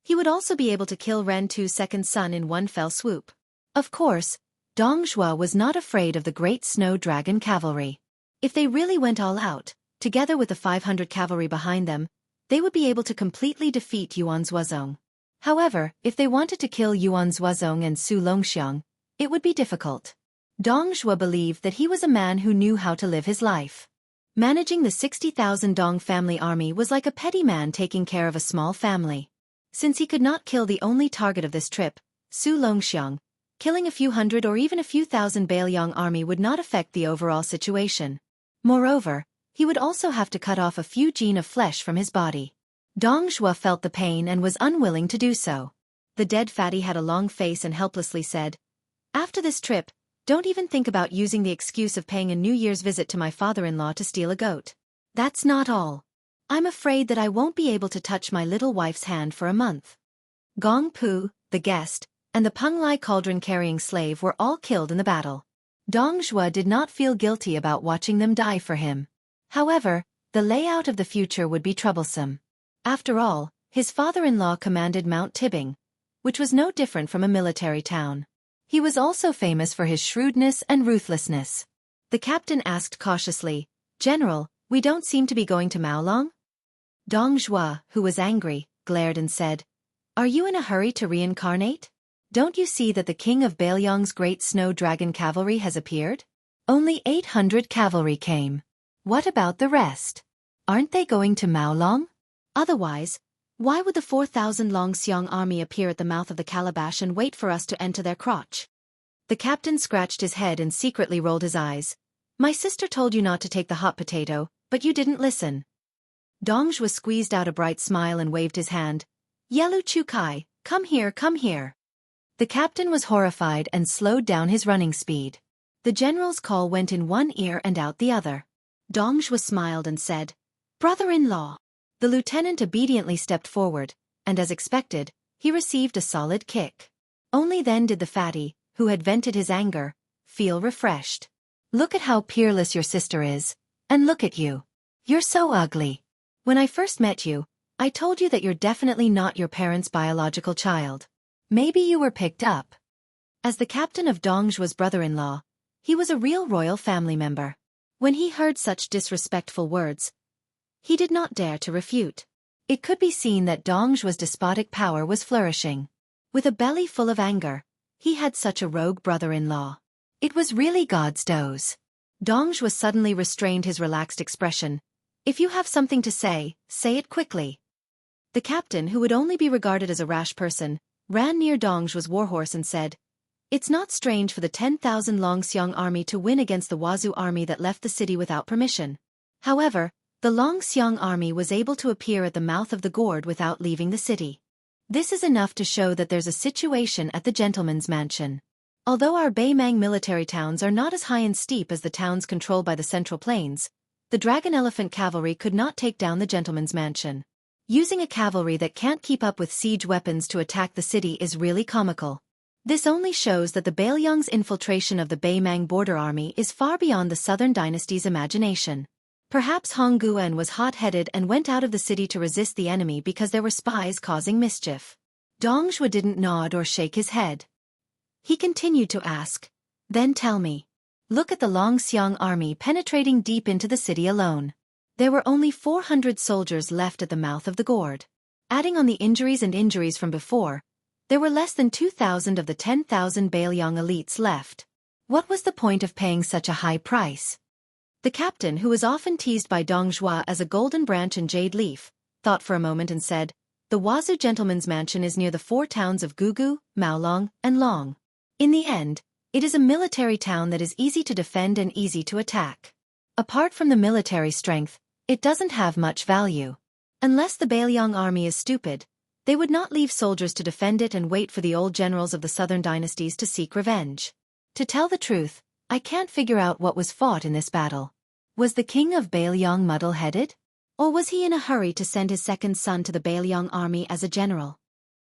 he would also be able to kill Ren Tu's second son in one fell swoop. Of course, Dong Zhuo was not afraid of the great snow dragon cavalry. If they really went all out, together with the 500 cavalry behind them, they would be able to completely defeat Yuan Zuozong. However, if they wanted to kill Yuan Zuozong and Su Longxiang, it would be difficult. Dong Zhuo believed that he was a man who knew how to live his life. Managing the 60,000 Dong family army was like a petty man taking care of a small family. Since he could not kill the only target of this trip, Su Longxiang, killing a few hundred or even a few thousand Bailiang army would not affect the overall situation. Moreover, he would also have to cut off a few gene of flesh from his body. Dong Zhuo felt the pain and was unwilling to do so. The dead fatty had a long face and helplessly said, "After this trip, don't even think about using the excuse of paying a New Year's visit to my father-in-law to steal a goat. That's not all. I'm afraid that I won't be able to touch my little wife's hand for a month." Gong Pu, the guest, and the Penglai cauldron-carrying slave were all killed in the battle. Dong Zhuo did not feel guilty about watching them die for him. However, the layout of the future would be troublesome. After all, his father-in-law commanded Mount Tibbing, which was no different from a military town. He was also famous for his shrewdness and ruthlessness. The captain asked cautiously, "General, we don't seem to be going to Maolong?" Dong Zhuo, who was angry, glared and said, "Are you in a hurry to reincarnate? Don't you see that the king of Bailiang's great snow dragon cavalry has appeared? Only 800 cavalry came. What about the rest? Aren't they going to Maolong? Otherwise, why would the 4,000 Longxiang army appear at the mouth of the calabash and wait for us to enter their crotch?" The captain scratched his head and secretly rolled his eyes. "My sister told you not to take the hot potato, but you didn't listen." Dong Zhuo squeezed out a bright smile and waved his hand. "Yelu Chukai, come here, come here." The captain was horrified and slowed down his running speed. The general's call went in one ear and out the other. Dong Zhuo smiled and said, "Brother-in-law." The lieutenant obediently stepped forward, and as expected, he received a solid kick. Only then did the fatty, who had vented his anger, feel refreshed. "Look at how peerless your sister is, and look at you. You're so ugly. When I first met you, I told you that you're definitely not your parents' biological child. Maybe you were picked up." As the captain of Dong Zhuo's brother-in-law, he was a real royal family member. When he heard such disrespectful words, he did not dare to refute. It could be seen that Dong's despotic power was flourishing. With a belly full of anger, he had such a rogue brother-in-law. It was really God's dose. Dong was suddenly restrained his relaxed expression. If you have something to say it quickly. The captain, who would only be regarded as a rash person, ran near Dong's warhorse and said, "It's not strange for the 10,000 Longxiang army to win against the Wazhu army that left the city without permission. However, the Longxiang army was able to appear at the mouth of the gorge without leaving the city. This is enough to show that there's a situation at the gentleman's mansion. Although our Beimang military towns are not as high and steep as the towns controlled by the Central Plains, the Dragon Elephant cavalry could not take down the gentleman's mansion. Using a cavalry that can't keep up with siege weapons to attack the city is really comical. This only shows that the Bailiang's infiltration of the Beimang border army is far beyond the Southern dynasty's imagination. Perhaps Hong Guan was hot-headed and went out of the city to resist the enemy because there were spies causing mischief." Dongzhuo didn't nod or shake his head. He continued to ask, "Then tell me. Look at the Longxiang army penetrating deep into the city alone. There were only 400 soldiers left at the mouth of the gorge. Adding on the injuries from before, there were less than 2,000 of the 10,000 Bailiang elites left. What was the point of paying such a high price?" The captain, who was often teased by Dongzhuo as a golden branch and jade leaf, thought for a moment and said, "The Wazhu gentleman's mansion is near the 4 towns of Gugu, Maolong, and Long. In the end, it is a military town that is easy to defend and easy to attack. Apart from the military strength, it doesn't have much value. Unless the Bailiang army is stupid, they would not leave soldiers to defend it and wait for the old generals of the southern dynasties to seek revenge. To tell the truth, I can't figure out what was fought in this battle. Was the king of Bailiang muddle-headed? Or was he in a hurry to send his second son to the Bailiang army as a general?